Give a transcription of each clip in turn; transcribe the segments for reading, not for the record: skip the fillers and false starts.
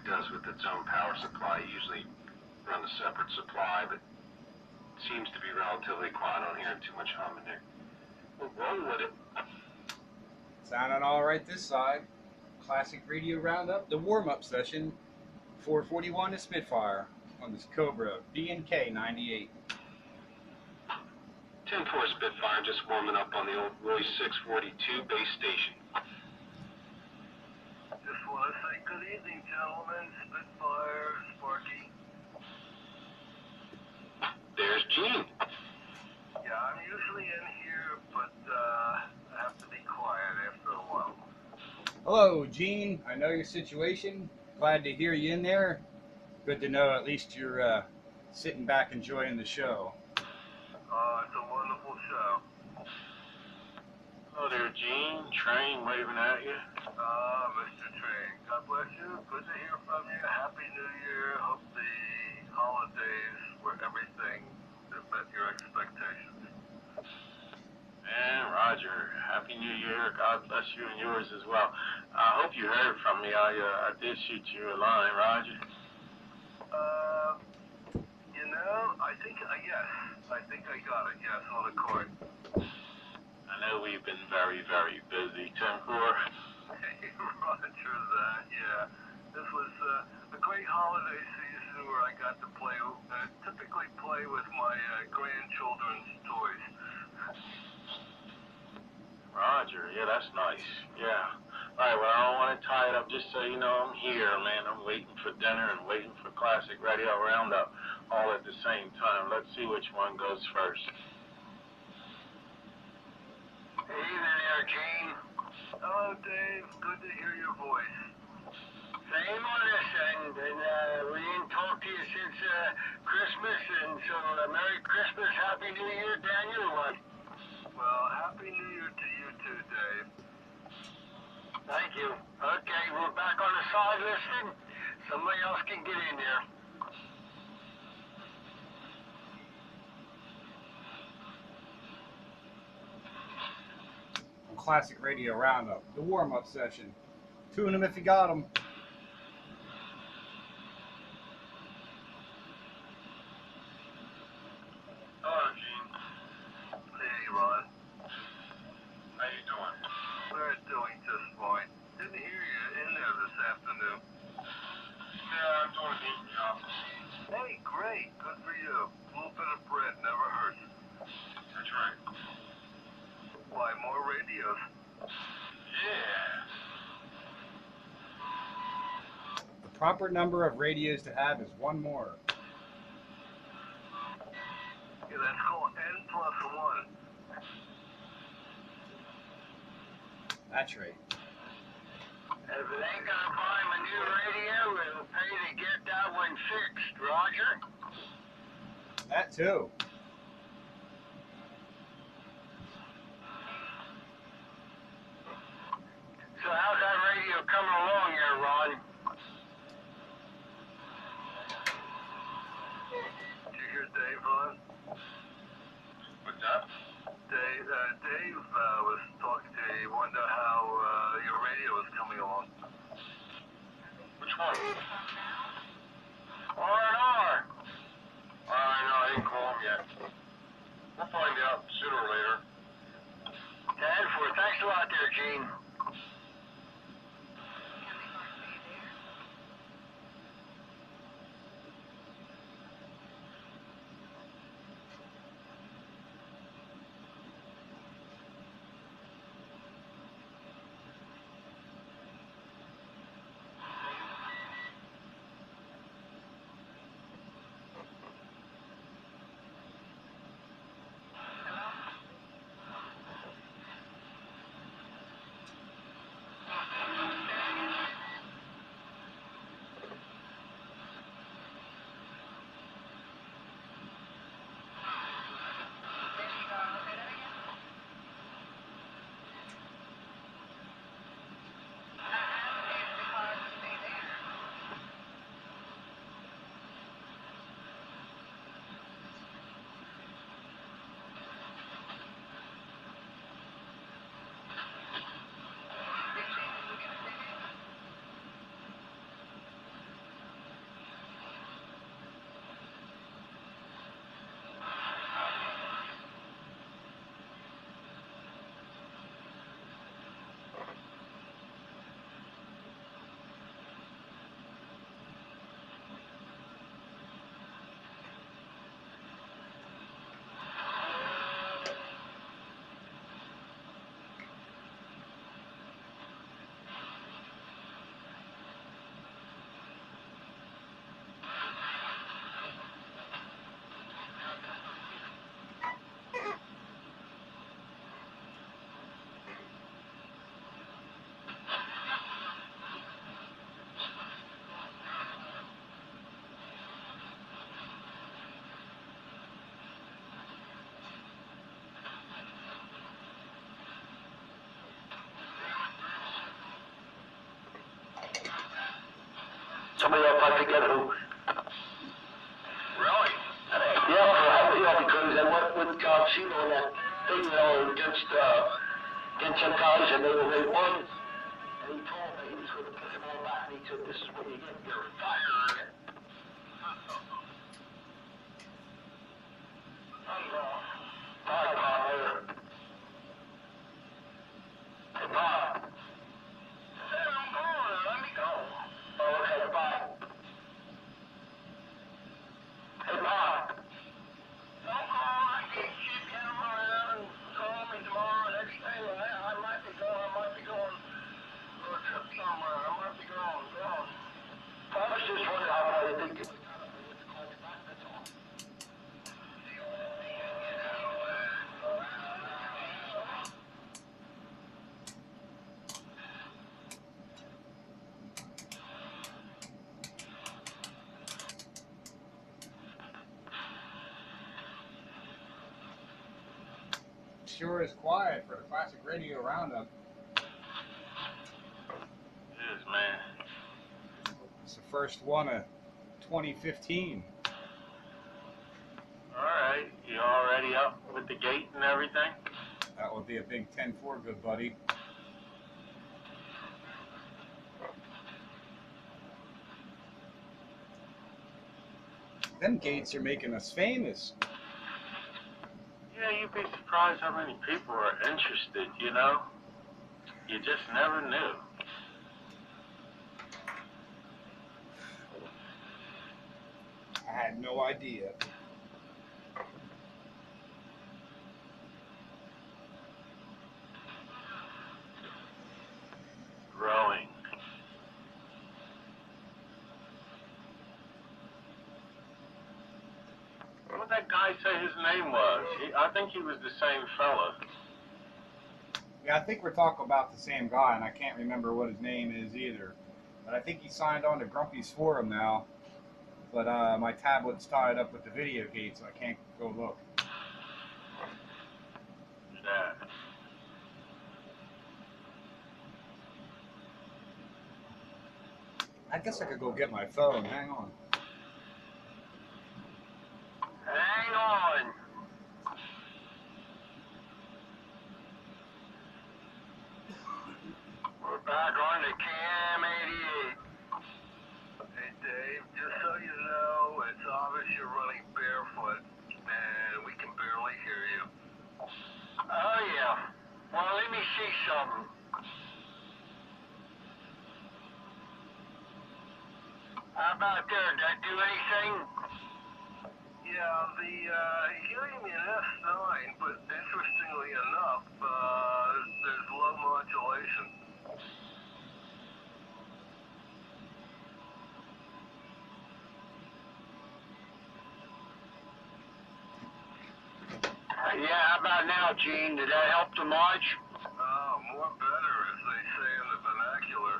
does with its own power supply. You usually run a separate supply, but it seems to be relatively quiet. I don't hear too much hum in there. We'll roll with it. Sounding all right this side. Classic Radio Roundup, the warm-up session. 441 to Spitfire on this Cobra B&K 98. 10-4 Spitfire, just warming up on the old Royce 642 base station. Just want to say good evening, gentlemen. Spitfire, Sparky. There's Gene. Yeah, I'm usually in here, but I have to be quiet after a while. Hello, Gene. I know your situation. Glad to hear you in there. Good to know at least you're sitting back enjoying the show. It's a wonderful show. Hello there, Gene. Train waving at you. Mr. Train, God bless you. Good to hear from you. Happy New Year. Hope the holidays were everything that met your expectations. And Roger, Happy New Year. God bless you and yours as well. I hope you heard from me. I did shoot you a line, Roger. You know, I think I got it, yes, on the court. I know we've been very, very busy, 10-4. Roger that, yeah. This was a great holiday season where I got to play, typically play with my grandchildren's toys. Roger, yeah, that's nice, yeah. All right, well, I don't want to tie it up, just so you know I'm here, man. I'm waiting for dinner and waiting for Classic Radio Roundup all at the same time. Let's see which one goes first. Evening there, Gene. Hello, Dave. Good to hear your voice. Same on this end, and we didn't talk to you since Christmas, and so Merry Christmas, Happy New Year, Daniel. Well, Happy New Year to you too, Dave. Thank you. Okay, we're back on the side listing. Somebody else can get in there. Classic Radio Roundup, the warm-up session. Tune them if you got them. Hello, Gene. Hey, Ron. How you doing? We're doing just fine. Didn't hear you in there this afternoon. Yeah, I'm doing a decent job. Hey, great. Good for you. A little bit of bread never hurts. That's right. Why, more radios? Yeah. The proper number of radios to have is one more. Yeah, that's called N+1. That's right. If it ain't gonna buy him a new radio, it'll pay to get that one fixed, Roger? That too. So how's that radio coming along here, Ron? Did you hear Dave, Ron? What's up? Dave was talking to you. He wanted to know how your radio was coming along. Which one? R&R. No, I didn't call him yet. We'll find out sooner or later. 10-4. Thanks a lot there, Gene. Somebody else, I forget who. Really? Yeah, because they went with Garcino and that thing, against some guys, and they won. And he told me he was going to pick them all back, and he said, "This is what you get. You're fired." Bye, Bob. Hey, Bob. Hey, I'm going. Let me go. Oh, okay, bye. Hey, Bob. Don't call. I can't keep him around and call me tomorrow. Next day, I might be going for a trip somewhere. I might be going. I was just wondering how far you think you would go. To call me back, that's all. Sure is quiet for the Classic Radio Roundup. It is, man. It's the first one of 2015. Alright, you already up with the gate and everything? That would be a big 10-4, good buddy. Them gates are making us famous. Yeah, you'd be surprised how many people are interested, you know? You just never knew. I had no idea. Growing. What did that guy say his name was? I think he was the same fella. Yeah, I think we're talking about the same guy, and I can't remember what his name is either. But I think he signed on to Grumpy's forum now. But my tablet's tied up with the video gate, so I can't go look. Yeah. I guess I could go get my phone. Hang on. Hang on. We're back on the Cam 88. Hey, Dave, just so you know, it's obvious you're running barefoot, and we can barely hear you. Oh, yeah. Well, let me see something. How about there? Did that do anything? Yeah, the helium in S9, but interestingly enough, there's low modulation. Yeah, how about now, Gene? Did that help too much? Oh, more better, as they say in the vernacular.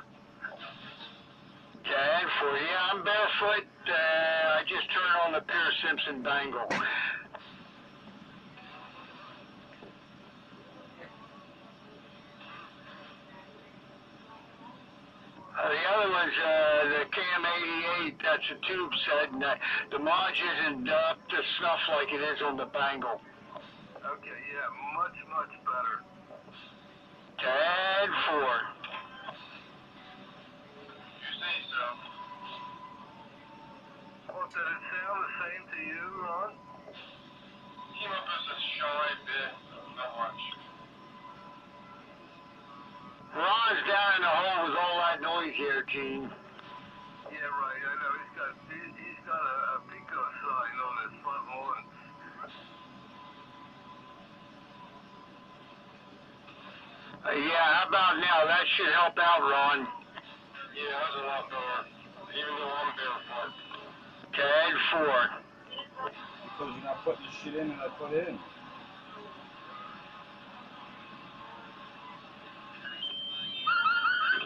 Okay, for you, I'm barefoot. I just turned on the Pierce Simpson bangle. The other one's the Cam 88. That's a tube set, and the mod isn't up to snuff like it is on the bangle. Okay, yeah, much better. 10-4. You say so. Well, did it sound the same to you, Ron? Came up as a shy bit, not much. Ron's down in the hole with all that noise here, Gene. Yeah, right. I know. He's got a Pico sign on his front lawn. Yeah, how about now? That should help out, Ron. Yeah, that's a lot better. Even though I'm barefoot. 10-4. Because you're not putting the shit in that I put in.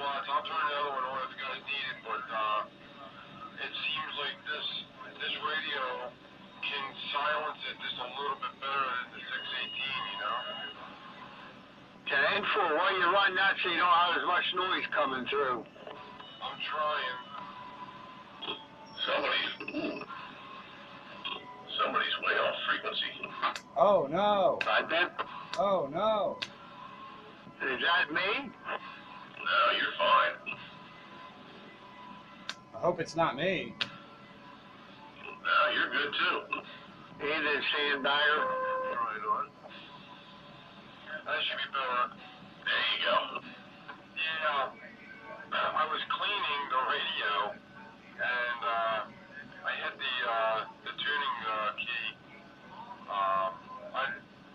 Well, I'll turn the other one on if you guys need it, but it seems like this radio can silence it just a little bit better than the 618, you know? 10-4. Why you run that so you don't have as much noise coming through? I'm trying. Oh no! Titan? Oh no! Is that me? No, you're fine. I hope it's not me. No, you're good too. Hey there, Sandbagger. Right on. That should be better. There you go. Yeah, I was cleaning the radio, and I hit the tuning key.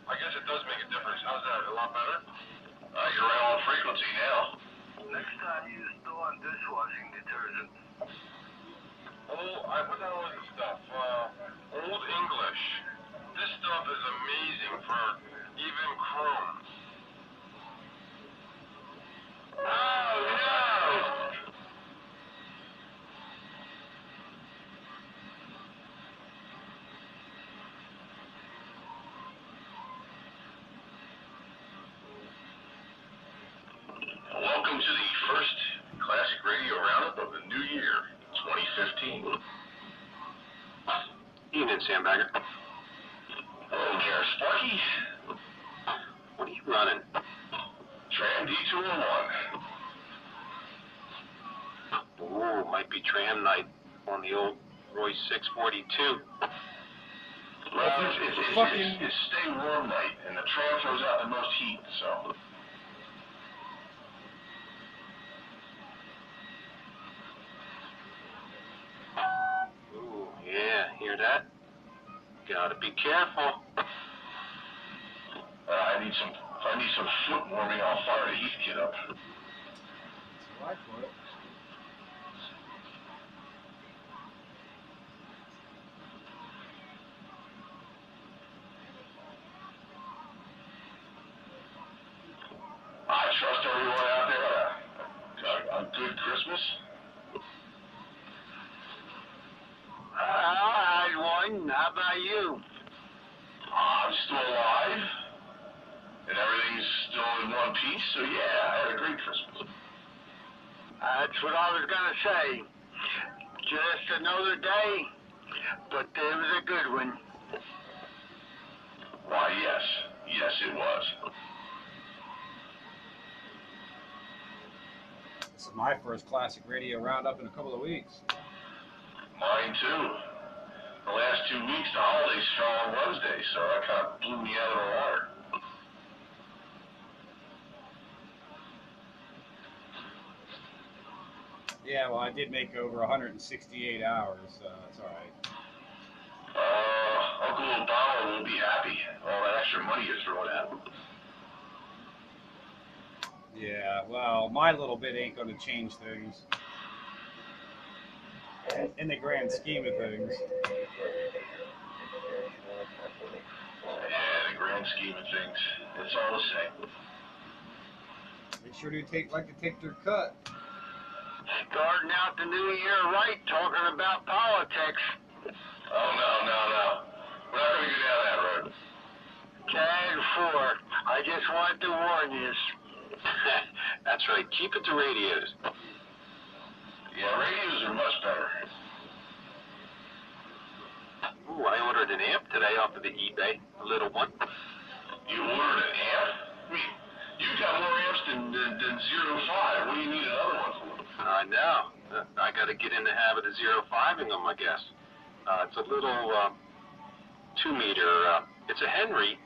I guess it does make a difference. How's that? A lot better? You're right on frequency now. Next time use Dawn dishwashing detergent. What the hell is this stuff? Old English. This stuff is amazing for even Chrome. Oh no! Welcome to the first Classic Radio Roundup of the new year, 2015. Evening, Sandbagger. Hello there, Sparky. What are you running? Tram D201. Ooh, might be tram night on the old Royce 642. Well, it's stay warm night, and the tram throws out the most heat, so... Ooh, yeah, hear that? Gotta be careful. I need some foot warming. I'll fire the heat kit up. That's what I put. I trust everyone out there a good Christmas. I had one. How about you? I'm still alive, and everything's still in one piece, so yeah, I had a great Christmas. That's what I was gonna say. Just another day, but it was a good one. Why, yes. Yes, it was. This is my first Classic Radio Roundup in a couple of weeks. Mine too. The last 2 weeks, the holidays fell on Wednesday, so that kind of blew me out of the water. Yeah, well, I did make over 168 hours, so that's all right. Uncle Obama will be happy. All that extra money you're throwing at him. Yeah, well, my little bit ain't going to change things. In the grand scheme of things. Yeah, the grand scheme of things, it's all the same. They sure do like to take their cut. Starting out the new year right, talking about politics. Oh, no. We're not going to go down that road. 10-4. I just wanted to warn you. That's right. Keep it to radios. Yeah, radios are much better. Ooh, I ordered an amp today off of the eBay, a little one. You ordered an amp? I mean, you've got more amps than 05. What do you need another one for? I know. I got to get in the habit of 05ing them, I guess. It's a little 2-meter. It's a Henry.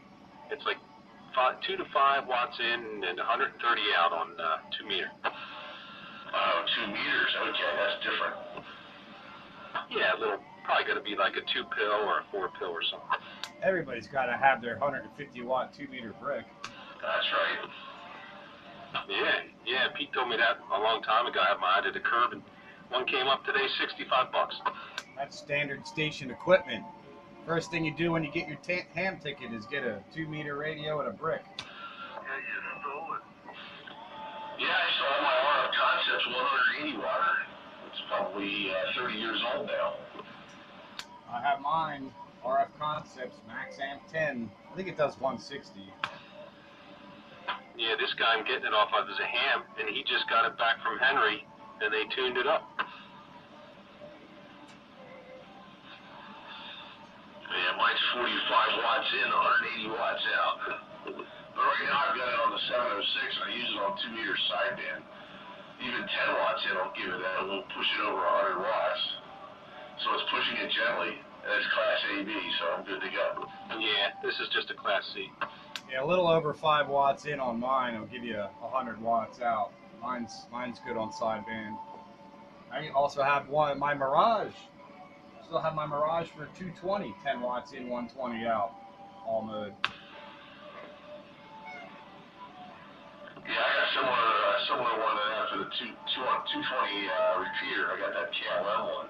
It's like 2 to 5 watts in and 130 out on 2-meter. Oh, 2 meters. Okay, that's different. Yeah, a little. Probably going to be like a 2-pill or a 4-pill or something. Everybody's got to have their 150 watt 2-meter brick. That's right. Yeah. Pete told me that a long time ago. I had my eye to the curb, and one came up today, $65. That's standard station equipment. First thing you do when you get your ham ticket is get a 2-meter radio and a brick. Yeah, you stole it. Yeah, I saw my RF Concepts 180 watt. It's probably 30 years old now. I have mine, RF Concepts Max Amp 10. I think it does 160. Yeah, this guy I'm getting it off of is a ham, and he just got it back from Henry, and they tuned it up. Yeah, mine's 45 watts in, 180 watts out. But right now I've got it on the 706 and I use it on 2-meter sideband. Even 10 watts in will give it that. It won't push it over 100 watts. So it's pushing it gently. And it's Class AB, so I'm good to go. Yeah, this is just a Class C. Yeah, a little over 5 watts in on mine will give you 100 watts out. Mine's good on sideband. I also have my Mirage. Still have my Mirage for 220, 10 watts in, 120 out, all mode. Yeah, I got similar one to that for the 220 repeater. I got that KLM one.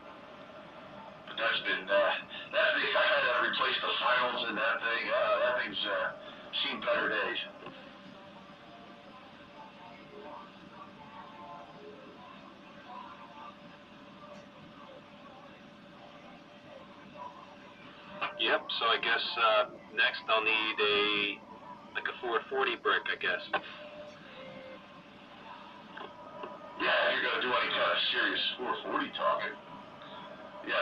But that's been, I had to replace the finals in that thing. That thing's seen better days. Yep, so I guess next I'll need like a 440 brick, I guess. Yeah, if you're going to do any kind of serious 440 talking. Yeah.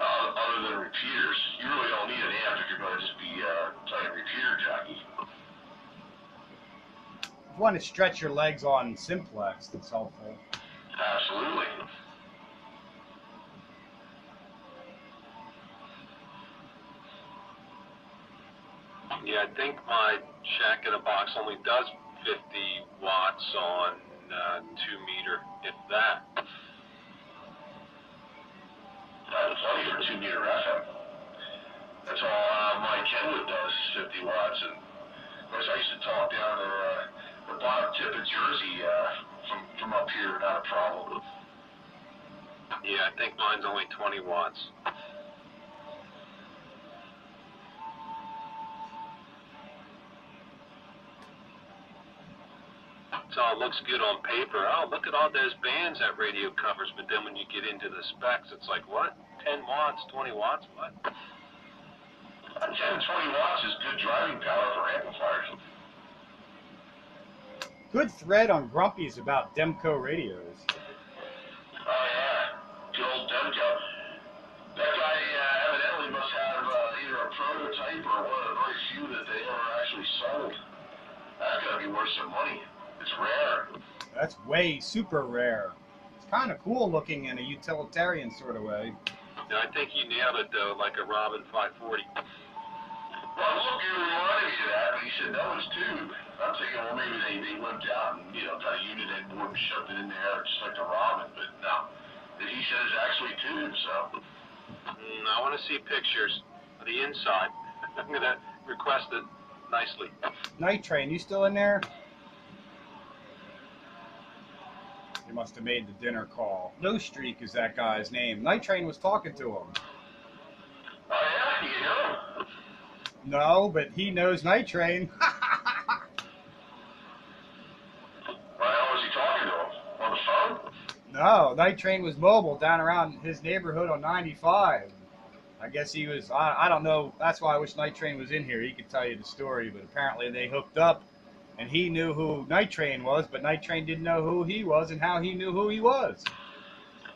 Other than repeaters, you really don't need an amp if you're going to just be playing repeater jockey. If you want to stretch your legs on simplex, that's helpful. Absolutely. Yeah, I think my Shack in a Box only does 50 watts on 2-meter, if that. That's plenty for 2-meter FM. That's all my Kenwood does, 50 watts. And of course, I used to talk down to the bottom tip of Jersey from up here, not a problem. Yeah, I think mine's only 20 watts. So it looks good on paper. Oh, look at all those bands that radio covers. But then when you get into the specs, it's like, what? 10 watts, 20 watts? What? 10 to 20 watts is good driving power for amplifiers. Good thread on Grumpy's about Demco radios. Oh, yeah. Good old Demco. That guy evidently must have either a prototype or one of the very few that they ever actually sold. That's got to be worth some money. It's rare. That's way super rare. It's kind of cool looking in a utilitarian sort of way. Yeah, I think you nailed it, though, like a Robin 540. Well, look, you reminded me of that, but he said that was tube. I'm thinking, well, maybe they limped out and, got a unit and board and shoved it in there, just like the Robin, but no. He said it's actually tube, so. I want to see pictures of the inside. I'm going to request it nicely. Night Train, you still in there? He must have made the dinner call. No Streak is that guy's name. Night Train was talking to him. Oh, yeah? You hear him? No, but he knows Night Train. Why was he talking to him? On the phone? No, Night Train was mobile down around his neighborhood on 95. I guess he was, I don't know, that's why I wish Night Train was in here. He could tell you the story, but apparently they hooked up. And he knew who Night Train was, but Night Train didn't know who he was and how he knew who he was.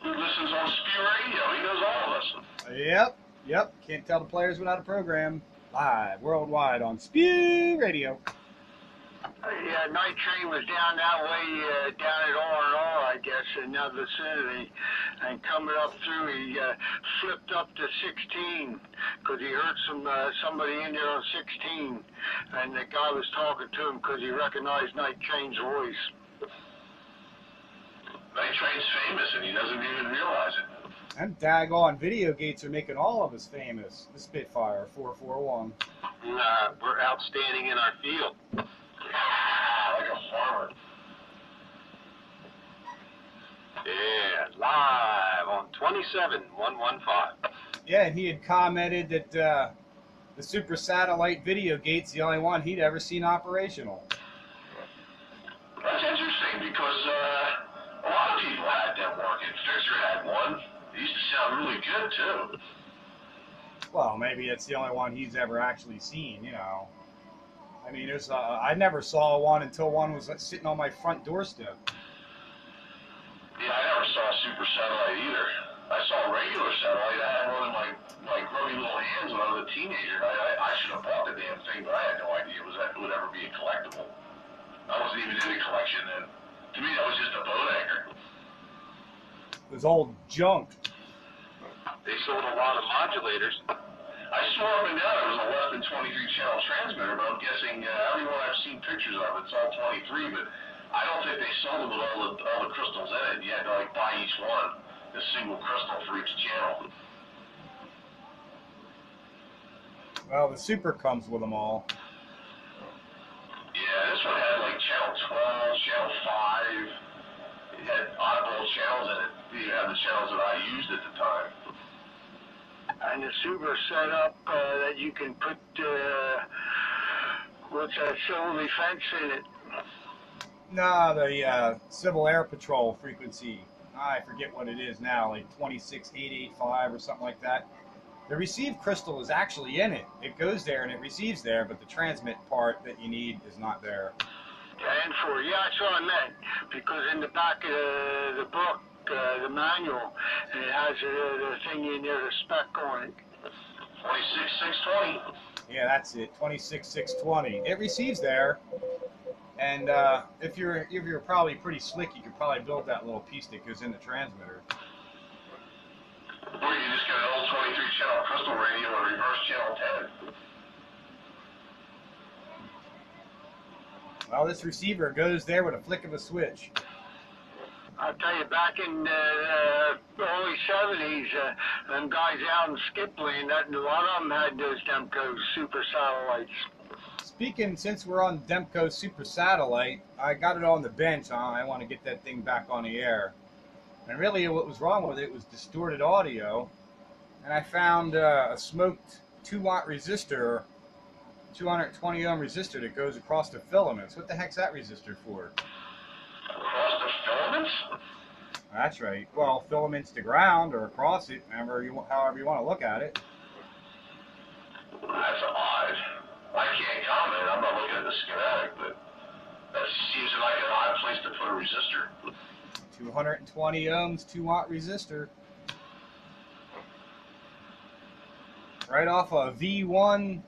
He listens on Spew Radio. He knows all of us. Yep. Can't tell the players without a program. Live, worldwide on Spew Radio. Yeah, Night Train was down that way, down at R&R, I guess, in that vicinity. And coming up through, he flipped up to 16 because he heard somebody in there on 16. And the guy was talking to him because he recognized Night Train's voice. Night Train's famous, and he doesn't even realize it. And daggone video gates are making all of us famous. The Spitfire 441. We're outstanding in our field. Like a farmer. Yeah, live on 27115. Yeah, and he had commented that the Super Satellite video gate's the only one he'd ever seen operational. That's interesting because a lot of people had them working. Fisher had one. It used to sound really good, too. Well, maybe it's the only one he's ever actually seen, I mean, I never saw one until one was sitting on my front doorstep. Yeah, I never saw a Super Satellite either. I saw a regular satellite. I had one in my grubby little hands when I was a teenager. I should have bought the damn thing, but I had no idea it would ever be a collectible. I wasn't even into collection then. To me, that was just a boat anchor. It was old junk. They sold a lot of modulators. I swore up and down it was a less than 23 channel transmitter, but I'm guessing everyone I've seen pictures of it's all 23. But I don't think they sold them with all the crystals in it. You had to like buy each one a single crystal for each channel. Well, the Super comes with them all. Yeah, this one had like channel 12, channel 5. It had oddball channels in it. It didn't have the channels that I used at the time. And the Super setup that you can put, what's that, civil defense in it. Nah, the Civil Air Patrol frequency. I forget what it is now, like 26885 or something like that. The receive crystal is actually in it. It goes there and it receives there, but the transmit part that you need is not there. And for, yeah, that's what I meant. Because in the back of the book, the manual, and it has the thing in there, the spec on it. 26620. Yeah, that's it. 26620. It receives there, and if you're probably pretty slick, you could probably build that little piece that goes in the transmitter. Or you just get an old 23 channel crystal radio and reverse channel 10. Well, this receiver goes there with a flick of a switch. I'll tell you, back in the early 70s, them guys out in Skipland, a lot of them had those Demco super satellites. Speaking, since we're on Demco Super Satellite, I got it on the bench. I want to get that thing back on the air. And really what was wrong with it was distorted audio. And I found a smoked 2-watt resistor, 220 ohm resistor that goes across the filaments. What the heck's that resistor for? Across the filaments? That's right. Well, filaments to ground or across it, however you want to look at it. That's odd. I can't comment. I'm not looking at the schematic, but that seems like an odd place to put a resistor. 220 ohms, 2-watt resistor. Right off of V1,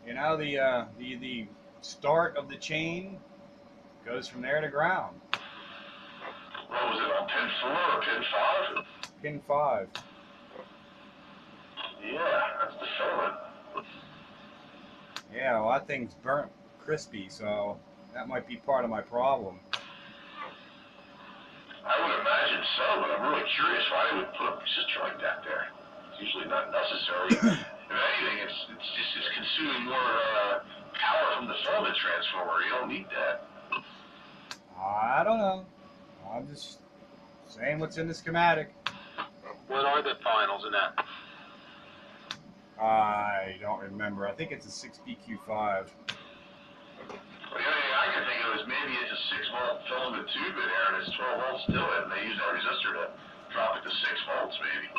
you know, the start of the chain goes from there to ground. What was it, on pin 4 or pin 5? Pin 5. Yeah, that's the filament. Yeah, well, that thing's burnt crispy, so that might be part of my problem. I would imagine so, but I'm really curious why they would put a resistor like that there. It's usually not necessary. If anything, it's consuming more power from the filament transformer. You don't need that. I don't know. I'm just saying what's in the schematic. What are the finals in that? I don't remember. I think it's a 6BQ5. Well, the only thing I can think of is maybe it's a 6-volt filament tube in there and it's 12 volts to it, and they use that resistor to drop it to 6 volts, maybe.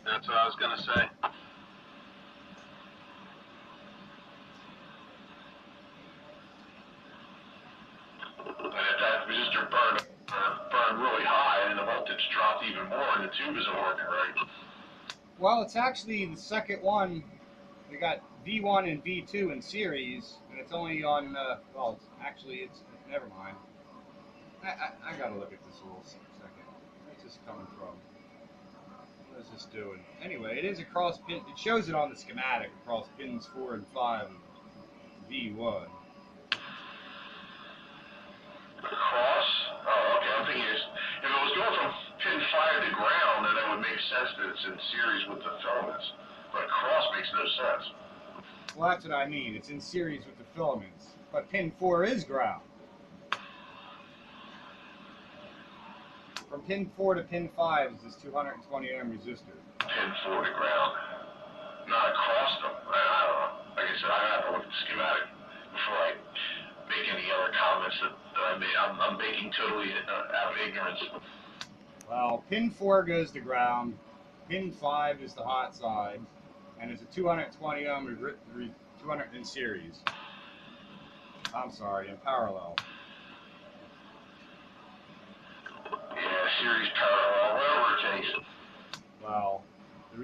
That's what I was going to say. And if that resistor burned really high and the voltage dropped even more and the tube isn't working right. Well, it's actually the second one. We got V1 and V2 in series, and it's only on, well, it's never mind. I gotta look at this a little second. Where's this coming from? What is this doing? Anyway, it is across pin, it shows it on the schematic across pins 4 and 5 of V1. Cross? Oh, okay. I'm thinking if it was going from pin 5 to ground, then that would make sense that it's in series with the filaments. But cross makes no sense. Well, that's what I mean. It's in series with the filaments. But pin 4 is ground. From pin 4 to pin 5 is this 220 ohm resistor. Pin 4 to ground. Not across them. I don't know. Like I said, I have to look at the schematic before I make any other comments that I made. I'm making totally out of ignorance. Well, pin 4 goes to ground. Pin 5 is the hot side. And it's a 220 ohm 200 in series. I'm sorry, in parallel. Yeah, series parallel, whatever it takes.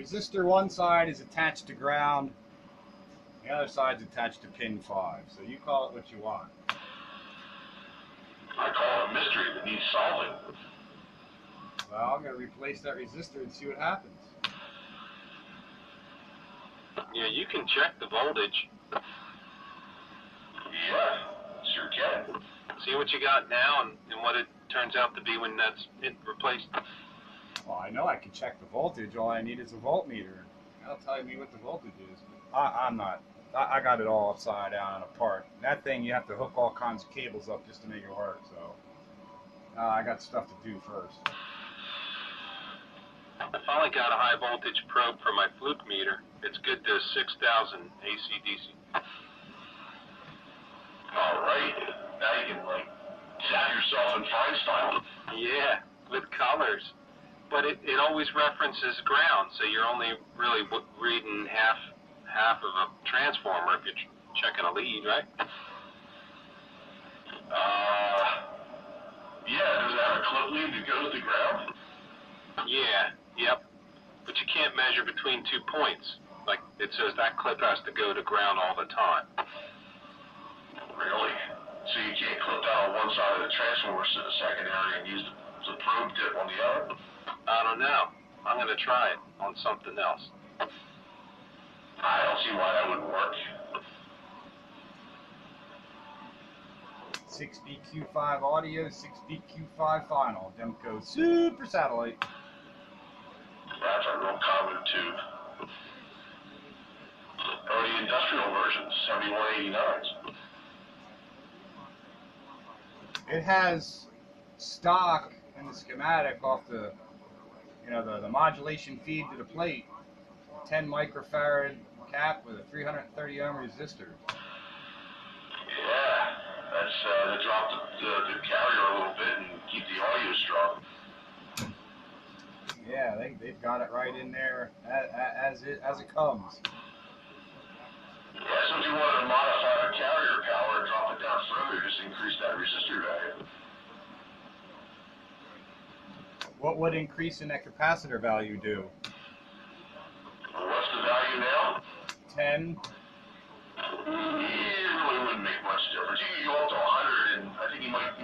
resistor one side is attached to ground, the other side's attached to pin 5. So you call it what you want. I call it a mystery that needs solving. Well, I'm going to replace that resistor and see what happens. Yeah, you can check the voltage. Yeah, sure can. See what you got now and what it turns out to be when that's replaced. Well, I know I can check the voltage. All I need is a voltmeter. That'll tell me what the voltage is. But I'm not. I got it all upside down and apart. That thing, you have to hook all kinds of cables up just to make it work. So I got stuff to do first. I finally got a high voltage probe for my fluke meter. It's good to 6,000 AC/DC. All right. Now you can, like, zap yourself in fine style. Yeah, with colors. But it always references ground, so you're only really reading half of a transformer if you're checking a lead, right? Yeah, does it have a clip lead that goes to ground? Yeah, yep. But you can't measure between 2 points. Like, it says that clip has to go to ground all the time. Really? So you can't clip that on one side of the transformer to the secondary and use the probe tip on the other? I don't know. I'm going to try it on something else. I don't see why that wouldn't work. 6BQ5 audio, 6BQ5 final. Demco Super Satellite. That's a real common tube. Or the industrial version, 7189s. It has stock in the schematic off the, the modulation feed to the plate. 10 microfarad cap with a 330 ohm resistor. Yeah, that's to drop the carrier a little bit and keep the audio strong. Yeah, they've got it right in there as it comes. Yeah, so if you wanted to modify the carrier power and drop it down further, just increase that resistor value. What would increasing that capacitor value do? Well, what's the value now? 10. It really wouldn't make much difference. You can go up to 100, and I think you might have a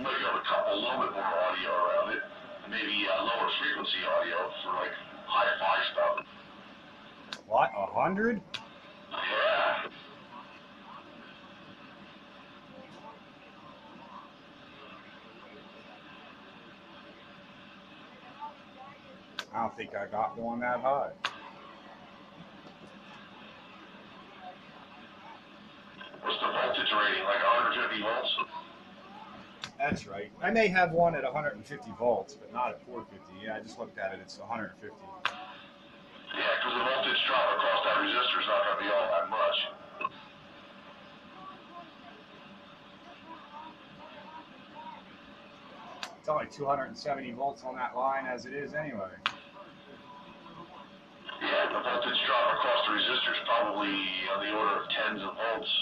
little bit more audio around it. Maybe lower frequency audio for like hi-fi stuff. What? 100? Yeah. I don't think I got one that high. What's the voltage rating? Like 150 volts? That's right. I may have one at 150 volts, but not at 450. Yeah, I just looked at it. It's 150. Yeah, because the voltage drop across that resistor is not going to be all that much. It's only 270 volts on that line as it is anyway. Yeah, the voltage drop across the resistor is probably on the order of tens of volts.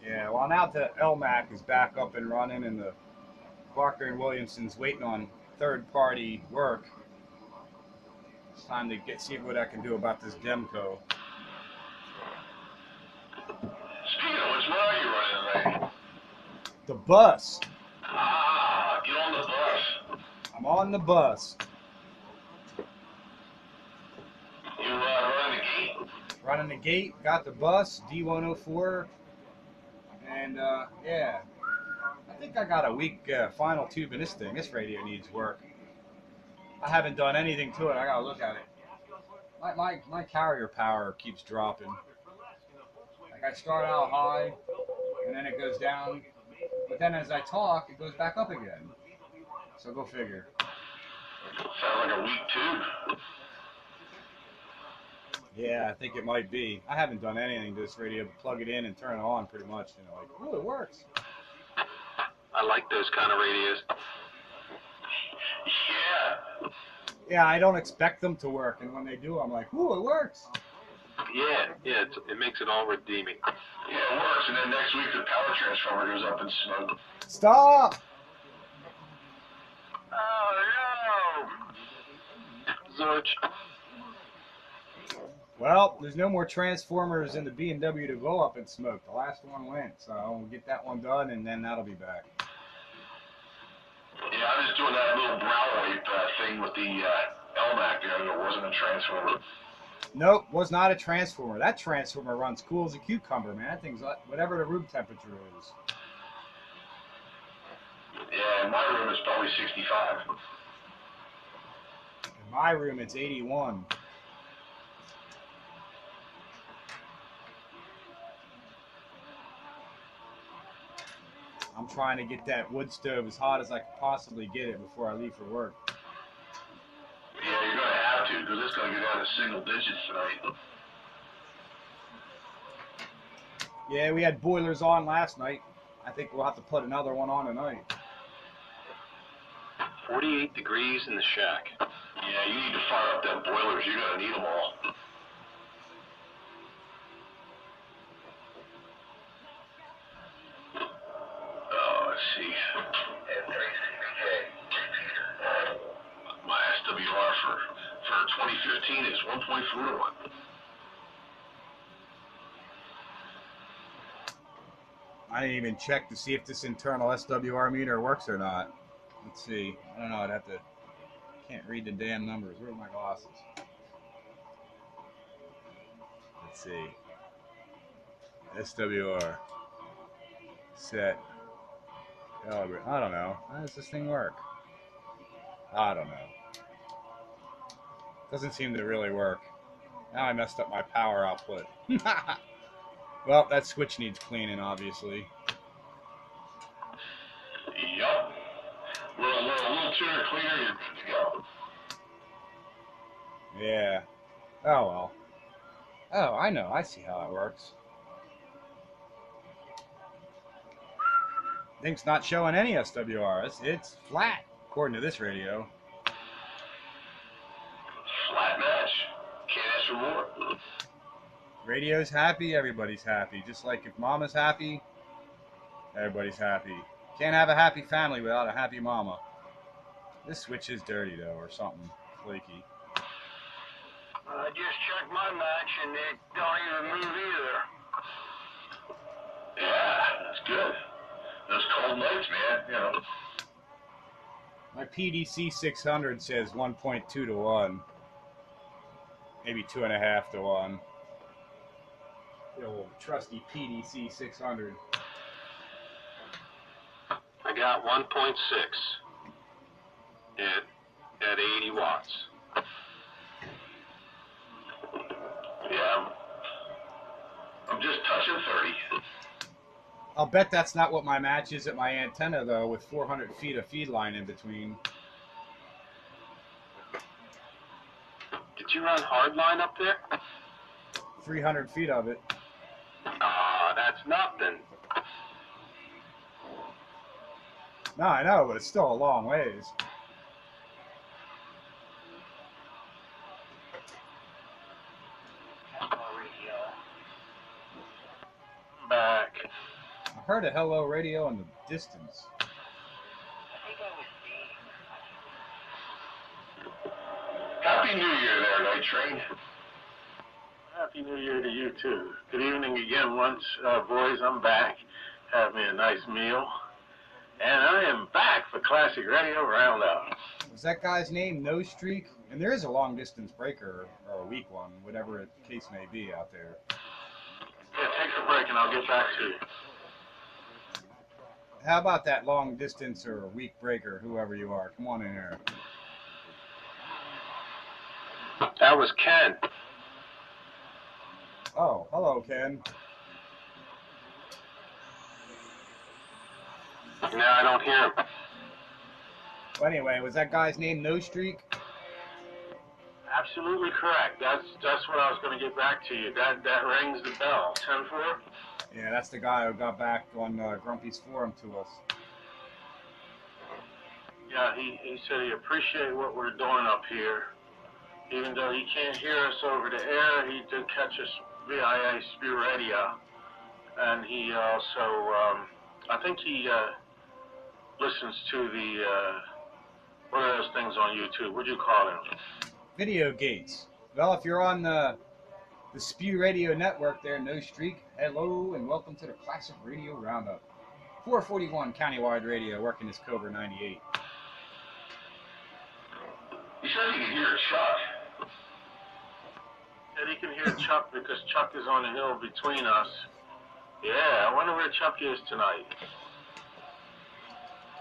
Yeah, well, now that LMAC is back up and running and the Barker and Williamson's waiting on third-party work, it's time to see what I can do about this Demco. Speaking of which, where are you running today? The bus. Ah, get on the bus. I'm on the bus. You running the gate? Running the gate, got the bus, D104, and yeah. I think I got a weak final tube in this thing. This radio needs work. I haven't done anything to it. I gotta look at it. My carrier power keeps dropping. Like I start out high, and then it goes down. But then as I talk, it goes back up again. So go figure. Sounds like a weak tube. Yeah, I think it might be. I haven't done anything to this radio but plug it in and turn it on pretty much. Like, oh, it works. I like those kind of radios. Yeah. Yeah, I don't expect them to work, and when they do, I'm like, ooh, it works. Yeah, it makes it all redeeming. Yeah, it works, and then next week the power transformer goes up in smoke. Stop! Oh no! Zorch. Well, there's no more Transformers in the B&W to go up in smoke. The last one went, so we'll get that one done, and then that'll be back. Yeah, I'm just doing that little brow weight thing with the LMAC there. It wasn't a transformer. Nope, was not a Transformer. That Transformer runs cool as a cucumber, man. That thing's like whatever the room temperature is. Yeah, in my room it's probably 65. In my room, it's 81. I'm trying to get that wood stove as hot as I could possibly get it before I leave for work. Yeah, you're going to have to, because it's going to get down to single digits tonight. Yeah, we had boilers on last night. I think we'll have to put another one on tonight. 48 degrees in the shack. Yeah, you need to fire up them boilers. You're going to need them all. Let's see. My SWR for 2015 is 1.41. I didn't even check to see if this internal SWR meter works or not. Let's see. I don't know. I'd have to. Can't read the damn numbers. Where are my glasses? Let's see. SWR. Set. Calibrate. I don't know. How does this thing work? I don't know. Doesn't seem to really work. Now I messed up my power output. Well, that switch needs cleaning, obviously. Yup. We're a little tuner cleaner, you're good to go. Yeah. Oh, well. Oh, I know. I see how it works. Thing's not showing any SWR. It's flat, according to this radio. Flat match. Can't ask for more. Radio's happy, everybody's happy. Just like if mama's happy, everybody's happy. Can't have a happy family without a happy mama. This switch is dirty, though, or something flaky. I just checked my match and it don't even move either. Yeah, that's good. Those cold nights, man, you know. My PDC 600 says 1.2 to 1. Maybe 2.5 to 1. The old trusty PDC 600. I got 1.6 at 80 watts. Yeah, I'm just touching 30. I'll bet that's not what my match is at my antenna, though, with 400 feet of feed line in between. Did you run hardline up there? 300 feet of it. Ah, that's nothing. No, I know, but it's still a long ways. Back. I heard a hello radio in the distance. Happy New Year there, Night Train. Happy New Year to you too. Good evening again once, boys. I'm back. Have me a nice meal. And I am back for Classic Radio Roundup. Was that guy's name No Streak? And there is a long distance breaker, or a weak one, whatever the case may be out there. Yeah, take a break and I'll get back to you. How about that long distance or a weak breaker, whoever you are? Come on in here. That was Ken. Oh, hello, Ken. Now I don't hear him. Well, anyway, was that guy's name No Streak? Absolutely correct. That's what I was going to get back to you. That rings the bell. 10-4? Yeah, that's the guy who got back on Grumpy's forum to us. Yeah, he said he appreciated what we're doing up here. Even though he can't hear us over the air, he did catch us via Spew Radio. and he also, I think he listens to the, what are those things on YouTube? What do you call them? Video gates. Well, if you're on the Spew Radio Network there, No Streak, hello and welcome to the Classic Radio Roundup. 441 Countywide Radio, working as Cobra 98. He said he could hear Chuck. And he can hear Chuck because Chuck is on the hill between us. Yeah, I wonder where Chuck is tonight.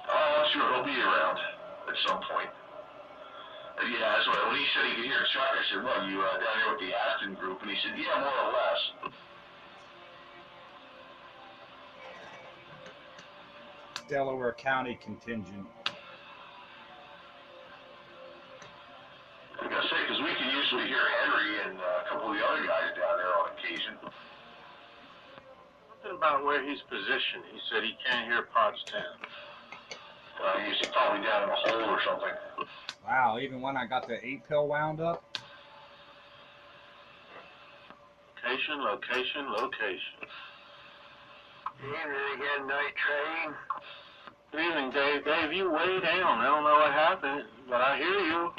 Oh, I'm sure he'll be around at some point. Yeah, that's what, when he said he could hear Chuck, I said, well, you down there with the Aston group? And he said, yeah, more or less. Delaware County contingent. I gotta say, because we can usually hear Henry and a couple of the other guys down there on occasion. Something about where he's positioned. He said he can't hear Pottstown. He's probably down in a hole or something. Wow, even when I got the 8-pill wound up? Location, location, location. Evening again, night train. Good evening, Dave. Dave, you way down. I don't know what happened, but I hear you.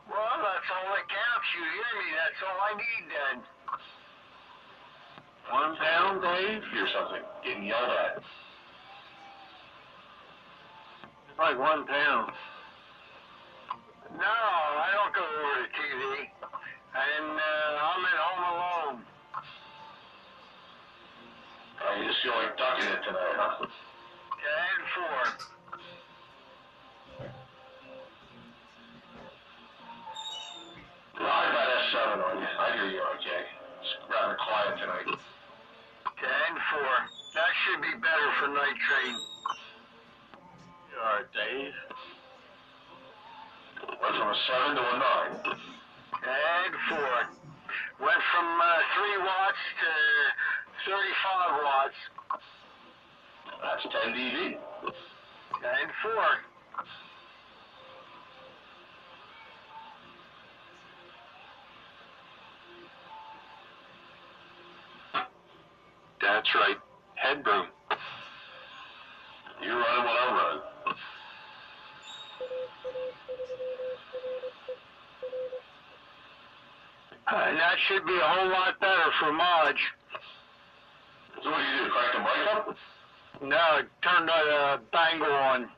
Well, that's all that counts. You hear me. That's all I need then. 1 pound, Dave? Hear something. Getting yelled at. It's like 1 pound. No, I don't go over to TV. And I'm at home alone. You just feel like ducking it tonight, huh? 10-4. Well, I got S7 on you. I hear you okay. It's rather quiet tonight. 10-4. That should be better for night train. You all right, Dave? Went from a 7 to a 9. 10-4. Went from 3 watts to 35 watts. That's 10 dB. 10-4. That's right. Head broom. You're running what I'm running. And that should be a whole lot better for Modge. So what do you do, crank the mic up? No, turn the bangle on.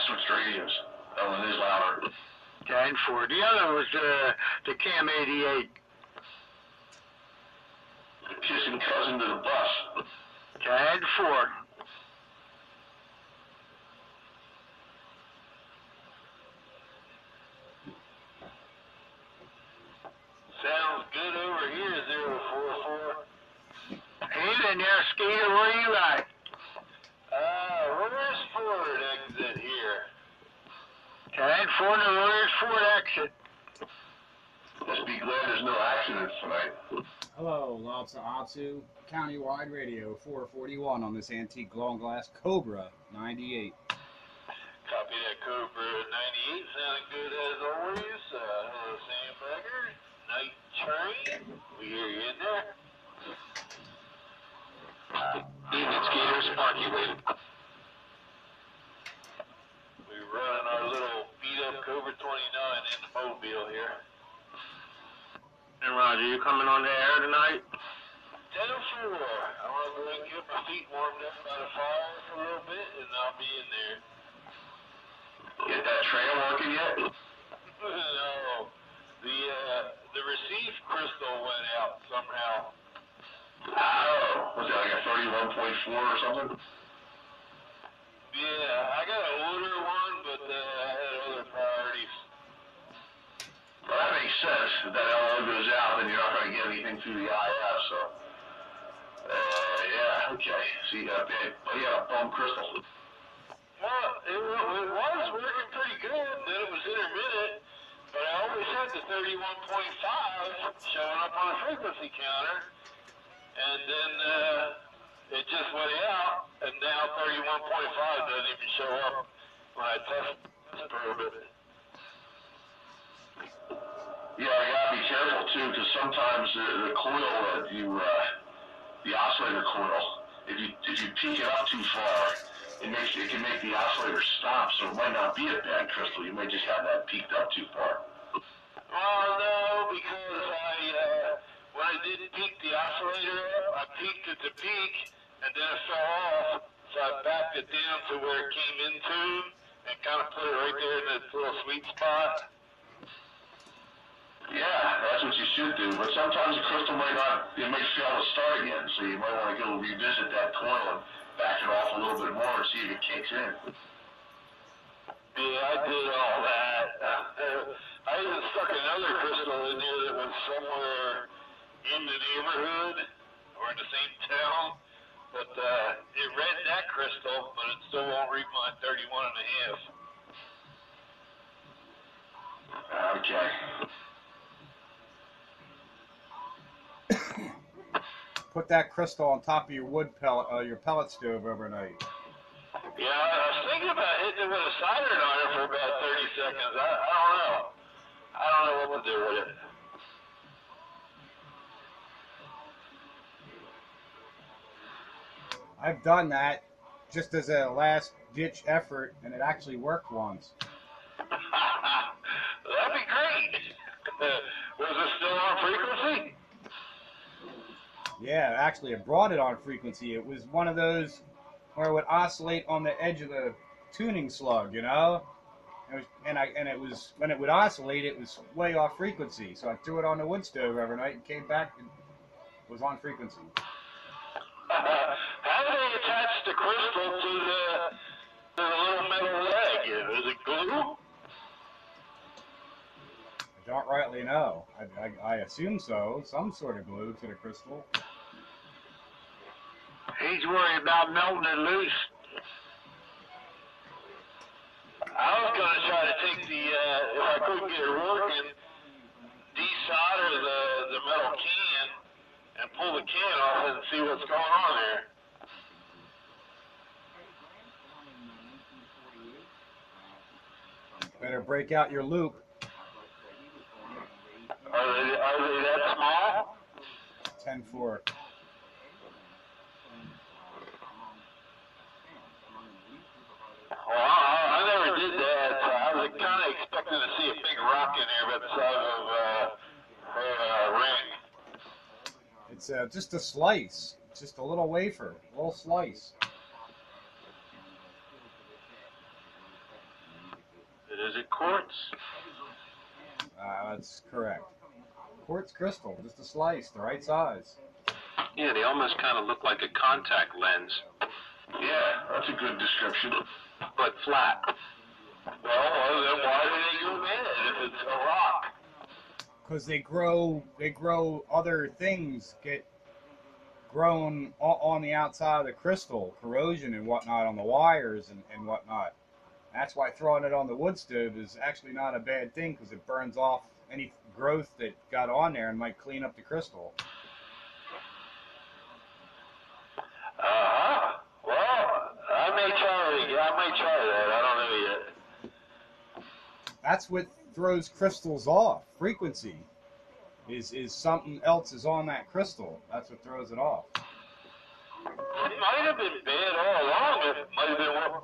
Switch radios. That one is louder. 10-4. The other was the Cam 88. Kissing cousin to the bus. 10-4. Sounds good over here, 044. Hey there, Skeeter, where you at? Reverse forward exit here. 10-4 to reverse forward exit. Just be glad there's no accidents tonight. Hello, lots of Atsu, Countywide Radio 441 on this antique long glass Cobra 98. Copy that, Cobra 98. Sounding good as always. Hello, Sandbagger. Night train. We hear you in there. Evening, Skeeter. Sparky waiting. We're running our little beat-up Cobra 29 in the mobile here. Hey, Roger, you coming on the air tonight? 10-4. I want to go and get my feet warmed up by the fire for a little bit, and I'll be in there. Get that trail working yet? No. The receive crystal went out somehow. Oh, was that like a 31.4 or something? Yeah, I got to order one, but I had other priorities. Well, that makes sense. If that LO goes out, then you're not going to get anything through the IF, so. Yeah, okay. So you got a bum crystal. Well, it was working pretty good, then it was intermittent, but I always had the 31.5 showing up on a frequency counter, and then it just went out, and now 31.5 doesn't even show up when I test probe it. Yeah, I gotta be careful too, because sometimes the coil that you the oscillator coil. If you peak it up too far, it can make the oscillator stop. So it might not be a bad crystal. You might just have that peaked up too far. Oh no, because when I did peak the oscillator up, I peaked at the peak, and then it fell off, so I backed it down to where it came into, and kind of put it right there in this little sweet spot. Yeah, that's what you should do. But sometimes the crystal might not, it might fail to start again. So you might want to go revisit that coil and back it off a little bit more and see if it kicks in. Yeah, I did all that. I even stuck another crystal in here that was somewhere in the neighborhood or in the same town, but it read that crystal, but it still won't read my 31.5. Okay. Put that crystal on top of your your pellet stove overnight. Yeah, I was thinking about hitting it with a soldering iron for about 30 seconds. I don't know. I don't know what to do with it. I've done that just as a last ditch effort, and it actually worked once. That'd be great. Was it still on frequency? Yeah, actually, it brought it on frequency. It was one of those where it would oscillate on the edge of the tuning slug, you know. It was when it would oscillate, it was way off frequency. So I threw it on the wood stove every night and came back and it was on frequency. How do they attach the crystal to the little metal leg? Is it glue? I don't rightly know. I assume so. Some sort of glue to the crystal. He's worried about melting it loose. I was going to try to take if I couldn't get it working, desolder the metal can and pull the can off and see what's going on there. Better break out your loop. Are they that small? 10-4. Well, I never did that. I was kind of expecting to see a big rock in there about the size of her ring. It's just a slice. It's just a little wafer, a little slice. Is it quartz? That's correct. Quartz crystal, just a slice, the right size. Yeah, they almost kind of look like a contact lens, Yeah, that's a good description. but flat. Well, then why do they go in it if it's a rock? Because they grow other things get grown on the outside of the crystal, corrosion and whatnot on the wires and whatnot. That's why throwing it on the wood stove is actually not a bad thing, because it burns off any growth that got on there and might clean up the crystal. Well, I may try that. I don't know yet. That's what throws crystals off. Frequency is something else is on that crystal. That's what throws it off. It might have been bad all along. It might have been what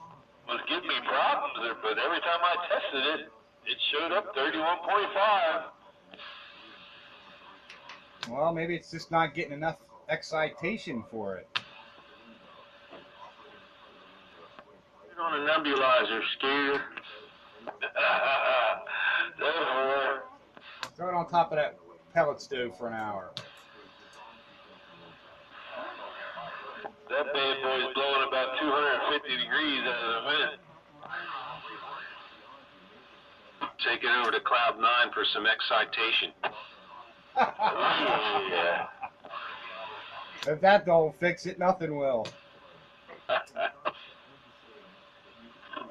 was giving me problems, but every time I tested it, it showed up 31.5. Well, maybe it's just not getting enough excitation for it. Put on a nebulizer, Skeeter. Therefore, Throw it on top of that pellet stove for an hour. that bad boy's blowing about 250 degrees out of the vent. Take it over to Cloud 9 for some excitation. Yeah. If that don't fix it, nothing will.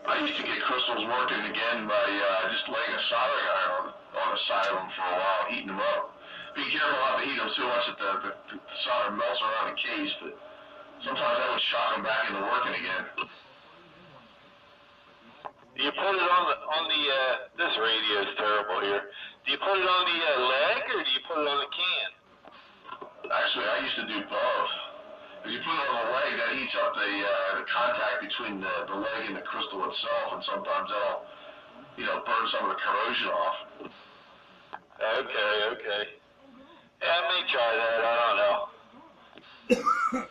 I used to get crystals working again by just laying a soldering iron on the side of them for a while, heating them up. Be careful not to heat them too much that the solder melts around the case, but sometimes that would shock them back into working again. Do you put it on the this radio is terrible here. Do you put it on the leg or do you put it on the can? Actually, I used to do both. If you put it on the leg, that heats up the contact between the leg and the crystal itself, and sometimes that'll, burn some of the corrosion off. Okay. Yeah, I may try that. I don't know. As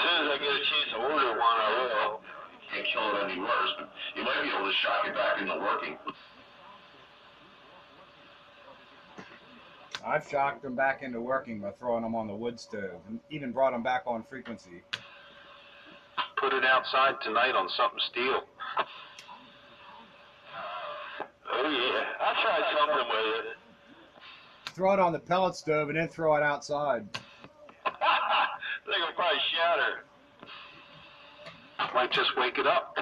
soon as I get a chance to order one, I will. You can't kill it any worse, but you might be able to shock it back into working. I've shocked them back into working by throwing them on the wood stove, and even brought them back on frequency. Put it outside tonight on something steel. Oh yeah, I tried something with it. Throw it on the pellet stove and then throw it outside. They'll probably shatter. Might just wake it up.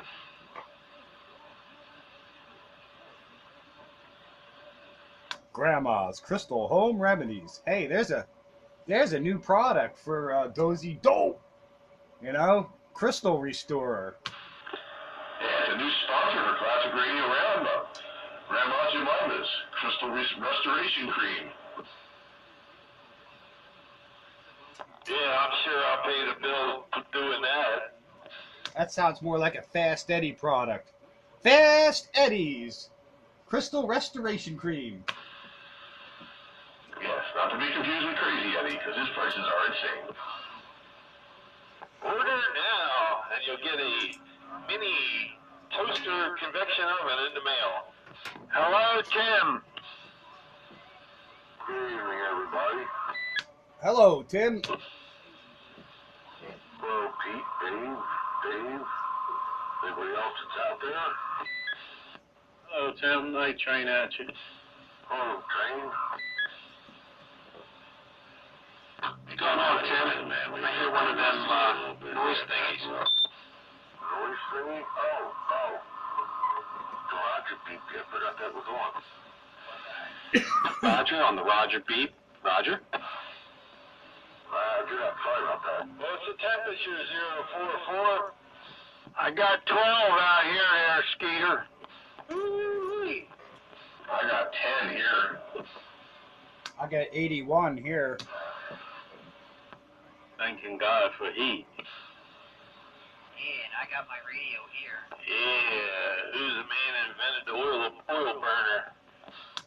Grandma's Crystal Home Remedies. Hey, there's a new product for Dozy Dope. Crystal Restorer. Yeah, it's a new sponsor for Classic Radio Roundup. Grandma 15's Crystal Restoration Cream. Yeah, I'm sure I'll pay the bill for doing that. That sounds more like a Fast Eddie product. Fast Eddie's Crystal Restoration Cream. Yes, not to be confused with Crazy Eddie, because his prices are insane. Order it now, and you'll get a mini toaster convection oven in the mail. Hello, Tim. Good evening, everybody. Hello, Tim. Hello, Pete, Dave. Anybody else that's out there? Hello, Tim. Night train at you. Hello, Train. What's going on, Tim? I hear one of them noise thingies. Noise thingy? Oh. The Roger beep there, but that was on. Roger on the Roger beep. Roger? Sorry about that. What's the temperature, 044? I got 12 out here, Skeeter. Ooh-wee. I got 10 here. I got 81 here. Thanking God for heat. Yeah, and I got my radio here. Yeah, who's the man that invented the oil burner?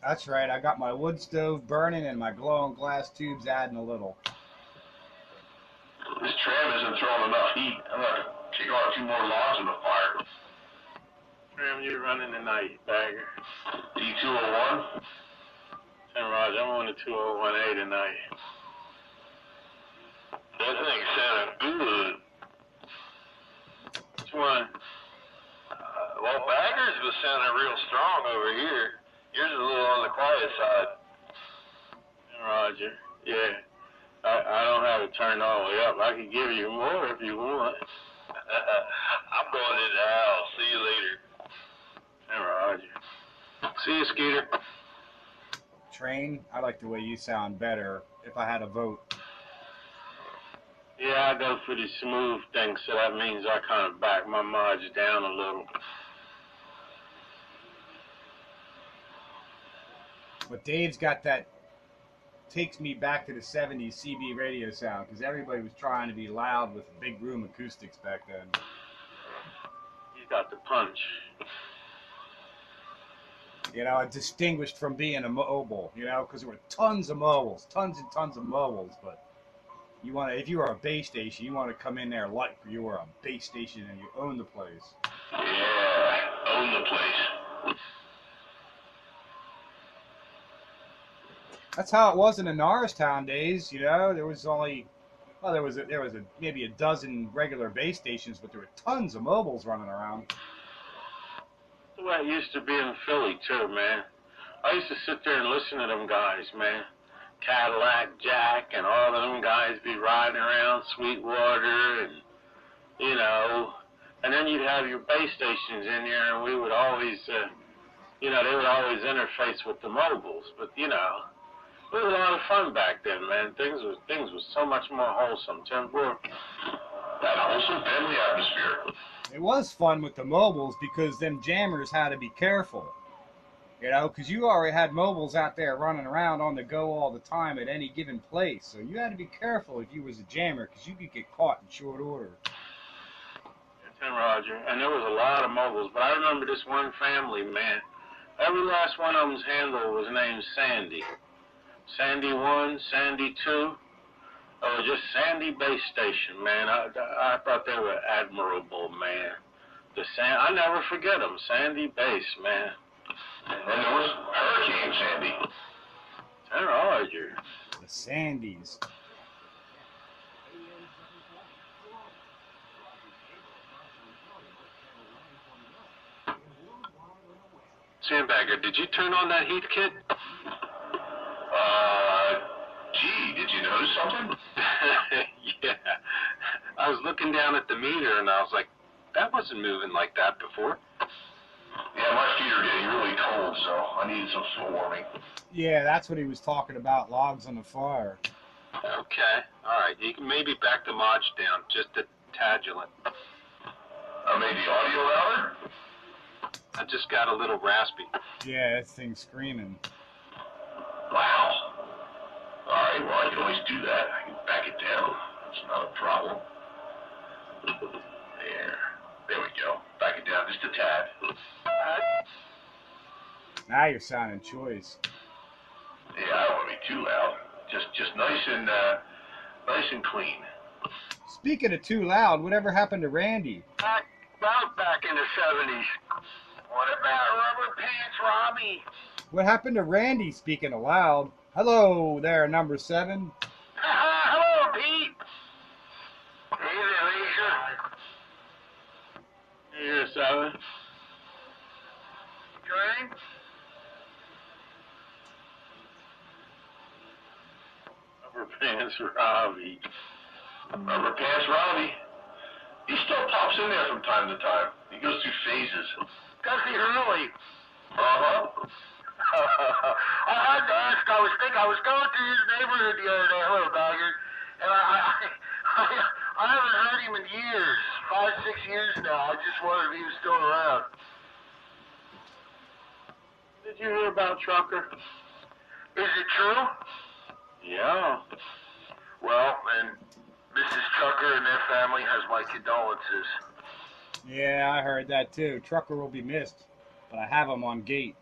That's right. I got my wood stove burning and my glowing glass tubes adding a little. This tram isn't throwing enough heat. I'm going to kick on a few more logs in the fire. Tram, you're running tonight, bagger. D201? And Roger, I'm on the 2018 tonight. That thing sounded good. Which one? Well, Baggers was sounding real strong over here. Yours is a little on the quiet side. Roger, yeah. I don't have it turned all the way up. I can give you more if you want. I'm going in the house. See you later. And Roger. See you, Skeeter. Train, I like the way you sound better if I had a vote. Yeah, I go for the smooth thing, so that means I kind of back my mods down a little. But Dave's got that, takes me back to the 70s CB radio sound, because everybody was trying to be loud with big room acoustics back then. He's got the punch. It distinguished from being a mobile, because there were tons of mobiles, tons and tons of mobiles, but if you were a base station, you want to come in there like you were a base station and you own the place. Yeah, own the place. That's how it was in the Norristown days, there was only, maybe a dozen regular base stations, but there were tons of mobiles running around. The way it used to be in Philly, too, man. I used to sit there and listen to them guys, man. Cadillac Jack and all of them guys be riding around Sweetwater and, and then you'd have your base stations in there and we would always, they would always interface with the mobiles. But, it was a lot of fun back then, man. Things was so much more wholesome. Tim Brooke. That wholesome family atmosphere. It was fun with the mobiles because them jammers had to be careful. You know, because you already had mobiles out there running around on the go all the time at any given place. So you had to be careful if you was a jammer, because you could get caught in short order. And Roger, and there was a lot of mobiles, but I remember this one family, man. Every last one of them's handle was named Sandy. Sandy 1, Sandy 2, or just Sandy Base Station, man. I thought they were admirable, man. I never forget them, Sandy Base, man. And there was Hurricane Sandy. And Roger. The Sandys. Sandbagger, did you turn on that heat kit? Gee, did you notice something? Yeah. I was looking down at the meter and I was like, that wasn't moving like that before. Yeah, my feet are getting really cold, so I needed some floor warming. Yeah, that's what he was talking about, logs on the fire. Okay. All right. You can maybe back the mod down just a tadulant. Made the audio louder? I just got a little raspy. Yeah, that thing's screaming. Wow. All right, well, I can always do that. I can back it down. That's not a problem. There we go. Back it down just a tad. Now you're sounding choice. Yeah, I don't want to be too loud. Just nice and clean. Speaking of too loud, whatever happened to Randy? Back in the 70s. What about Rubber Pants Robbie? What happened to Randy, speaking of loud? Hello there, number 7. Hello, Pete. Hey there, Lisa. Here, 7. Train? Rubber Pants Robbie. Rubber Pants Robbie. He still pops in there from time to time. He goes through phases. Does he really? Uh-huh. I had to ask. I was going through his neighborhood the other day. Hello, Bagger. And I haven't heard him in years. 5, 6 years now. I just wondered if he was still around. Did you hear about Trucker? Is it true? Yeah. Well, and Mrs. Trucker and their family has my condolences. Yeah, I heard that too. Trucker will be missed, but I have him on gate.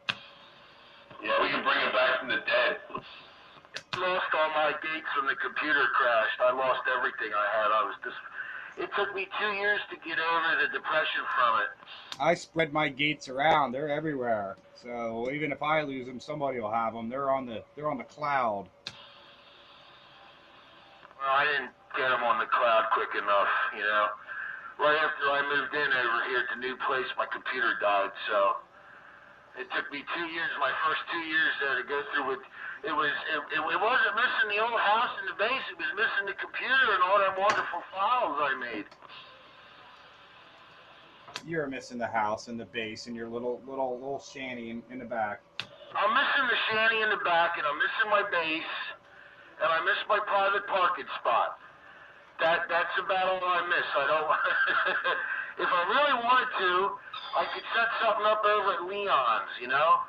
Yeah, we can bring him back from the dead. Lost all my gates when the computer crashed. I lost everything I had. It took me 2 years to get over the depression from it. I spread my gates around. They're everywhere. So even if I lose them, somebody will have them. They're on the cloud. Well, I didn't get them on the cloud quick enough, you know. Right after I moved in over here at the new place, my computer died, so it took me 2 years, my first 2 years there to go through with. It wasn't missing the old house and the base, it was missing the computer and all them wonderful files I made. You're missing the house and the base and your little shanty in the back. I'm missing the shanty in the back, and I'm missing my base, and I miss my private parking spot. That's about all I miss. I don't. If I really wanted to, I could set something up over at Leon's, you know.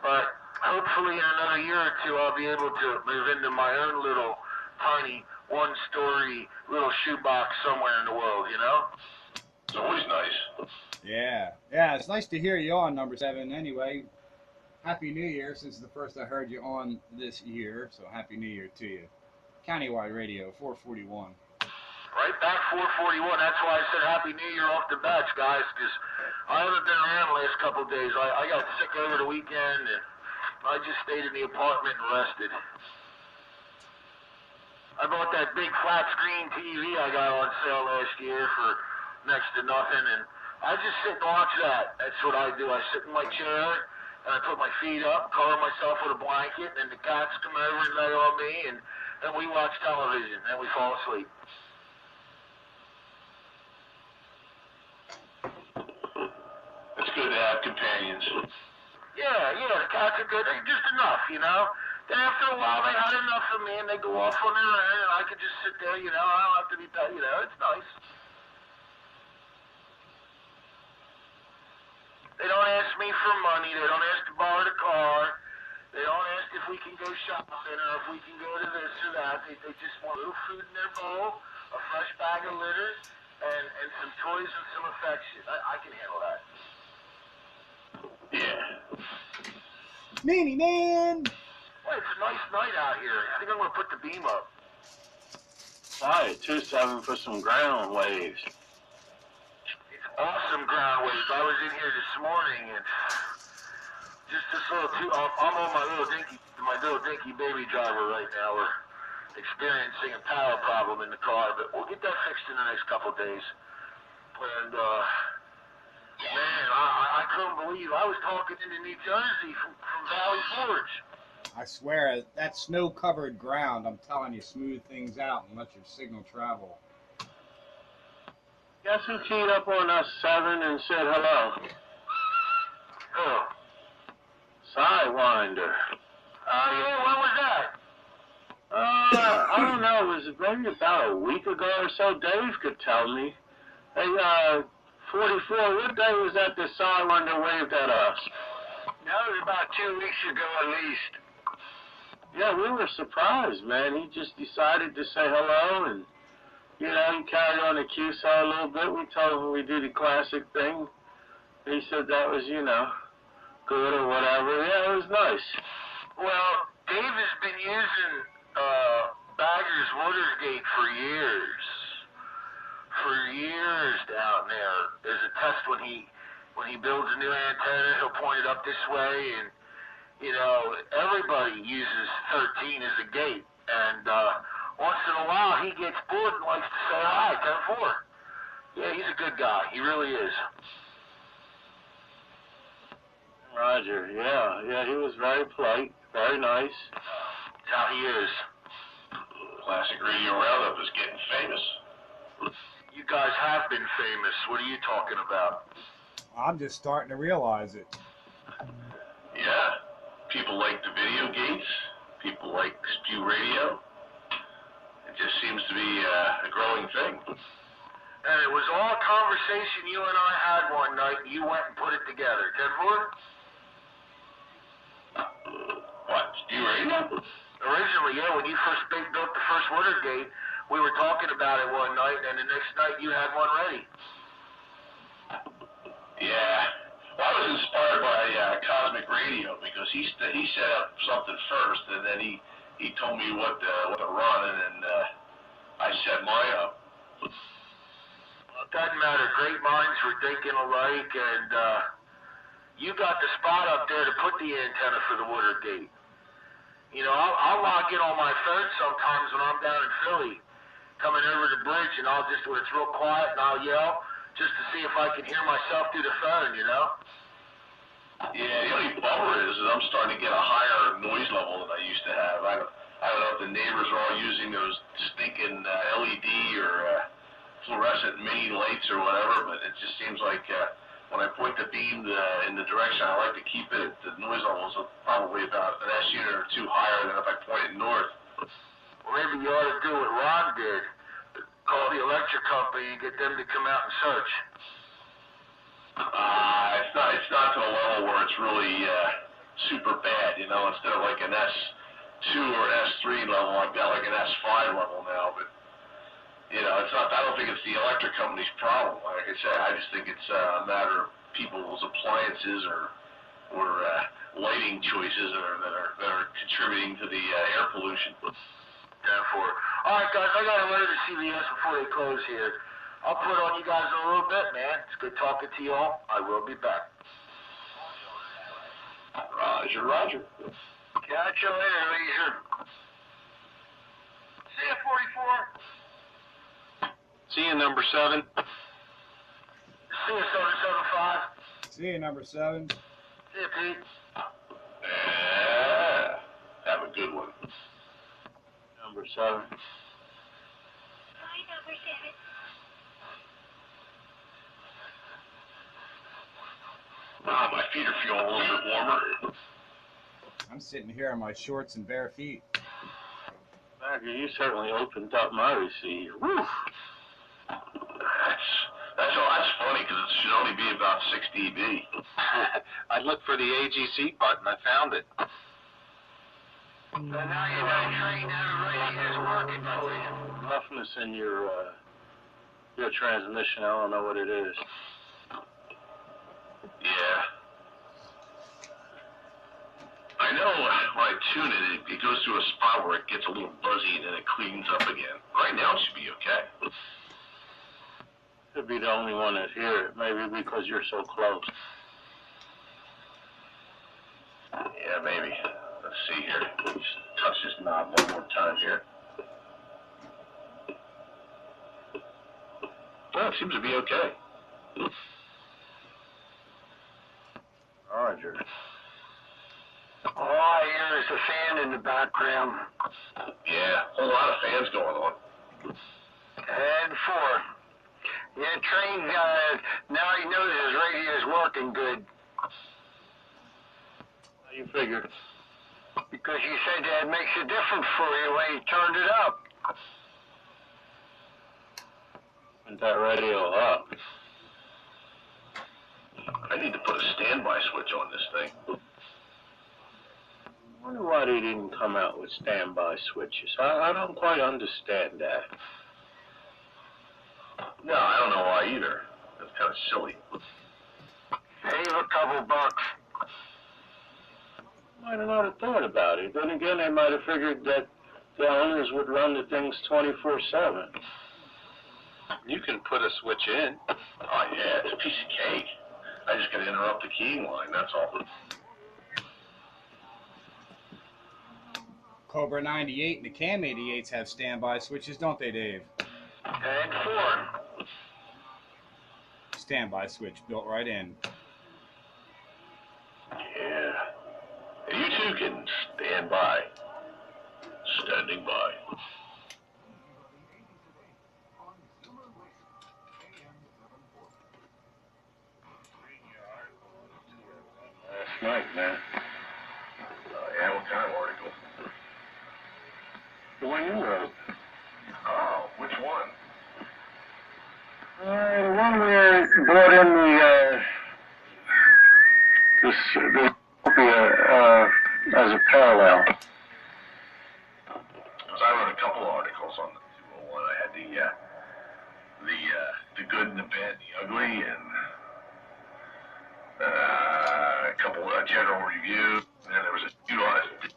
But hopefully in another year or two, I'll be able to move into my own little tiny one-story little shoebox somewhere in the world, you know. It's always nice. Yeah, it's nice to hear you on number 7 anyway. Happy New Year, since it's the first I heard you on this year, so Happy New Year to you. Countywide Radio, 441. Right back 441, that's why I said Happy New Year off the bat, guys, because I haven't been around the last couple of days. I got sick over the weekend, and I just stayed in the apartment and rested. I bought that big flat screen TV I got on sale last year for next to nothing, and I just sit and watch that. That's what I do. I sit in my chair, and I put my feet up, cover myself with a blanket, and the cats come over and lay on me, and we watch television, and we fall asleep. It's good to have companions. Yeah, the cats are good. They're just enough, you know. Then after a while, they had enough of me, and they go off on their own, and I could just sit there, you know. I don't have to be, you know, it's nice. They don't ask me for money. They don't ask to borrow the car. They don't ask if we can go shopping or if we can go to this or that. They just want a little food in their bowl, a fresh bag of litter, and some toys and some affection. I can handle that. Yeah. Meanie man! Well, it's a nice night out here. I think I'm going to put the beam up. All right, 2-7 for some ground waves. It's awesome ground waves. I was in here this morning and just this little I'm on my little dinky baby driver right now. We're experiencing a power problem in the car, but we'll get that fixed in the next couple of days. And man, I couldn't believe I was talking into New Jersey from Valley Forge. I swear, that snow-covered ground, I'm telling you, smooth things out and let your signal travel. Guess who keyed up on us 7 and said hello? Oh. Sidewinder. Oh, yeah, when was that? I don't know. It was maybe about a week ago or so. Dave could tell me. Hey, 44, what day was that the Sidewinder waved at us? That was about 2 weeks ago at least. Yeah, we were surprised, man. He just decided to say hello, and, you know, he carried on the QSO a little bit. We told him we do the classic thing. He said that was, you know, good or whatever. Yeah, it was nice. Well, Dave has been using Bagger's Watergate for years. For years down there. There's a test when he builds a new antenna, he'll point it up this way, and you know, everybody uses 13 as a gate, and once in a while he gets bored and likes to say hi, 10-4. Yeah, he's a good guy. He really is. Roger, yeah, he was very polite, very nice. That's how he is. Classic Radio Roundup is getting famous. You guys have been famous. What are you talking about? I'm just starting to realize it. Yeah. People like the video gates. People like Spew Radio. It just seems to be a growing thing. And it was all a conversation you and I had one night, and you went and put it together. 10-4? What, Spew Radio? Originally, yeah, when you first built the first Watergate, we were talking about it one night, and the next night you had one ready. Yeah. Well, I was inspired by Cosmic Radio because he set up something first, and then he told me what to run, and I set mine up. Well, it doesn't matter. Great minds were thinking alike, and you got the spot up there to put the antenna for the Watergate. You know, I'll log in on my phone sometimes when I'm down in Philly, coming over the bridge, and I'll just, when it's real quiet, and I'll yell just to see if I can hear myself through the phone, you know? Yeah, the only bummer is that I'm starting to get a higher noise level than I used to have. I don't know if the neighbors are all using those stinking LED or fluorescent mini lights or whatever, but it just seems like when I point the beam in the direction I like to keep it, the noise levels are probably about an S unit or two higher than if I point it north. Well, maybe you ought to do what Ron did. Call the electric company and get them to come out and search. It's not to the level where it's really super bad, you know. Instead of like an S2 or an S3 level, I've got like an S5 level now. But you know, it's not. I don't think it's the electric company's problem. Like I said, I just think it's a matter of people's appliances or lighting choices that are contributing to the air pollution. 10-4. All right, guys, I got to run to CVS before they close here. I'll put on you guys in a little bit, man. It's good talking to you all. I will be back. Roger. Catch you later, Leisure. See you, 44. See you, number 7. See you, 775. See you, number 7. See you, Pete. Yeah. Have a good one. Number 7. Hi, number 7. My feet are feeling a little bit warmer. I'm sitting here in my shorts and bare feet. Maggie, you certainly opened up my receiver. Woo! That's that's funny because it should only be about 6 dB. I looked for the AGC button. I found it. So now you got a train that already is working for you. Muffness in your transmission. I don't know what it is. Yeah. I know when I tune it, it goes through a spot where it gets a little buzzy and then it cleans up again. Right now it should be okay. Could be the only one that hear it, maybe because you're so close. Yeah, maybe. Let's see here. Just touch this knob one more time here. Well, it seems to be okay. Roger. All I hear is a fan in the background. Yeah, a whole lot of fans going on. And 4. Yeah, train, now he knows his radio is working good. How you figure? Because you said that it makes a difference for you when you turned it up. Turn that radio up. I need to put a standby switch on this thing. I wonder why they didn't come out with standby switches. I don't quite understand that. No, I don't know why either. That's kind of silly. Save a couple bucks. Might have not have thought about it. Then again, they might have figured that the owners would run the things 24/7. You can put a switch in. Oh yeah, it's a piece of cake. I just gotta interrupt the keying line, that's all. Cobra 98 and the Cam 88s have standby switches, don't they, Dave? And 4. Standby switch built right in. Yeah. You two can stand by. Standing by. Last night, man. Yeah, what kind of article? The one you wrote. Oh, which one? The one where you brought in as a parallel. Because I wrote a couple of articles on the 201. I had the good and the bad and the ugly, and a couple of general reviews, and then there was a few on it.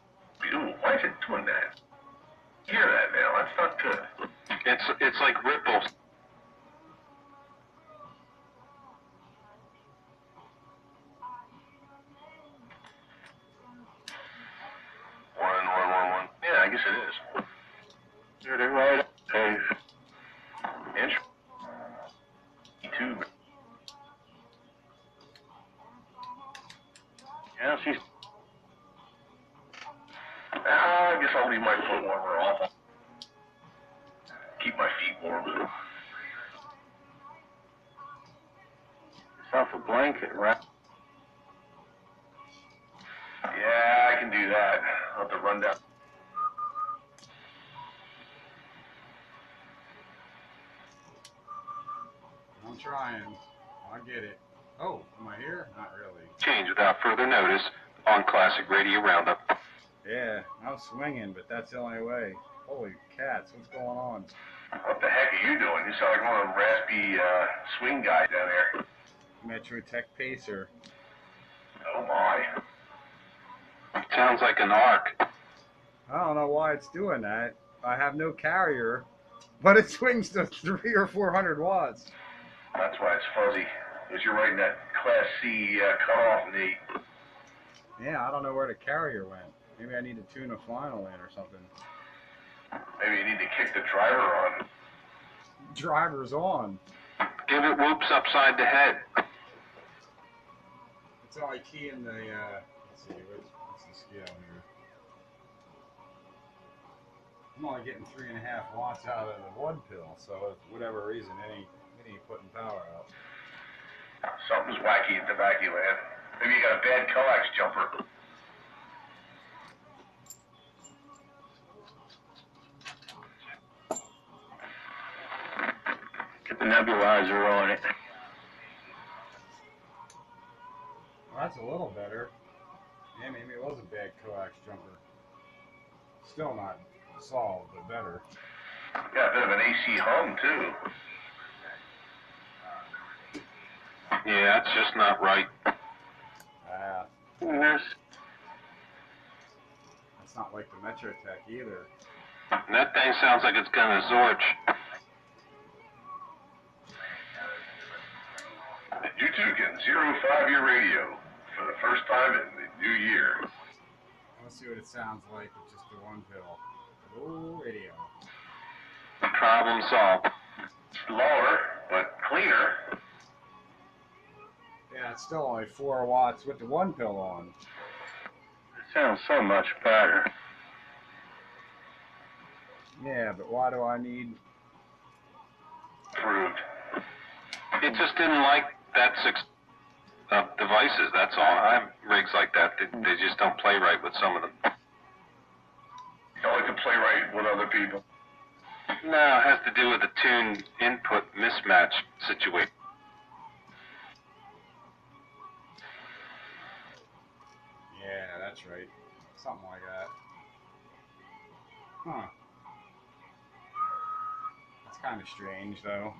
Ooh, why is it doing that? Hear that now? That's not good. It's like ripples. One. Yeah, I guess it is. Did it right. Hey. Inch. Tube. Yeah, she's. I guess I'll leave my foot warmer off. Keep my feet warm. Yourself a blanket, right? Yeah, I can do that. I'll have to run down. I'm trying. I get it. Oh, am I here? Not really. Change without further notice on Classic Radio Roundup. Yeah, I'm swinging, but that's the only way. Holy cats, what's going on? What the heck are you doing? You sound like one of them raspy swing guys down there. Metrotek Pacer. Oh my. Sounds like an arc. I don't know why it's doing that. I have no carrier, but it swings to 300 or 400 watts. That's why it's fuzzy. Because you're writing that Class C cutoff, Nate. Yeah, I don't know where the carrier went. Maybe I need to tune a final in or something. Maybe you need to kick the driver on. Driver's on. Give it whoops upside the head. It's only key in the, let's see, what's the scale here? I'm only getting 3.5 watts out of the one pill, so for whatever reason, it ain't putting power out. Something's wacky in tobacco land. Maybe you got a bad coax jumper. Get the nebulizer on it. a little better. Yeah, maybe it was a bad coax jumper. Still not solved, but better. Got a bit of an AC hum, too. Yeah, it's just not right. That's not like the Metrotek either. And that thing sounds like it's gonna zorch. You too can 05 your radio for the first time in the new year. Let's see what it sounds like with just the one pill. Oh, radio. Problem solved. Lower, but cleaner. Yeah, it's still only 4 watts with the one pill on. It sounds so much better. Yeah, but why do I need... Fruit. It just didn't like that devices, that's all. I have rigs like that. They just don't play right with some of them. You like to play right with other people. No, it has to do with the tune input mismatch situation. Yeah, that's right. Something like that. Huh. That's kind of strange, though.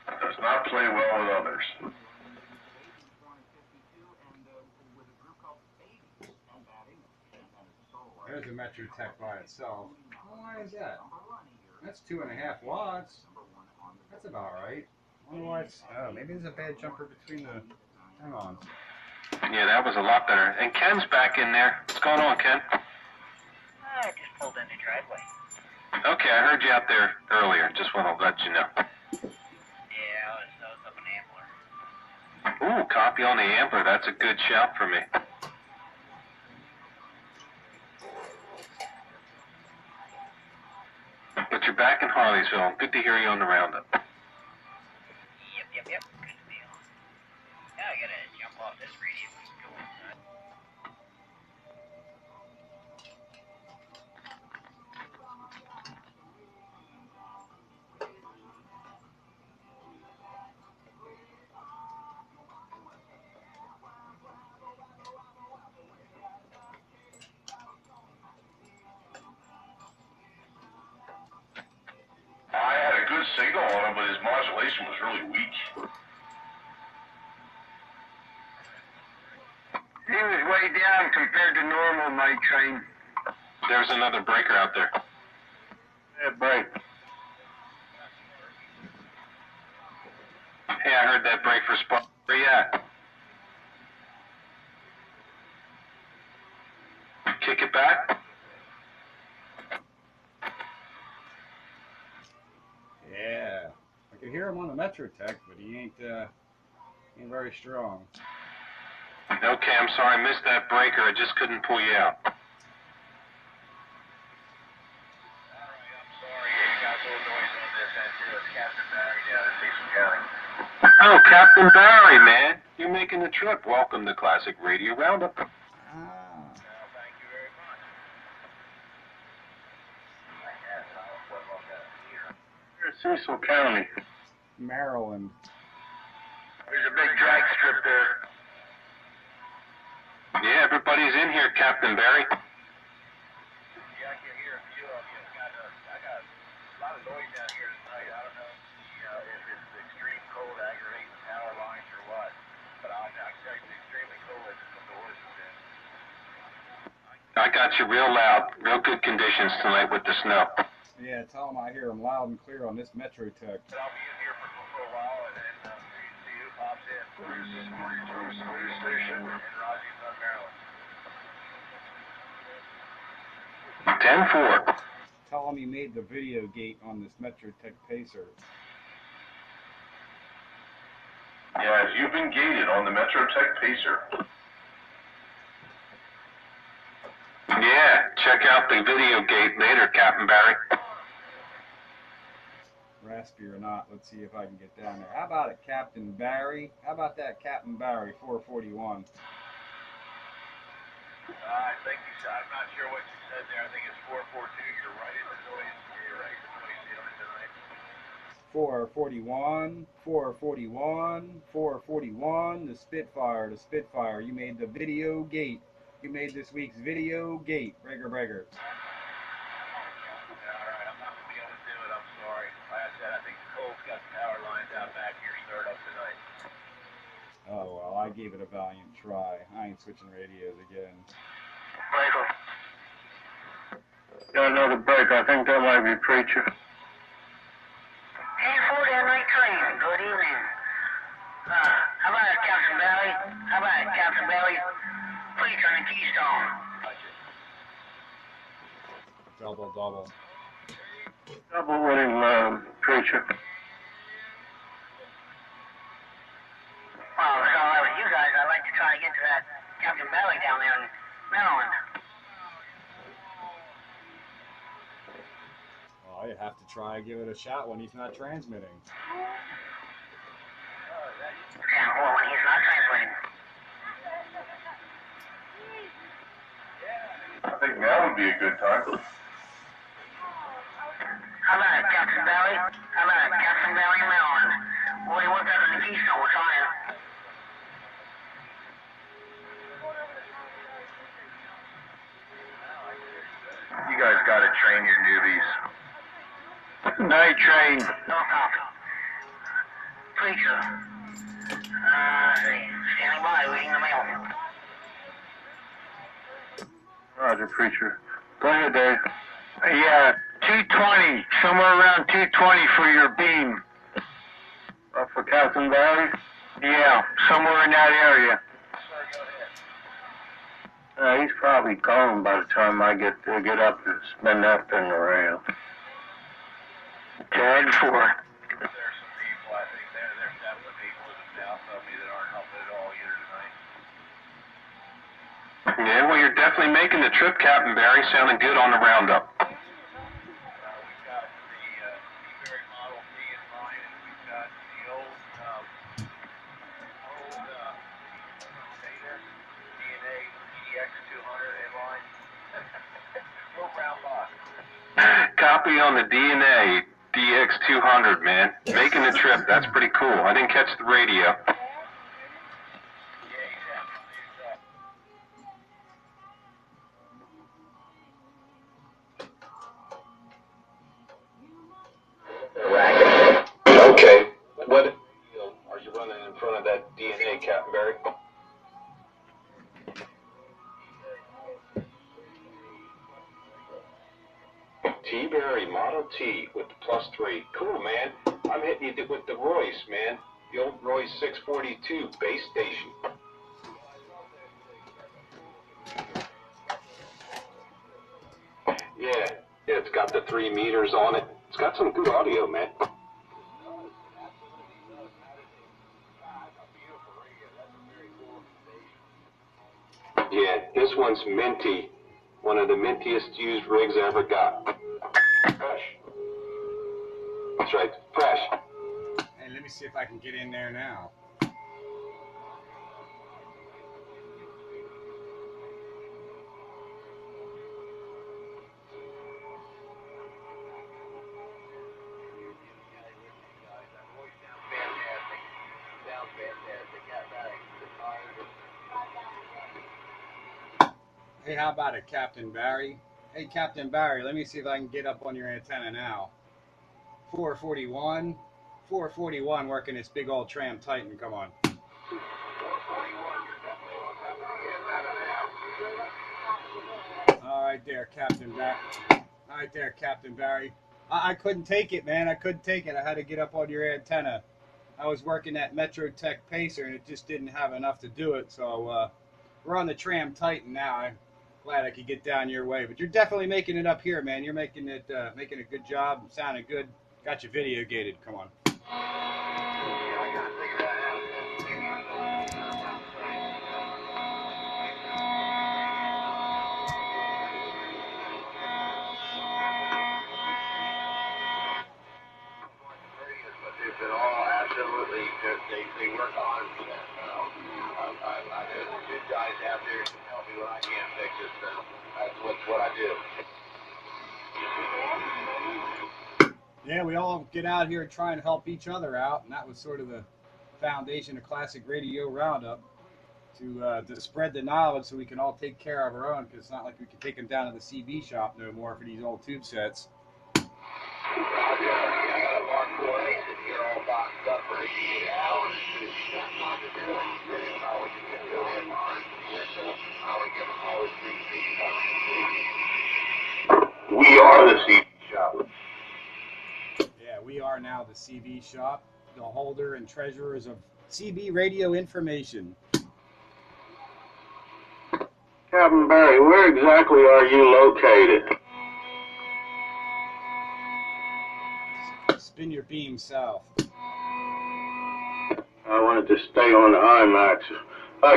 Does not play well with others. There's a Metrotek by itself. Well, why is that? That's 2.5 watts. That's about right. I wonder why it's... Oh, maybe there's a bad jumper between the... Hang on. Yeah, that was a lot better. And Ken's back in there. What's going on, Ken? I just pulled in the driveway. Okay, I heard you out there earlier. Just want to let you know. Yeah, I was up an Ambler. Ooh, copy on the Ambler. That's a good shout for me. But you're back in Harleysville. Good to hear you on the roundup. Yep. Good deal. Now I gotta jump off this radio and go inside. I had a good signal on him, but his modulation was really weak. He was way down compared to normal night train. There's another breaker out there. Yeah, break. Hey, I heard that break for spot. Where you at? Kick it back? Yeah. I could hear him on the Metrotek, but he ain't very strong. Okay, I'm sorry, I missed that breaker. I just couldn't pull you out. Oh, Captain Barry, man. You're making the trip. Welcome to Classic Radio Roundup. Ah. Cecil County. Maryland. There's a big drag strip there. Yeah, everybody's in here, Captain Barry. Yeah, I can hear a few of you. I got a lot of noise down here tonight. I don't know if it's extreme cold aggravating power lines or what, but I can tell you it's extremely cold as the doors is in. I got you real loud. Real good conditions tonight with the snow. Yeah, tell him I hear him loud and clear on this Metrotek. But I'll be in here for a while and see who pops in. Where's this station in Rogers, Maryland? 10-4. Tell him he made the video gate on this Metrotek Pacer. Yes, you've been gated on the Metrotek Pacer. Yeah, check out the video gate later, Captain Barry. Raspy or not, let's see if I can get down there. How about it, Captain Barry? How about that, Captain Barry, 441? I think I'm not sure what you said there. I think it's 442. You're right in the noise. You're right in the noise. 441, 441, 441, the Spitfire. You made the video gate. You made this week's video gate. Breaker. Alright, I'm not going to be able to do it. I'm sorry. Like I said, I think the Cole's got the power lines out back here stirred up tonight. Oh, well, I gave it a valiant try. I ain't switching radios again. Breaker. Got another break. I think that might be Preacher. 10-4-10-19. Good evening. How about it, Captain Bailey? Preacher on the Keystone. Double. Double with him, Preacher. Well, if it's all right with you guys, I'd like to try to get to that Captain Bailey down there in Maryland. Well, you have to try and give it a shot when he's not transmitting. Yeah, well, when he's not transmitting. I think now would be a good time. How about it, Captain Bailey? Maryland? Boy, what's up in the Keystone? We're trying. You guys gotta train your newbies. Night train. No copy. Preacher. Standing by, reading the mail. Roger, Preacher. Go ahead, Dave. Yeah, 220. Somewhere around 220 for your beam. For Captain Barry? Yeah, somewhere in that area. He's probably gone by the time I get up and spin that thing around. 10-4. There's some people, I think there's definitely people in the south of me that aren't helping at all either tonight. Yeah, well, you're definitely making the trip, Captain Barry. Sounding good on the roundup. We've got the Berry Model D in line, and we've got the old Pacer DNA EDX200 in line. Little brown box. Copy on the DNA DX200, man. Making the trip. That's pretty cool. I didn't catch the radio. Okay. What are you running in front of that DNA, Captain Barry? T-Berry Model T with the +3. Cool, man. I'm hitting you with the Royce, man. The old Royce 642 base station. Yeah, it's got the 3 meters on it. It's got some good audio, man. Yeah, this one's minty. One of the mintiest used rigs I ever got. Fresh. That's right, fresh. Hey, let me see if I can get in there now. Hey, how about it, Captain Barry? Hey, Captain Barry, let me see if I can get up on your antenna now. 441, working this big old Tram Titan. Come on. All right there, Captain Barry. All right there, Captain Barry. I couldn't take it, man. I couldn't take it. I had to get up on your antenna. I was working that Metrotek Pacer, and it just didn't have enough to do it. So we're on the Tram Titan now. I'm glad I could get down your way. But you're definitely making it up here, man. You're making a good job, sounding good. Got your video gated. Come on. Absolutely, they work 100%. There's good guys out there who help me when I can't fix it, so that's what I do. Yeah, we all get out here and try and help each other out, and that was sort of the foundation of Classic Radio Roundup, to spread the knowledge so we can all take care of our own, because it's not like we can take them down to the CB shop no more for these old tube sets. We are the CB shop. Yeah, we are now the CB shop, the holder and treasurers of CB radio information. Captain Barry, where exactly are you located? Spin your beam south. I wanted to stay on the IMAX.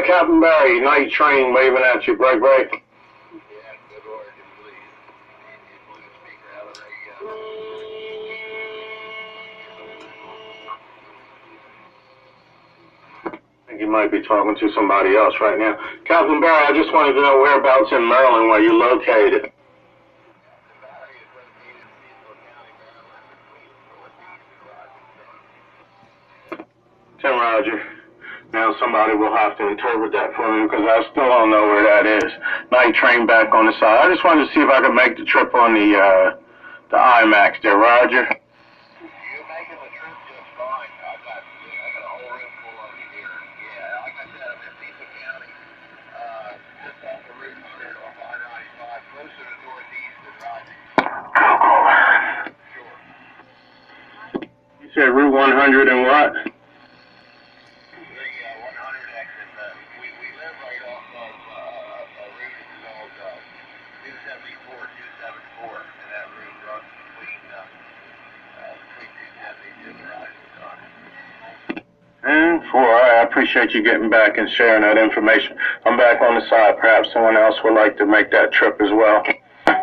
Captain Barry, night train waving at you, break. I think you might be talking to somebody else right now. Captain Barry, I just wanted to know whereabouts in Maryland where you're located. Tim Roger. Now somebody will have to interpret that for me because I still don't know where that is. Night train back on the side. I just wanted to see if I could make the trip on the IMAX there, Roger. You said Route 100 and what? And I appreciate you getting back and sharing that information. I'm back on the side. Perhaps someone else would like to make that trip as well.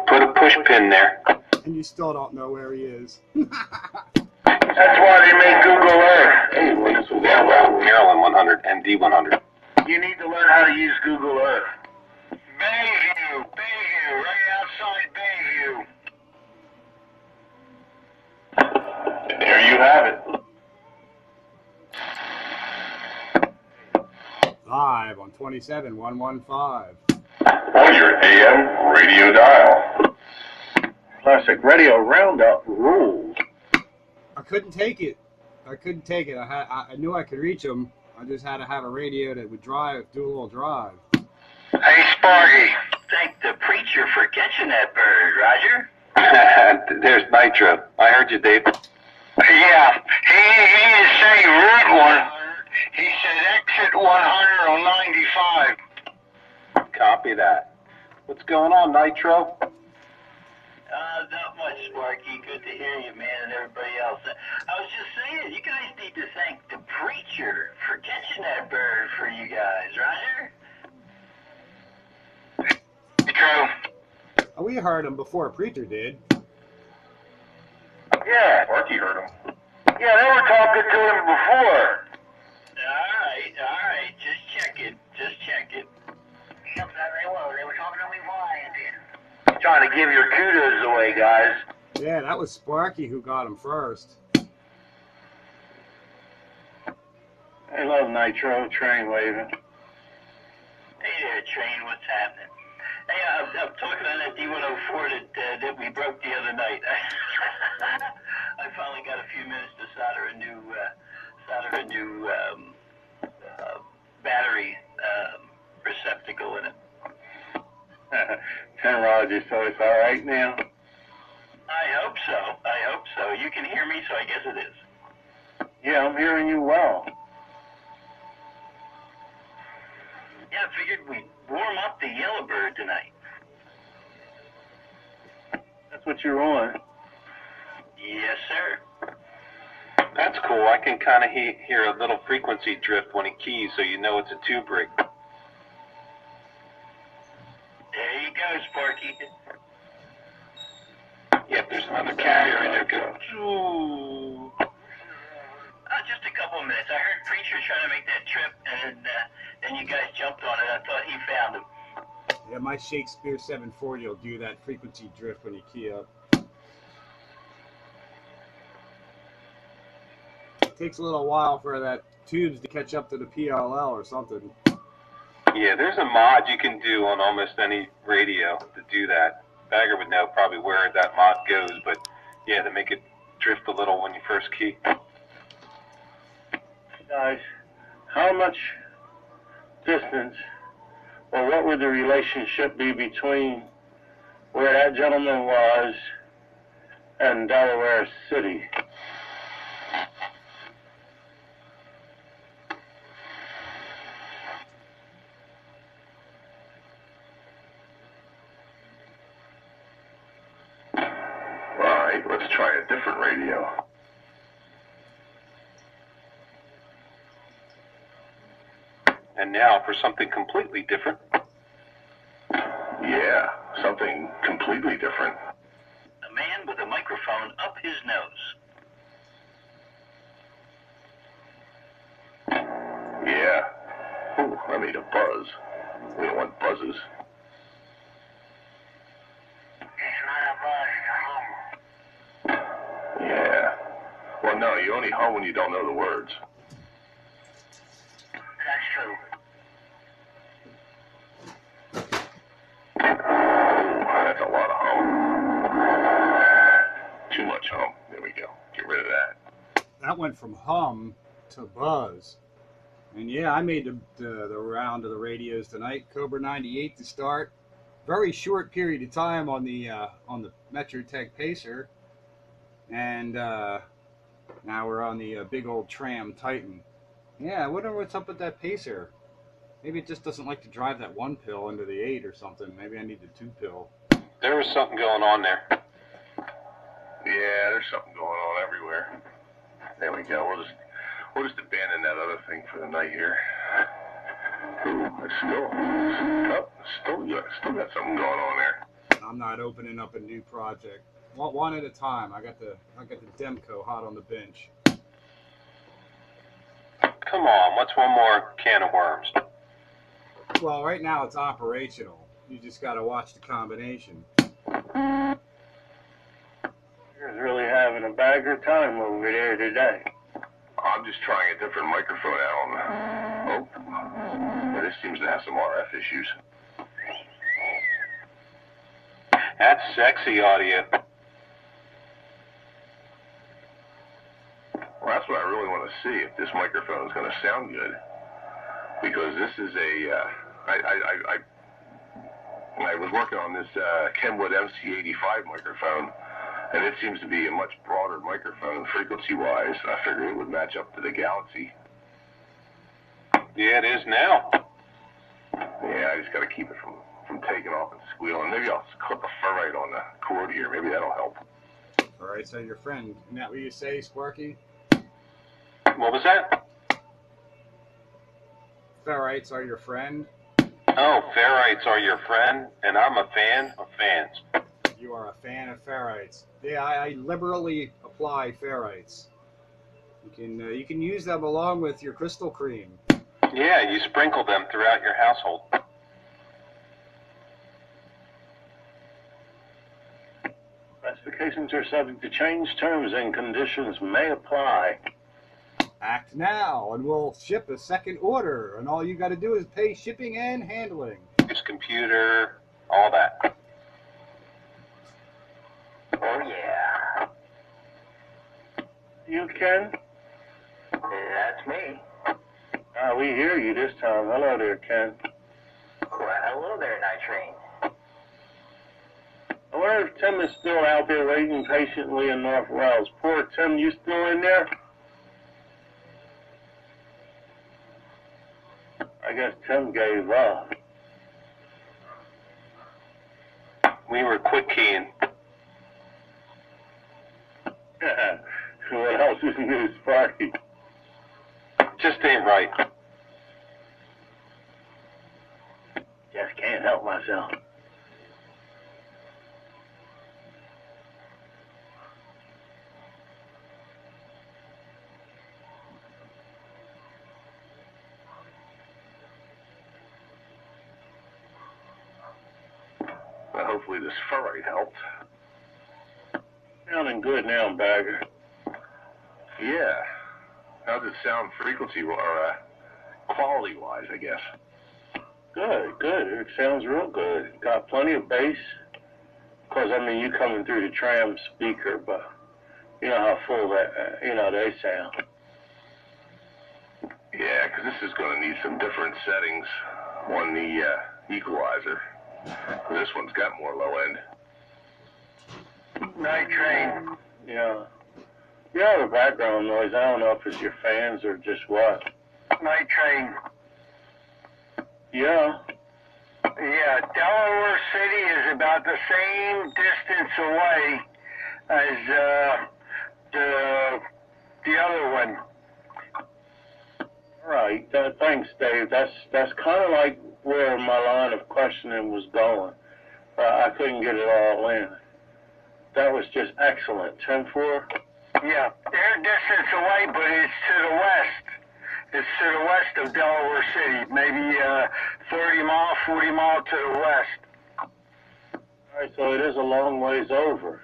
Put a push pin there. And you still don't know where he is. That's why they made Google Earth. Hey, well, this was down Maryland 100 and D100. You need to learn how to use Google Earth. Bayview, right outside Bayview. There you have it. Live on 27115. What's your AM radio dial? Classic Radio Roundup rules. I couldn't take it. I knew I could reach him. I just had to have a radio that would do a little drive. Hey, Sparky. Thank the preacher for catching that bird, Roger. There's Nitro. I heard you, Dave. Yeah, he didn't say Route 100. He said exit 100 on 95. Copy that. What's going on, Nitro? Not much, Sparky. Good to hear you, man, and everybody else. I was just saying, you guys need to thank the preacher for catching that bird for you guys, Roger? True. Oh, we heard him before Preacher did. Yeah, Sparky heard him. Yeah, they were talking to him before. All right. Just check it. Yep, they were. They were talking to me flying, dude. Trying to give your kudos away, guys. Yeah, that was Sparky who got him first. I love Nitro, train waving. Hey there, train. What's happening? Hey, I'm talking on that D104 that we broke the other night. I finally got a few minutes to solder a new battery receptacle in it. Tim Rogers, so it's all right now? I hope so. You can hear me, so I guess it is. Yeah, I'm hearing you well. Yeah, I figured we'd warm up the Yellowbird tonight. That's what you're on. Yes, sir. That's cool. I can kind of hear a little frequency drift when it keys, so you know it's a tube rig. There you go, Sparky. Yep, there's another carrier in there. Go. Just a couple of minutes. I heard Preacher trying to make that trip, and then you guys jumped on it. I thought he found him. Yeah, my Shakespeare 740 will do that frequency drift when you key up. takes a little while for that tubes to catch up to the PLL or something. Yeah, there's a mod you can do on almost any radio to do that. Bagger would know probably where that mod goes, but yeah, to make it drift a little when you first key. Guys, how much distance, or what would the relationship be between where that gentleman was and Delaware City? Alright, let's try a different radio. And now for something completely different. Yeah, something completely different. A man with a microphone up his nose. Yeah. Ooh, I made a buzz. We don't want buzzes. It's not a buzz, hum. Yeah. Well, no, you only hum when you don't know the words. That's true. That's a lot of hum. Too much hum. There we go. Get rid of that. That went from hum to buzz. And yeah, I made the round of the radios tonight. Cobra 98 to start. Very short period of time on the Metrotek Pacer. And now we're on the big old Tram Titan. Yeah, I wonder what's up with that Pacer. Maybe it just doesn't like to drive that 1 pill into the 8 or something. Maybe I need the 2 pill. There was something going on there. Yeah, there's something going on everywhere. There we go. We'll just abandon that other thing for the night here. Ooh, it's still got something going on there. I'm not opening up a new project. One at a time. I got the Demco hot on the bench. Come on, what's one more can of worms? Well, right now it's operational. You just got to watch the combination. You're really having a bagger time over there today. I'm just trying a different microphone out on the... Oh, this seems to have some RF issues. That's sexy audio. Well, that's what I really want to see, if this microphone is going to sound good. Because this is I was working on this Kenwood MC85 microphone, and it seems to be a much broader microphone frequency-wise. I figured it would match up to the Galaxy. Yeah, it is now. Yeah, I just got to keep it from taking off and squealing. Maybe I'll clip a ferrite on the cord here. Maybe that'll help. All right, so your friend. Isn't that what you say, Sparky? What was that? Ferrites are your friend. Oh, ferrites are your friend, and I'm a fan of fans. You are a fan of ferrites. Yeah, I liberally apply ferrites. You can use them along with your crystal cream. Yeah, you sprinkle them throughout your household. Specifications are subject to change. Terms and conditions may apply. Act now, and we'll ship a second order. And all you got to do is pay shipping and handling. Use computer, all that. Oh, yeah. You, Ken? That's me. We hear you this time. Hello there, Ken. Well, hello there, Nitrine. I wonder if Tim is still out there waiting patiently in North Wells. Poor Tim, you still in there? I guess Tim gave up. We were quick keying. What else is new, Sparky? Just ain't right. Just can't help myself. Well, hopefully this ferrite helped. Sounding good now, Bagger. Yeah. How's it sound frequency or quality-wise, I guess? Good, good. It sounds real good. Got plenty of bass. Of course, I mean, you coming through the tram speaker, but you know how full that, they sound. Yeah, because this is going to need some different settings on the equalizer. This one's got more low end. Night train. Yeah. Yeah, the background noise. I don't know if it's your fans or just what. Night train. Yeah. Yeah, Delaware City is about the same distance away as the other one. Right. Thanks, Dave. That's kind of like where my line of questioning was going. I couldn't get it all in. That was just excellent. 10-4? Yeah, they're a distance away, but it's to the west. It's to the west of Delaware City, maybe 30 miles, 40 miles to the west. All right, so it is a long ways over.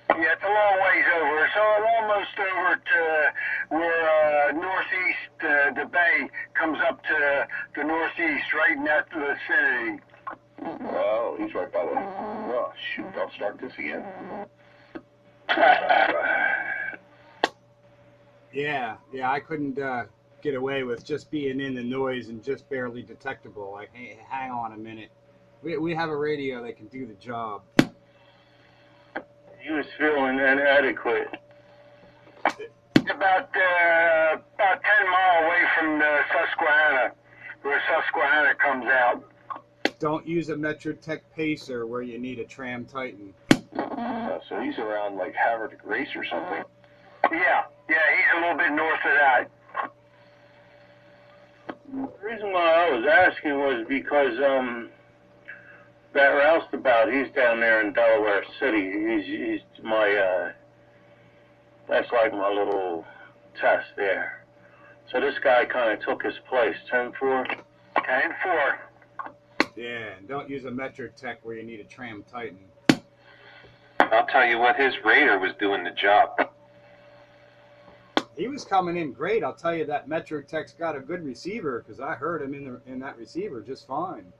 Yeah, it's a long ways over. So almost over to where northeast, the bay comes up to the northeast, right in that vicinity. Oh, he's right by the... Oh, shoot, I'll start this again. Yeah, I couldn't get away with just being in the noise and just barely detectable. Like, hey, hang on a minute. We have a radio that can do the job. He was feeling inadequate. About 10 miles away from Susquehanna, where Susquehanna comes out. Don't use a Metrotek Pacer where you need a Tram Titan. So he's around like Havre de Grace or something. Yeah, he's a little bit north of that. The reason why I was asking was because that roustabout, he's down there in Delaware City. He's my that's like my little test there. So this guy kind of took his place. 10-4. 10-4. Yeah, and don't use a Metrotek where you need a Tram Titan. I'll tell you what, his radar was doing the job. He was coming in great. I'll tell you that Metrotek's got a good receiver because I heard him in that receiver just fine.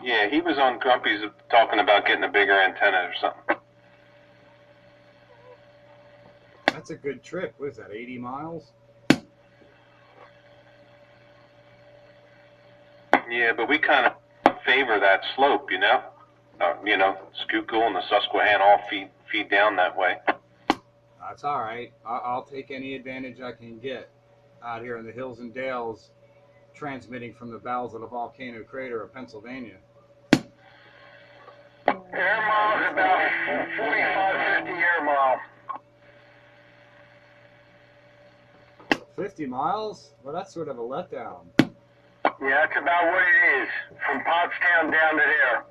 Yeah, he was on Grumpy's talking about getting a bigger antenna or something. That's a good trip. What is that, 80 miles? Yeah, but we kind of favor that slope, Schuylkill and the Susquehanna all feed down that way. That's all right. I'll take any advantage I can get out here in the hills and dales, transmitting from the bowels of the volcano crater of Pennsylvania. Air miles about 45, 50 air mile. 50 miles? Well, that's sort of a letdown. Yeah, that's about what it is, from Pottstown down to there.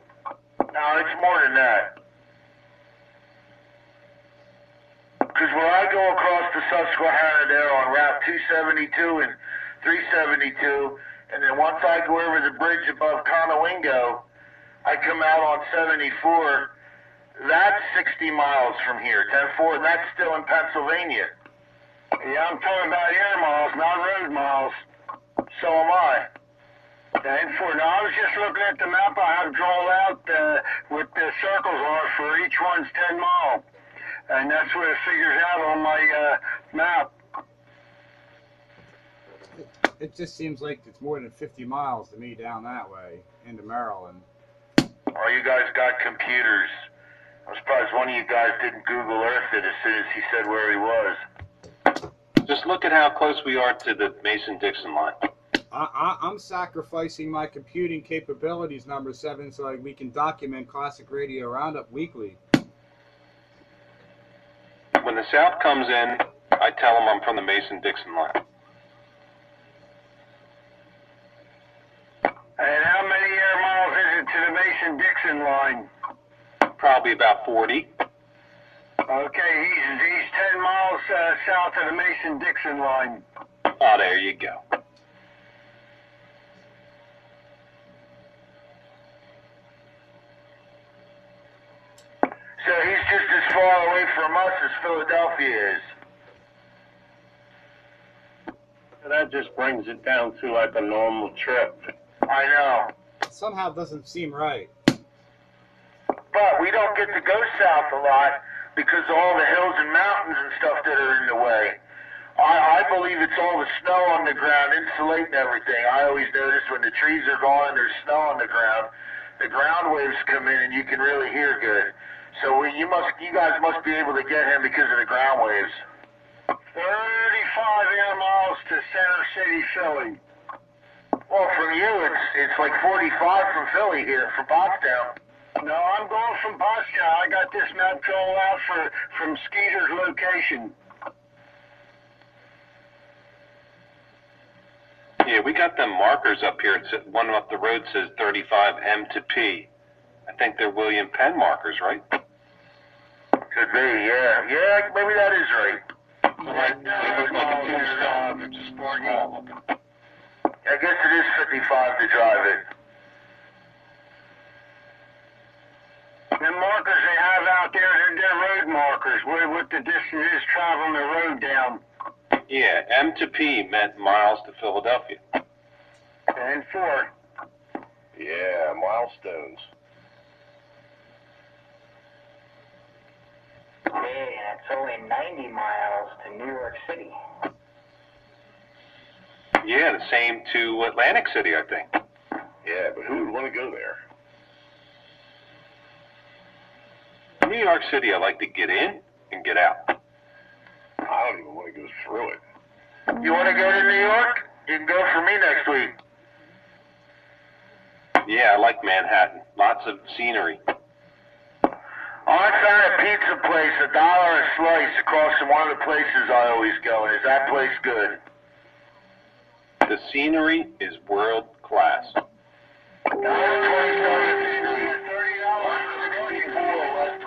No, it's more than that. Because when I go across the Susquehanna there on Route 272 and 372, and then once I go over the bridge above Conowingo, I come out on 74. That's 60 miles from here, 10-4, and that's still in Pennsylvania. Yeah, I'm talking about air miles, not road miles. So am I. 10-4. Now, I was just looking at the map I have drawn out with the circles on it for each one's 10 mile. And that's what it figures out on my map. It just seems like it's more than 50 miles to me down that way into Maryland. Oh, you guys got computers. I'm surprised one of you guys didn't Google Earth it as soon as he said where he was. Just look at how close we are to the Mason-Dixon line. I'm sacrificing my computing capabilities, number 7, so we can document Classic Radio Roundup weekly. When the South comes in, I tell them I'm from the Mason-Dixon line. And how many air miles is it to the Mason-Dixon line? Probably about 40. Okay, he's 10 miles south of the Mason-Dixon line. Oh, there you go. So he's just as far away from us as Philadelphia is. That just brings it down to like a normal trip. I know. Somehow doesn't seem right. But we don't get to go south a lot because of all the hills and mountains and stuff that are in the way. I believe it's all the snow on the ground, insulating everything. I always notice when the trees are gone and there's snow on the ground waves come in and you can really hear good. So you guys must be able to get him because of the ground waves. 35 air miles to Center City, Philly. Well, from you, it's like 45 from Philly here, from Pottstown. No, I'm going from Pottstown. I got this map all out from Skeeter's location. Yeah, we got them markers up here. One up the road says 35 M to P. I think they're William Penn markers, right? Could be, yeah. Yeah, maybe that is right. They look like a tombstone. It's a sport looking. I guess it is 55 to drive it. The markers they have out there, they're road markers. What the distance is traveling the road down. Yeah, M to P meant miles to Philadelphia. And 4. Yeah, milestones. Okay, and it's only 90 miles to New York City. Yeah, the same to Atlantic City, I think. Yeah, but who would want to go there? New York City, I like to get in and get out. I don't even want to go through it. You want to go to New York? You can go for me next week. Yeah, I like Manhattan. Lots of scenery. I found a pizza place, $1 a slice, across from one of the places I always go. Is that place good? The scenery is world class.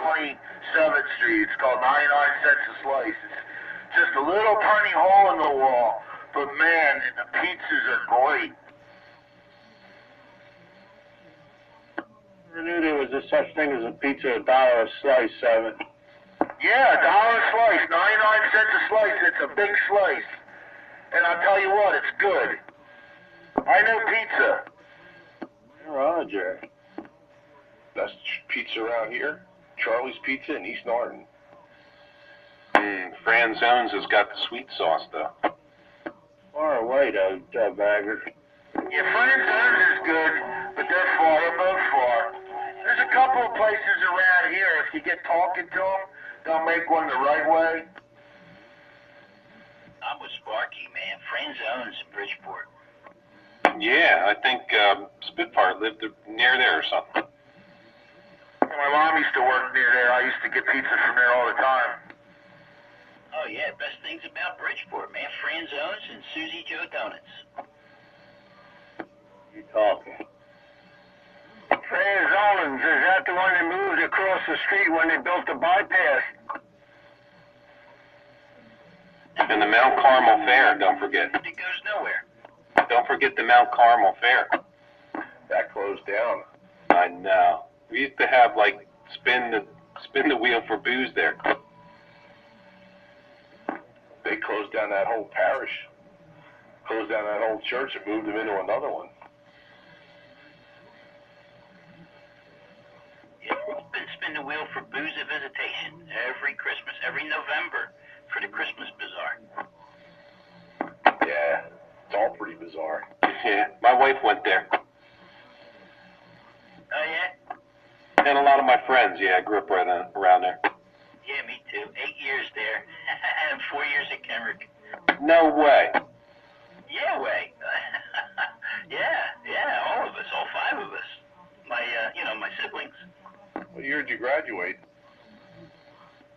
27th Street. It's called 99 cents a slice. It's just a little tiny hole in the wall, but man, the pizzas are great. I knew there was a such thing as a pizza, $1 a slice, 7. Yeah, $1 a slice, 99 cents a slice. It's a big slice. And I'll tell you what, it's good. I know pizza. Roger. That's pizza around here. Charlie's Pizza in East Norton. Franzone's has got the sweet sauce, though. Far away, though, Bagger. Yeah, Franzone's is good, but they're far. They're both far. There's a couple of places around here. If you get talking to them, they'll make one the right way. I'm with Sparky, man. Franzone's in Bridgeport. Yeah, I think Spitfire lived near there or something. My mom used to work near there. I used to get pizza from there all the time. Oh, yeah, best things about Bridgeport, man. Franzone's and Susie Joe Donuts. You talking? Franzone's, is that the one that moved across the street when they built the bypass? And the Mount Carmel Fair, don't forget. It goes nowhere. Don't forget the Mount Carmel Fair. That closed down. I know. We used to have, like, spin the wheel for booze there. They closed down that whole parish. Closed down that whole church and moved them into another one. Yeah, it's been spin the wheel for booze at visitation every Christmas, every November for the Christmas Bazaar. Yeah, it's all pretty bizarre. Yeah, my wife went there. Oh, yeah? And a lot of my friends, yeah, I grew up right around there. Yeah, me too. 8 years there. And 4 years at Kenrick. No way. Yeah, way. yeah, all of us, all 5 of us. My siblings. What year did you graduate?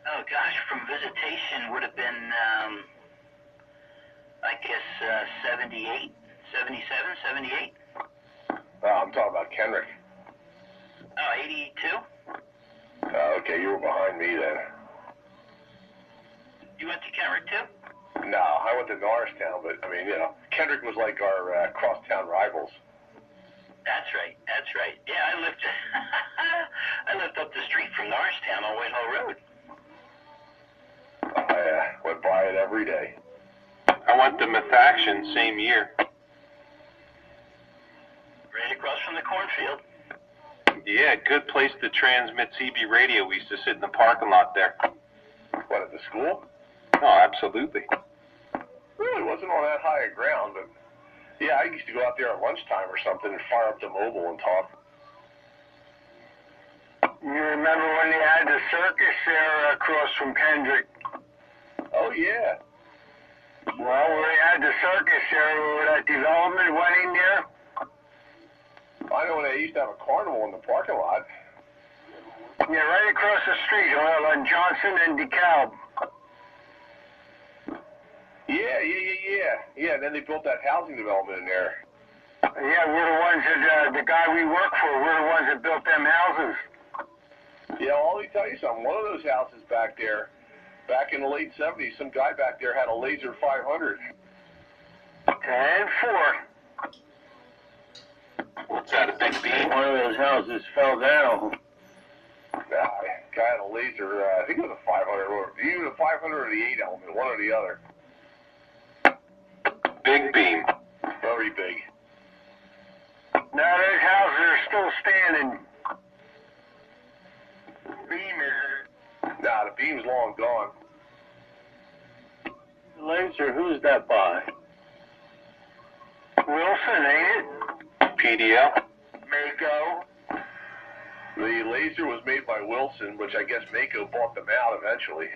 Oh, gosh, from visitation would have been, I guess, 78, 77, 78. I'm talking about Kenrick. Oh, 82? Okay, you were behind me then. You went to Kenrick, too? No, I went to Norristown, but, I mean, Kendrick was like our crosstown rivals. That's right. Yeah, I lived up the street from Norristown on Whitehall Road. I went by it every day. I went to Methaction same year. Right across from the cornfield. Yeah, good place to transmit CB radio. We used to sit in the parking lot there. What, at the school? Oh, absolutely. Really wasn't on that high a ground, but yeah, I used to go out there at lunchtime or something and fire up the mobile and talk. You remember when they had the circus there across from Kendrick? Oh, yeah. Well, we had the circus there where that development went in there. I know when they used to have a carnival in the parking lot. Yeah, right across the street on Johnson and DeKalb. Yeah, and then they built that housing development in there. Yeah, we're the ones that, the guy we work for, we're the ones that built them houses. Yeah, well, let me tell you something. One of those houses back there, back in the late 70s, some guy back there had a Laser 500. 10-4. What's that, a big beam? One of those houses fell down. Nah, guy had a Laser, I think it was a 500, or either the 500 or the 8 element, one or the other. Big beam. Very big. Now those houses are still standing. Beam is Nah, the beam's long gone. Laser, who's that by? Wilson, ain't it? PDL. Mako. The Laser was made by Wilson, which I guess Mako bought them out eventually.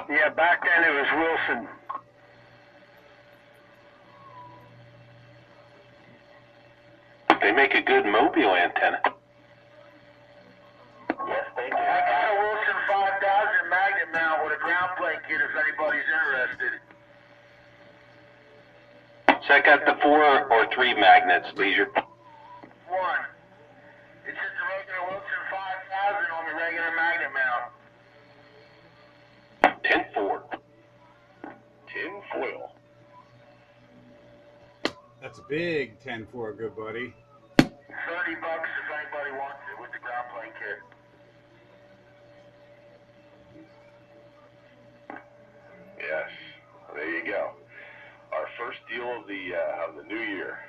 Yeah, back then it was Wilson. They make a good mobile antenna. Yes, they do. I got a Wilson 5000 magnet mount with a ground plate kit if anybody's interested. Check out the 4 or 3 magnets, Leisure. One. It's just a regular Wilson 5000 on the regular magnet mount. 10-4. Tin foil. That's a big 10 for a good buddy. $30 if anybody wants it with the ground plate kit. Yes, there you go. Our first deal of the new year.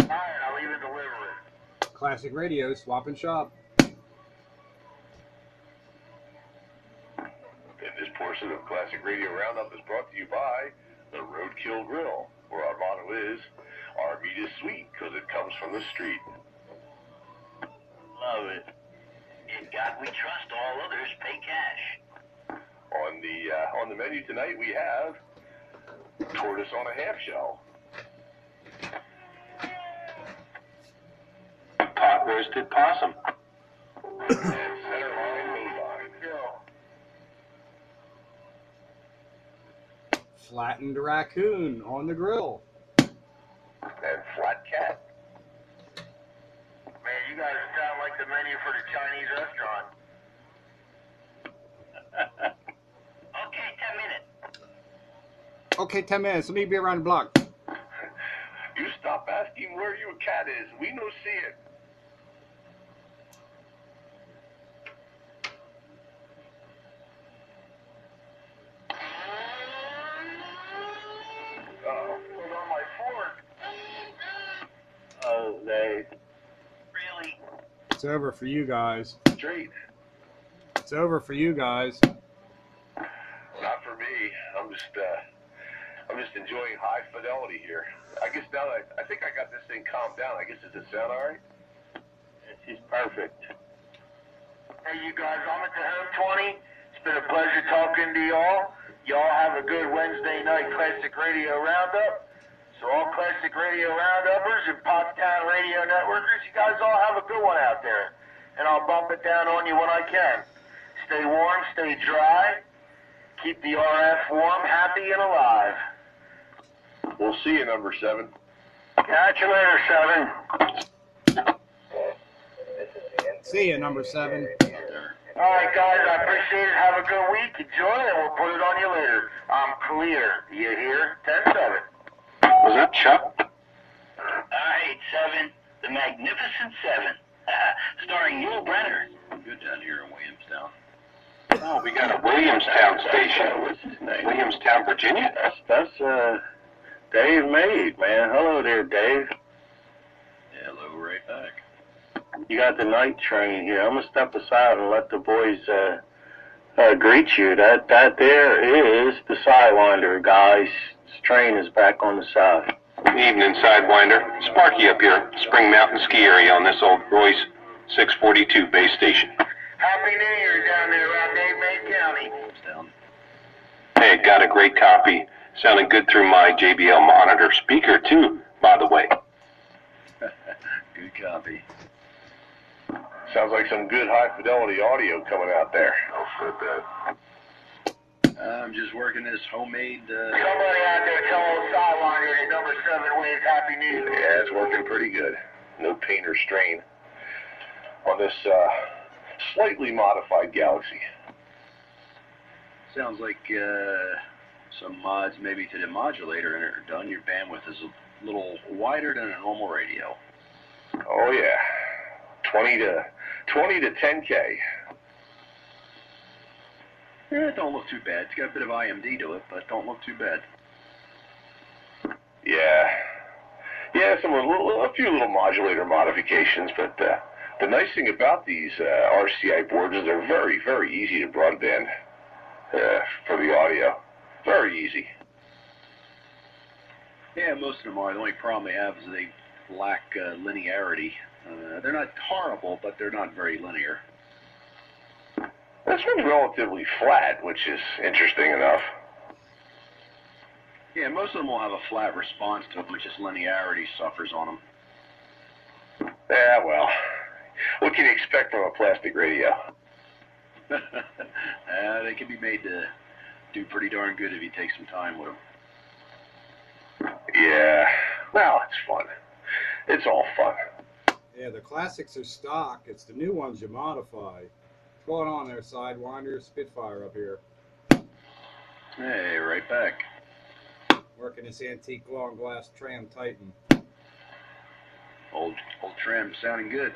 Alright, I'll even deliver it. Classic radio, swap and shop. And this portion of Classic Radio Roundup is brought to you by the Roadkill Grill, where our motto is, our meat is sweet because it comes from the street. Love it. In God we trust, all others pay cash. On the menu tonight we have tortoise on a half shell. Pot roasted possum. And center line moonline. Flattened raccoon on the grill. And flat cat. Man, you guys sound like the menu for the Chinese restaurant. Okay, 10 minutes. Okay, 10 minutes. Let me be around the block. You stop asking where your cat is. We no see it. Hold on my fork. Oh, they. Really? It's over for you guys. Straight. It's over for you guys. Not for me. I'm just enjoying high fidelity here. I guess now that I think I got this thing calmed down. I guess does it sound all right? She's perfect. Hey, you guys, I'm at the Home 20. It's been a pleasure talking to y'all. Y'all have a good Wednesday night Classic Radio Roundup. So all Classic Radio Rounduppers and Pottstown Radio Networkers, you guys all have a good one out there. And I'll bump it down on you when I can. Stay warm, stay dry. Keep the RF warm, happy, and alive. We'll see you, number 7. Catch you later, 7. See ya, number 7. All right, guys, I appreciate it. Have a good week. Enjoy, and we'll put it on you later. I'm clear. You hear? 10-7. Was that Chuck? All right, 7. The Magnificent 7. Starring Yul Brenner. Good down here in Williamstown. Oh, we got a Williamstown station. What's his name? Williamstown, Virginia? That's Dave Maid, man. Hello there, Dave. Hello, right back. You got the night train here. I'm gonna step aside and let the boys greet you. That there is the Sidewinder, guys. This train is back on the side. Evening, Sidewinder. Sparky up here, Spring Mountain Ski Area on this old Royce 642 base station. Happy New Year down there around Dave May County. Down. Hey, got a great copy. Sounding good through my JBL monitor speaker, too, by the way. Good copy. Sounds like some good high-fidelity audio coming out there. I'm just working this homemade... Somebody out there tell old Sidewinder that number 7 waves Happy New Year. Yeah, it's working pretty good. No pain or strain on this slightly modified Galaxy. Sounds like some mods maybe to the modulator in it are done. Your bandwidth is a little wider than a normal radio. Oh yeah, 20 to 10K. Yeah, it don't look too bad. It's got a bit of IMD to it, but don't look too bad. Yeah, a few little modulator modifications, but the nice thing about these RCI boards is they're very, very easy to broadband for the audio. Very easy. Yeah, most of them are. The only problem they have is they lack linearity. They're not horrible, but they're not very linear. This one's relatively flat, which is interesting enough. Yeah, most of them will have a flat response to it, but just linearity suffers on them. Yeah, well, what can you expect from a plastic radio? They can be made to do pretty darn good if you take some time with them. Yeah, well, it's fun. It's all fun. Yeah, the classics are stock. It's the new ones you modify. What's going on there, Sidewinder? Spitfire up here. Hey, right back. Working this antique long glass Tram Titan. Old Tram sounding good.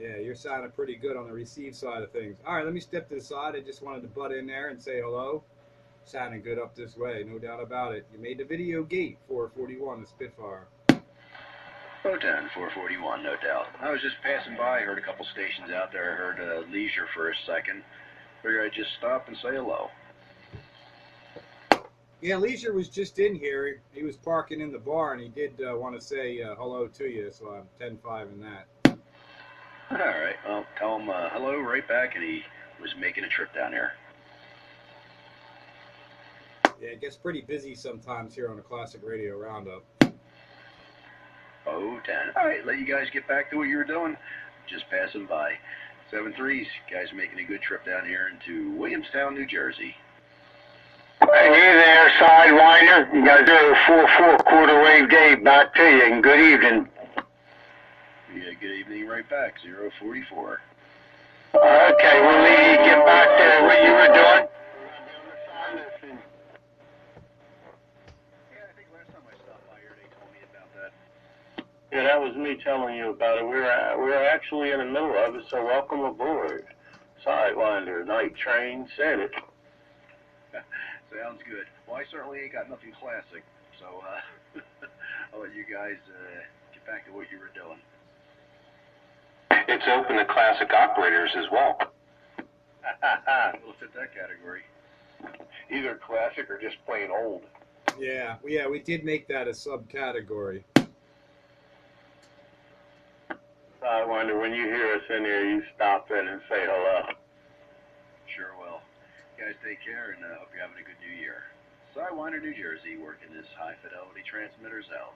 Yeah, you're sounding pretty good on the receive side of things. All right, let me step to the side. I just wanted to butt in there and say hello. Sounding good up this way, no doubt about it. You made the video gate 441, the Spitfire. 010, 441, no doubt. I was just passing by, heard a couple stations out there. I heard Leisure for a second. Figured I'd just stop and say hello. Yeah, Leisure was just in here. He was parking in the bar, and he did want to say hello to you, so I'm 10-5 in that. All right, well, tell him hello right back, and he was making a trip down here. Yeah, it gets pretty busy sometimes here on the Classic Radio Roundup. 010. All right, let you guys get back to what you were doing. Just passing by. 7-3s, guys making a good trip down here into Williamstown, New Jersey. Hey there, Sidewinder. You got 044 quarter wave Dave back to you, and good evening. Yeah, good evening, right back, 044. Okay, we'll leave you get back to what you were doing. Yeah, I think last time I stopped by here, they told me about that. Yeah, that was me telling you about it. We're actually in the middle of it, so welcome aboard. Sidewinder, night train, said it. Sounds good. Well, I certainly ain't got nothing classic, so I'll let you guys get back to what you were doing. It's open to classic operators as well. We'll fit that category. Either classic or just plain old. Yeah, we did make that a subcategory. Sidewinder, when you hear us in here, you stop in and say hello. Sure will. You guys take care, and hope you're having a good New Year. Sidewinder, New Jersey, working this high-fidelity transmitters out.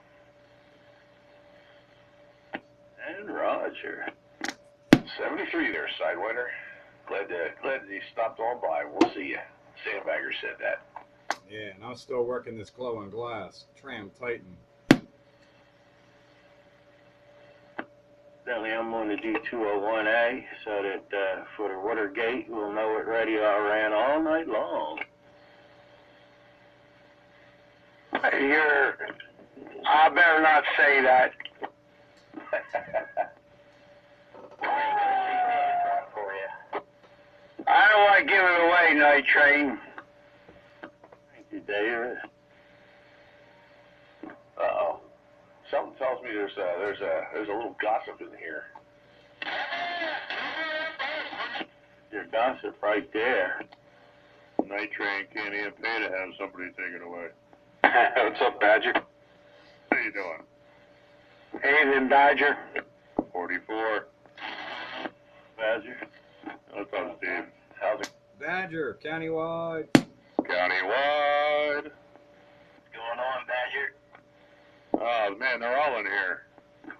And Roger. 73 there, Sidewinder. Glad that you stopped on by. We'll see you. Sandbagger said that. Yeah, and I'm still working this glowing glass Tram Titan. Definitely, I'm going to do 201A so that for the Watergate, we'll know what radio I ran all night long. I better not say that. For you. night train. Thank you, David. Uh-oh. Something tells me there's a little gossip in here. Your gossip right there. Night train can't even pay to have somebody take it away. What's up, Badger? How you doing? Evening, Badger. 44. Badger. What's up, Steve? How's it Badger, countywide. Countywide. What's going on, Badger? Oh, man, they're all in here.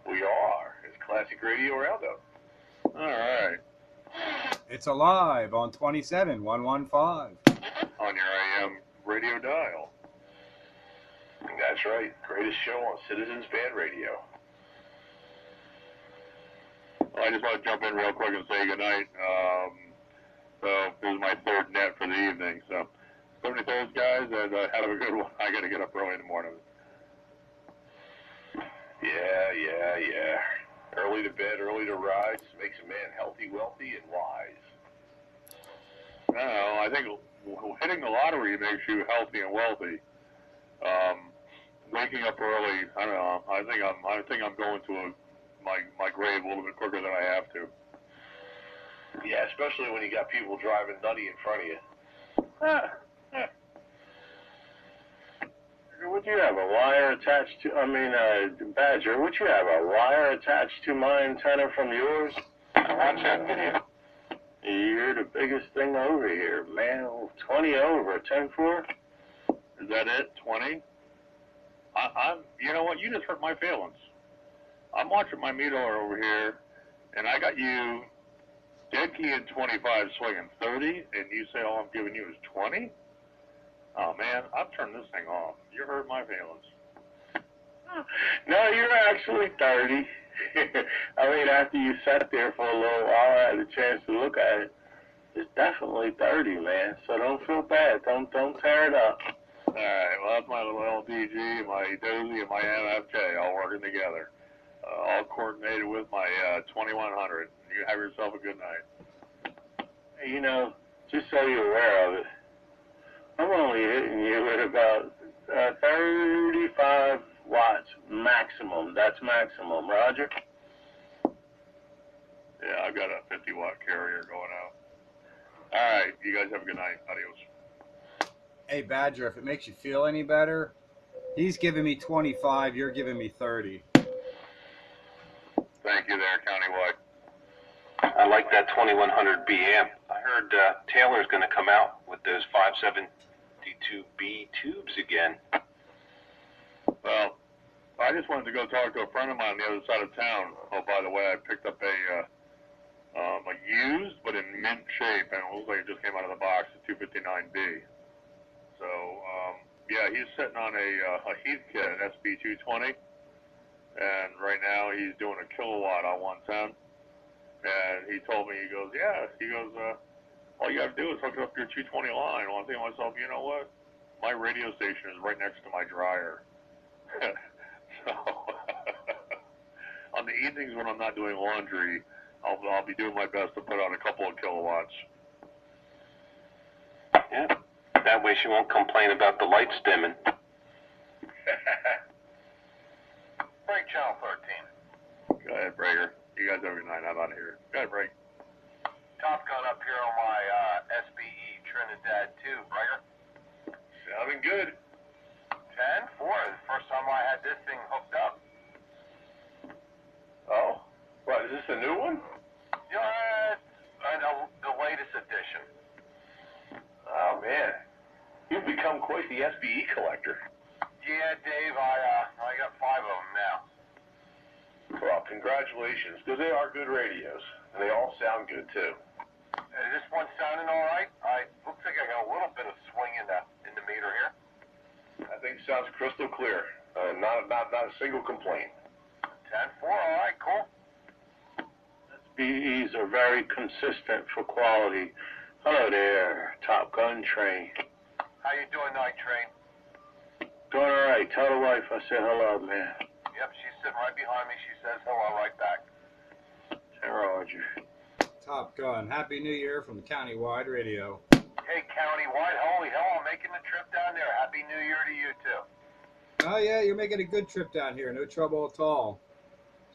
We are. It's Classic Radio Roundup. All right. It's alive on 27115. On your AM radio dial. That's right. Greatest show on Citizens Band Radio. Well, I just want to jump in real quick and say goodnight. So this is my third net for the evening. So 73rd, guys, and have a good one. I got to get up early in the morning. Yeah. Early to bed, early to rise makes a man healthy, wealthy, and wise. I don't know. I think hitting the lottery makes you healthy and wealthy. Waking up early, I don't know. I think I'm going to my grave a little bit quicker than I have to. Yeah, especially when you got people driving nutty in front of you. Would you have a wire attached to, Badger, would you have a wire attached to my antenna from yours? Watch that video. You're the biggest thing over here, man. 20 over, 10-4? Is that it? 20? I'm. You know what? You just hurt my feelings. I'm watching my meter over here, and I got you dead key in 25 swinging 30, and you say all I'm giving you is 20? Oh, man, I've turned this thing off. You hurt my feelings. No, you're actually 30. After you sat there for a little while, I had a chance to look at it. It's definitely 30, man. So don't feel bad. Don't tear it up. All right, well, that's my little LDG, my Dozy, and my MFJ all working together. All coordinated with my 2100. You have yourself a good night. Hey, just so you're aware of it, I'm only hitting you at about 35 watts maximum. That's maximum, Roger? Yeah, I've got a 50-watt carrier going out. All right, you guys have a good night. Adios. Hey, Badger, if it makes you feel any better, he's giving me 25, you're giving me 30. Thank you there, Countywide. I like that 2100 BM. I heard Taylor's going to come out with those 572B tubes again. Well, I just wanted to go talk to a friend of mine on the other side of town. Oh, by the way, I picked up a used but in mint shape, and it looks like it just came out of the box, a 259B. So, yeah, he's sitting on a Heathkit, an SB220, and right now he's doing a kilowatt on 110. And he told me, he goes, all you got to do is hook it up to your 220 line. Well, I'm thinking to myself, you know what? My radio station is right next to my dryer. So, on the evenings when I'm not doing laundry, I'll be doing my best to put on a couple of kilowatts. Yeah, that way she won't complain about the lights dimming. Break channel 13. Go ahead, Breaker. You guys have a good night. I'm out of here. Go ahead, Break. Top Gun up here on my SBE Trinidad 2, Breaker. Sounding good. 10-4. The first time I had this thing hooked up. Oh. What, is this a new one? Yeah, the latest edition. Oh, man. You've become quite the SBE collector. Yeah, Dave, I got 5 of them now. Well, congratulations, because they are good radios, and they all sound good, too. Is this one sounding all right? Looks like I got a little bit of swing in the meter here. I think it sounds crystal clear. Not a single complaint. 10-4, all right, cool. SBEs are very consistent for quality. Hello there, Top Gun Train. How you doing, Night Train? Doing all right. Tell the wife I said hello, man. Yep, she's sitting right behind me. She says hello right back. Hey, Roger. Top Gun, Happy New Year from the Countywide Radio. Hey, County-wide, holy hell, I'm making the trip down there. Happy New Year to you, too. Oh yeah, you're making a good trip down here. No trouble at all.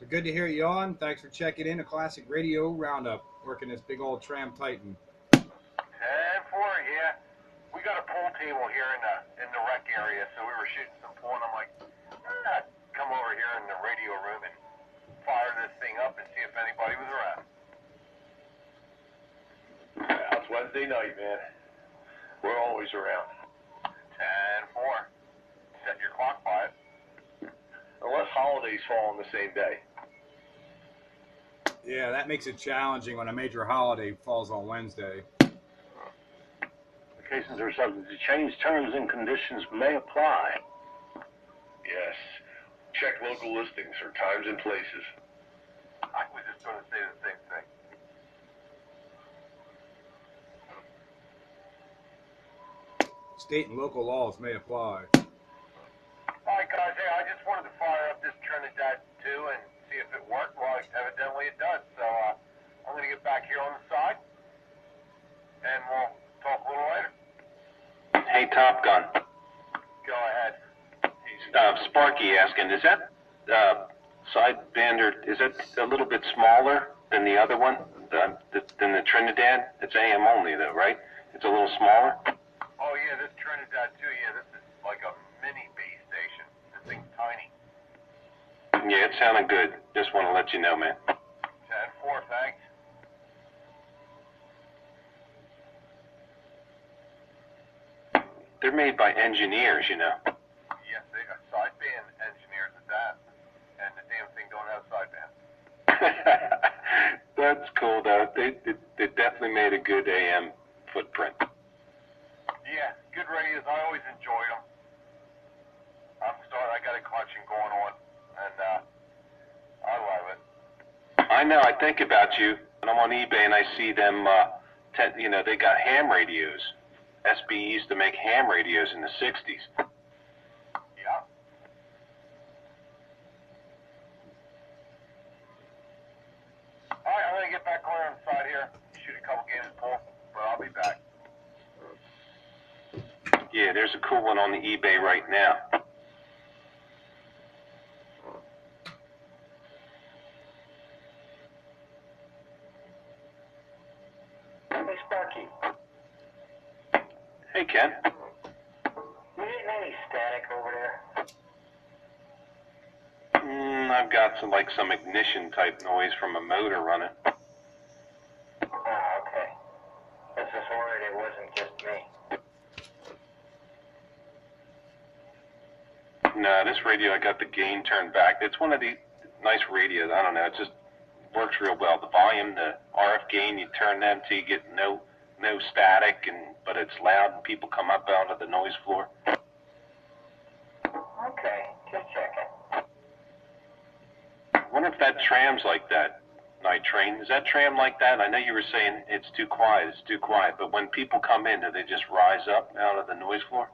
So good to hear you on. Thanks for checking in a classic radio roundup. Working this big old Tram Titan. 10-4, yeah. We got a pool table here in the rec area, so we were shooting some pool, and I'm like, come over here in the radio room and fire this thing up and see if anybody was around. Yeah, it's Wednesday night, man. We're always around. 10-4. Set your clock by it. Unless holidays fall on the same day. Yeah, that makes it challenging when a major holiday falls on Wednesday. Applications are subject to change. Terms and conditions may apply. Yes. Check local listings for times and places. I was just going to say the same thing. State and local laws may apply. All right, guys. Hey, I just wanted to fire up this Trinidad 2 and see if it worked. Well, evidently it does. So I'm going to get back here on the side, and we'll talk a little later. Hey, Top Gun. Go ahead. Sparky asking, is that sideband, or is that a little bit smaller than the other one, than the Trinidad? It's AM only, though, right? It's a little smaller? Oh, yeah, this Trinidad 2, yeah, this is like a mini base station. This thing's tiny. Yeah, it sounded good. Just want to let you know, man. 10-4, thanks. They're made by engineers, you know. Yes, they got sideband engineers at that. And the damn thing don't have sideband. That's cool, though. They definitely made a good AM footprint. Yeah, good radios. I always enjoyed them. I got a collection going on, and I love it. I know. I think about you, and I'm on eBay, and I see them. They got ham radios. SB used to make ham radios in the '60s. Yeah. All right, I'm gonna get back on the side here. Shoot a couple games of pool, but I'll be back. Yeah, there's a cool one on the eBay right now. Hey, Sparky. Hey, Ken. You getting any static over there? I've got some ignition type noise from a motor running. Oh, okay. I was just worried it wasn't just me. No, this radio, I got the gain turned back. It's one of the nice radios. I don't know. It just works real well. The volume, the RF gain, you turn them till you get no static, but it's loud and people come up out of the noise floor. Okay, just checking. I wonder if that tram's like that, Night Train. Is that tram like that? I know you were saying it's too quiet, but when people come in, do they just rise up out of the noise floor?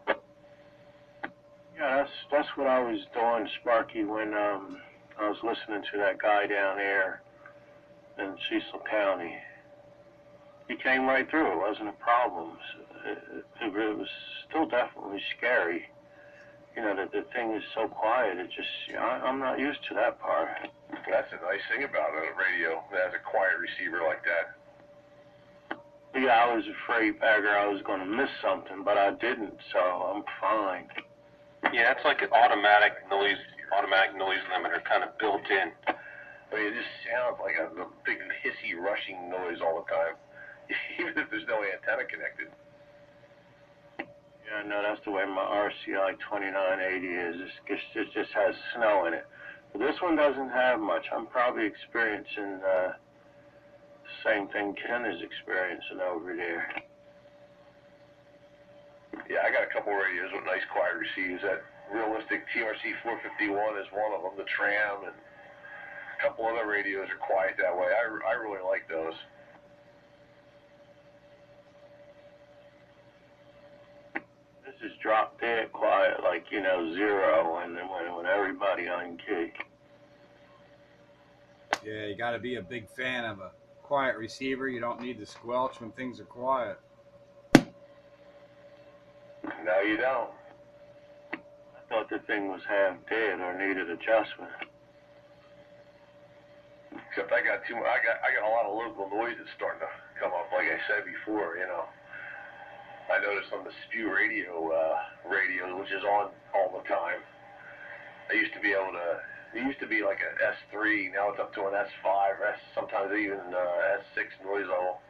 Yeah, that's what I was doing, Sparky, when I was listening to that guy down there in Cecil County. He came right through. It wasn't a problem. It was still definitely scary. You know, the thing is so quiet. It just, I'm not used to that part. That's the nice thing about a radio that has a quiet receiver like that. Yeah, I was afraid, Bagger, I was going to miss something, but I didn't, so I'm fine. Yeah, it's like an automatic noise limiter kind of built in. I mean, it just sounds like a big hissy rushing noise all the time, even if there's no antenna connected. Yeah, no, that's the way my RCI 2980 is. It just has snow in it. But this one doesn't have much. I'm probably experiencing the same thing Ken is experiencing over there. Yeah, I got a couple radios with nice quiet receivers. That realistic TRC 451 is one of them, the Tram, and a couple other radios are quiet that way. I really like those. This is drop dead quiet, like, zero, and then when everybody on key. Yeah, you got to be a big fan of a quiet receiver. You don't need the squelch when things are quiet. No, you don't. I thought the thing was half dead or needed adjustment. Except I got a lot of local noise that's starting to come up. Like I said before, you know. I noticed on the Spew radio, which is on all the time. It used to be like an S3, now it's up to an S5, sometimes even S6 noise level.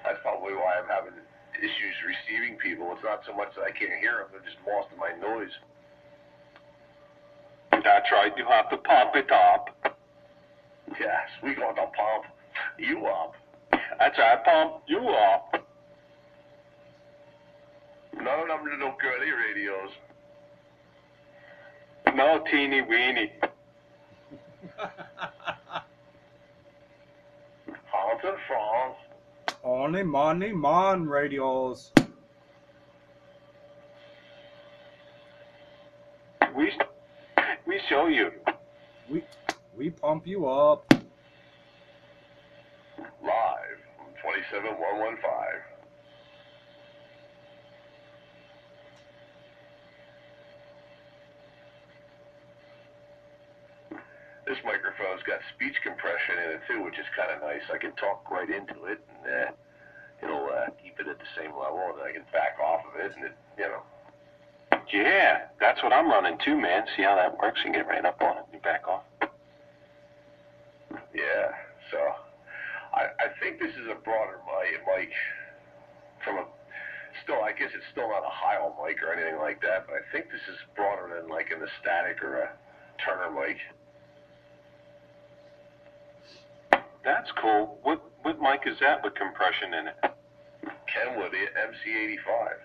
That's probably why I'm having issues receiving people. It's not so much that I can't hear them, they're just lost in my noise. That's right, you have to pump it up. Yes, we want to pump you up. That's right, pump you up. None of them are no girly radios. No teeny weeny. France and France. Only money man radios. We show you. We pump you up. Live from 27115. This microphone's got speech compression in it too, which is kind of nice. I can talk right into it, and it'll keep it at the same level, and I can back off of it, and it, you know. Yeah, that's what I'm running too, man. See how that works? You get right up on it and back off. Yeah, so I think this is a broader mic from a, still, I guess it's still not a Heil mic or anything like that, but I think this is broader than like in the static or a Turner mic. That's cool. What mic is that with compression in it? Kenwood MC85.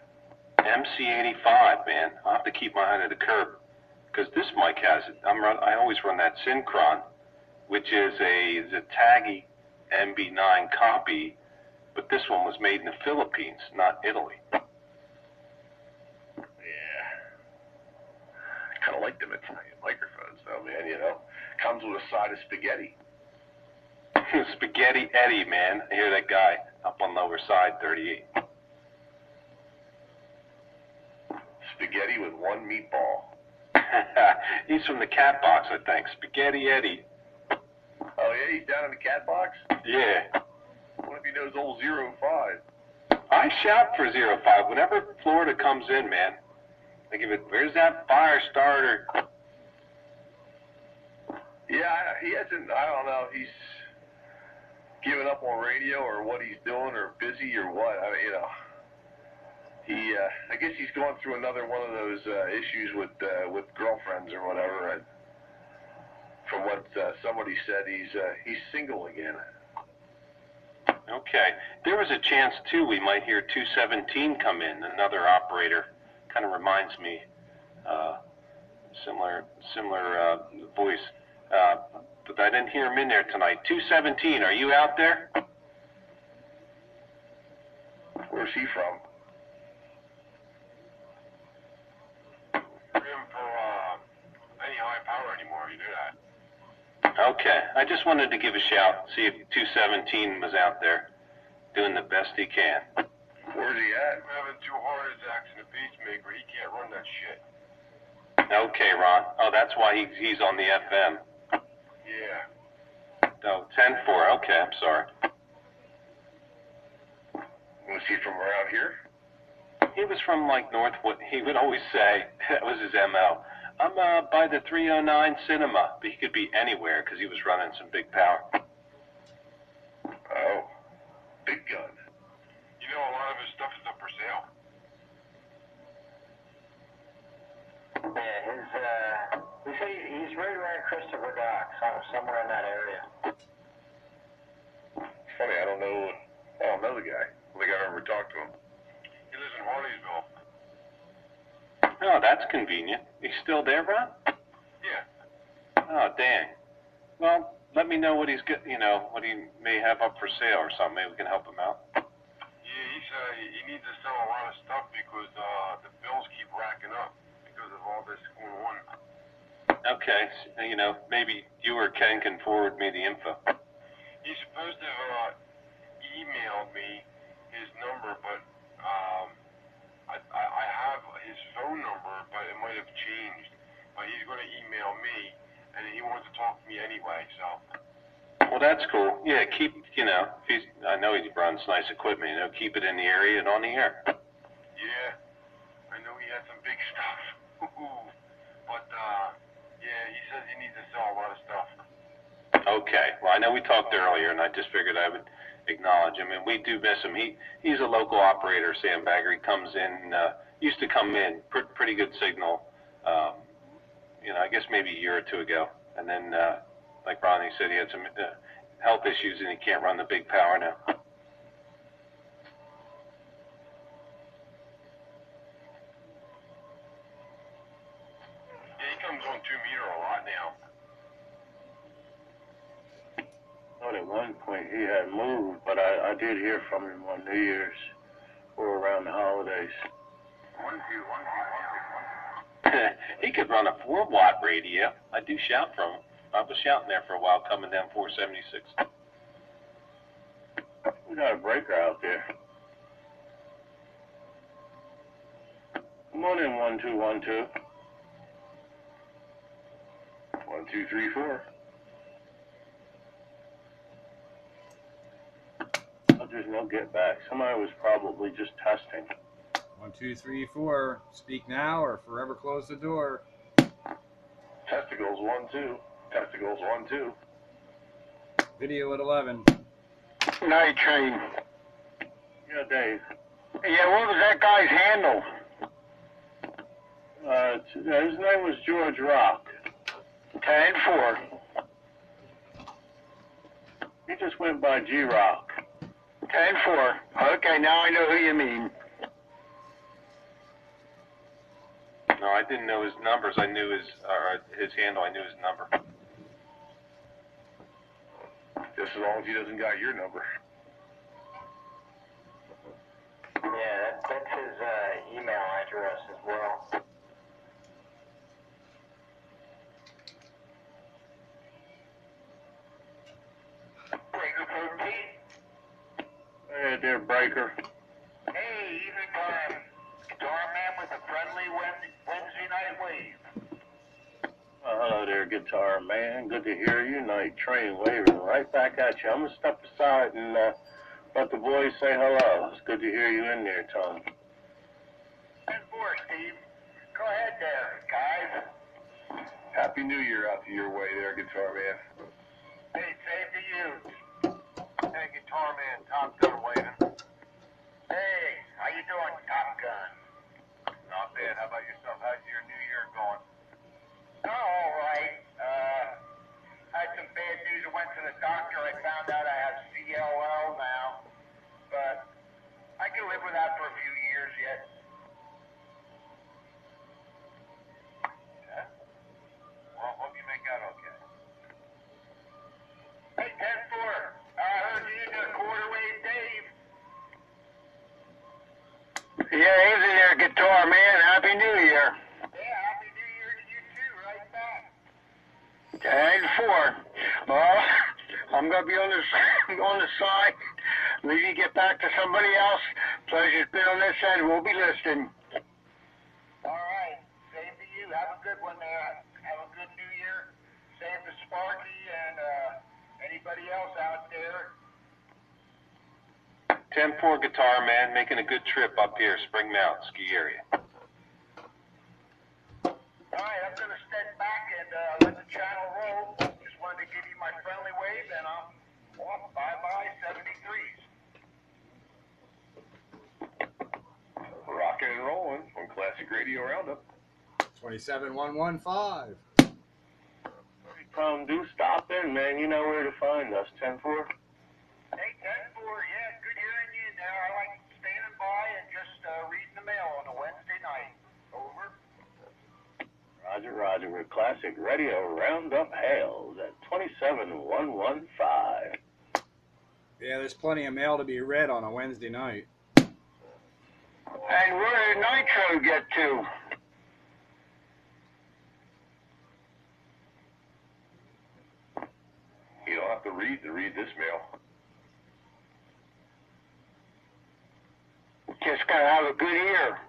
MC85, man. I'll have to keep my eye to the curb. Because this mic has it. I always run that Synchron, which is a Zetagi MB9 copy, but this one was made in the Philippines, not Italy. Yeah. I kind of like them Italian microphones, though, man, you know. Comes with a side of spaghetti. Spaghetti Eddie, man. I hear that guy up on lower side, 38. Spaghetti with one meatball. He's from the cat box, I think. Spaghetti Eddie. Oh, yeah? He's down in the cat box? Yeah. What if he knows old 05? I shout for 05. Whenever Florida comes in, man, I give it, where's that fire starter? Yeah, he hasn't, I don't know, he's given up on radio or what he's doing or busy or what. I mean, you know, I guess he's going through another one of those issues with girlfriends or whatever. And from what somebody said, he's single again. Okay. There was a chance, too, we might hear 217 come in, another operator. Kind of reminds me, similar voice. But I didn't hear him in there tonight. 217, are you out there? Where's he from? Any high power anymore, you do that. Okay. I just wanted to give a shout, see if 217 was out there doing the best he can. Where's he at? I'm having 2 heart attacks and a pacemaker. He can't run that shit. Okay, Ron. Oh, that's why he's on the FM. Yeah. Oh, 10-4. Okay, I'm sorry. Was he from around here? He was from, like, Northwood. He would always say, that was his M.O., I'm by the 309 Cinema. But he could be anywhere because he was running some big power. Oh, big gun. You know, a lot of his stuff is up for sale. Yeah, we say he's right around Christopher Dock, somewhere in that area. It's funny, I don't know the guy. I don't think I've ever talked to him. He lives in Harleysville. Oh, that's convenient. He's still there, Ron? Yeah. Oh, dang. Well, let me know what he's what he may have up for sale or something. Maybe we can help him out. Yeah, he needs to sell a lot of stuff because the bills keep racking up because of all this going on. Okay, so, maybe you or Ken can forward me the info. He's supposed to have emailed me his number, but I have but he's going to email me, and he wants to talk to me anyway, so. Well, that's cool. Yeah, keep, I know he runs nice equipment, keep it in the area and on the air. Yeah, I know he had some big stuff. But, yeah, he says he needs to sell a lot of stuff. Okay. Well, I know we talked earlier, and I just figured I would acknowledge him. And we do miss him. He's a local operator, sandbagger. He comes in, used to come in, pretty good signal, I guess maybe a year or two ago. And then, like Ronnie said, he had some health issues, and he can't run the big power now. Yeah, he comes on 2 meter a lot now. But at one point he had moved, but I did hear from him on New Year's or around the holidays. 1, 2, 1, 2, 1, 2, 1. He could run a 4-watt radio. I do shout from him. I was shouting there for a while coming down 476. We got a breaker out there. Come on in, 1, 2, 1, 2. 1, 2, 3, 4. Oh, there's no get back. Somebody was probably just testing. 1, 2, 3, 4. Speak now or forever close the door. Testicles 1, 2. Testicles 1, 2. Video at 11. Night Train. Yeah, Dave. Yeah, what was that guy's handle? His name was George Rock. 10-4. He just went by G-Rock. 10-4. Okay, now I know who you mean. No, I didn't know his numbers. I knew his handle. I knew his number. Just as long as he doesn't got your number. Yeah, that's his email address as well. Breaker 13. Hey there, Breaker. Hey, evening time. Guitar man with a friendly Wednesday night wave. Hello there, guitar man. Good to hear you. Night Train waving right back at you. I'm going to step aside and let the boys say hello. It's good to hear you in there, Tom. 10-4, Steve. Go ahead there, guys. Happy New Year out to your way there, guitar man. Hey, same to you. Hey, guitar man, Top Gun waving. Hey, how you doing, Top Gun? Not bad. How about yourself? How's your New Year going? Oh, all right. Had some bad news. I went to the doctor. I found out I have CLL now. But I can live with that for a few years yet. Yeah. Well, hope you make out okay. Hey, 10-4. I heard you into the quarter wave, Dave. Yeah, he's in there, guitar man. Happy New Year. Yeah, Happy New Year to you too, right back. 10-4. Well, I'm gonna be on the side. Leave you get back to somebody else. Pleasure's been on this end. We'll be listening. All right. Same to you. Have a good one there. Have a good New Year. Same to Sparky and anybody else out there. 10-4 guitar man, making a good trip up here, Spring Mountain ski area. All right, I'm going to step back and let the channel roll. Just wanted to give you my friendly wave, and I'm off. Bye-bye, 73s. Rocking and rolling on Classic Radio Roundup. 27115. Tom, do stop in, man. You know where to find us. 10-4. Hey, 10-4, yeah, good hearing you now. I like standing by and just reading the mail on a Wednesday night. Over. Roger, Roger. With Classic Radio Roundup hails at 27115. Yeah, there's plenty of mail to be read on a Wednesday night. And where did Nitro get to? You don't have to read this mail. Just gotta have a good ear.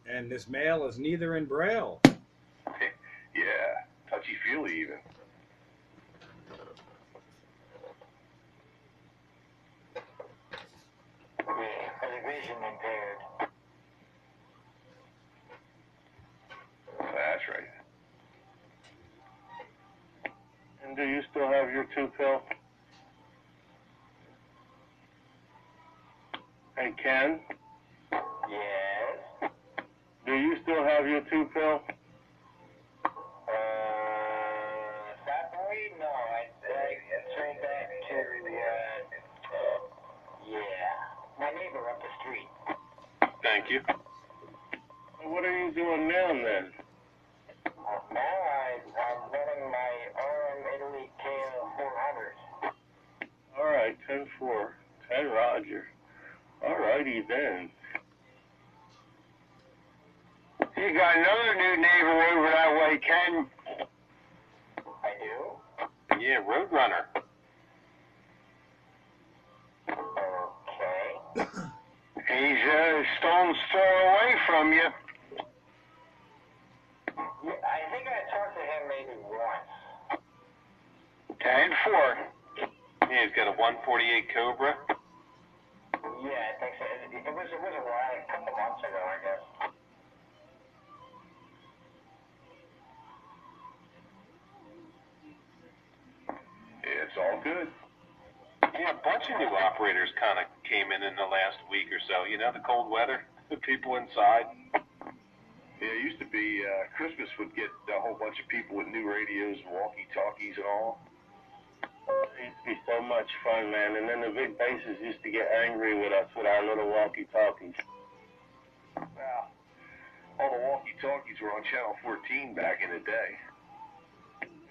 And this mail is neither in Braille. feely even. Yeah, vision impaired. That's right. And do you still have your 2-pill? Hey, Ken? Yes. Do you still have your 2-pill? Sadly, no. I turned back to, my neighbor up the street. Thank you. What are you doing now, then? Now I'm running my RM Italy KL 400. All right, 10-4. 10 Roger. All righty, then. You got another new neighbor over that way, Ken? I do? Yeah, Roadrunner. Okay. He's a stone's throw away from you. Yeah, I think I talked to him maybe once. 10-4. Yeah, he's got a 148 Cobra. Yeah, I think so. It was a while, a couple months ago, I guess. It's all good. Yeah, a bunch of new operators kind of came in the last week or so. You know, the cold weather, the people inside. Yeah, it used to be Christmas would get a whole bunch of people with new radios and walkie-talkies and all. It used to be so much fun, man. And then the big bases used to get angry with us with our little walkie-talkies. Well, all the walkie-talkies were on Channel 14 back in the day.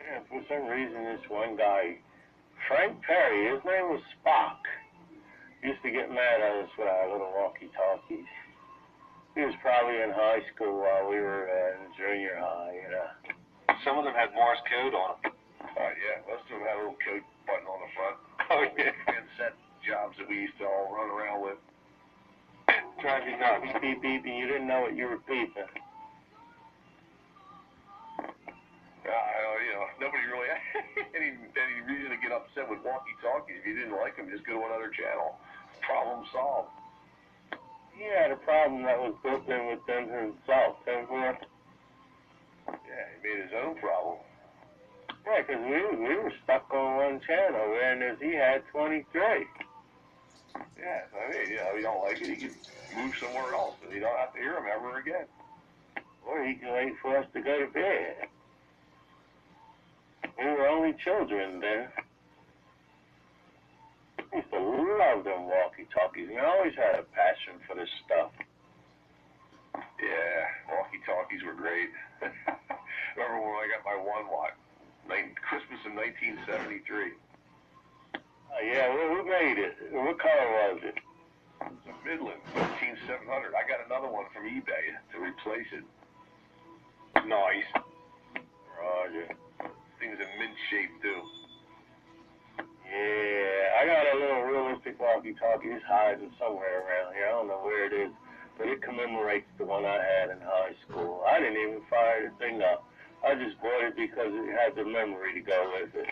Yeah, for some reason, this one guy, Frank Perry, his name was Spock, used to get mad at us with our little walkie-talkies. He was probably in high school while we were in junior high, you know. Some of them had Morse code on them. Yeah, most of them had a little code button on the front. Oh, yeah. And set jobs that we used to all run around with. Drive you nuts. Beep, beep, beep, and you didn't know what you were beeping. You know, nobody really had any reason to get upset with walkie-talkies. If you didn't like them, just go to another channel. Problem solved. He had a problem that was built in with them himself, Tim. Yeah, he made his own problem. Yeah, because we were stuck on one channel, whereas he had 23. Yeah, I mean, you know, if you don't like it, you can move somewhere else, and you don't have to hear him ever again. Or he can wait for us to go to bed. We were only children then. I used to love them walkie-talkies. I always had a passion for this stuff. Yeah, walkie-talkies were great. Remember when I got my Christmas in 1973. Yeah, who made it? What color was it? It's a Midland 15700. I got another one from eBay to replace it. Nice. Roger. Thing's in mint shape, too. Yeah, I got a little realistic walkie-talkie. It's hiding somewhere around here. I don't know where it is, but it commemorates the one I had in high school. I didn't even fire the thing up. I just bought it because it had the memory to go with it.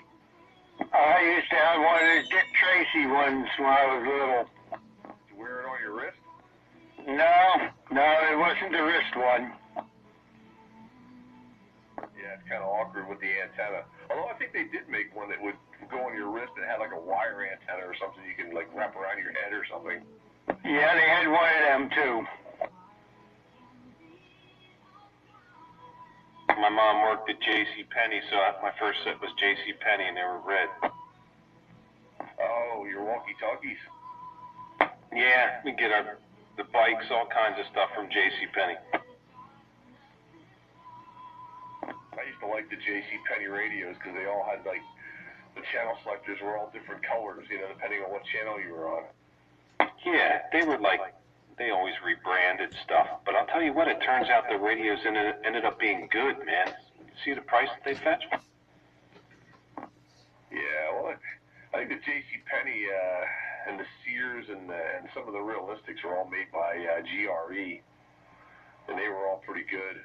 I used to have one of those Dick Tracy ones when I was little. Did you wear it on your wrist? No, it wasn't the wrist one. Yeah, it's kind of awkward with the antenna. Although I think they did make one that would go on your wrist and had like a wire antenna or something you can like wrap around your head or something. Yeah, they had one of them too. My mom worked at JCPenney, so my first set was JCPenney, and they were red. Oh, your walkie-talkies? Yeah, we get the bikes, all kinds of stuff from JCPenney. I used to like the JCPenney radios because they all had like the channel selectors were all different colors, you know, depending on what channel you were on. Yeah, they were like, they always rebranded stuff. But I'll tell you what, it turns out the radios ended up being good, man. See the price that they fetch? Yeah, well, I think the JCPenney and the Sears and some of the Realistics are all made by GRE, and they were all pretty good.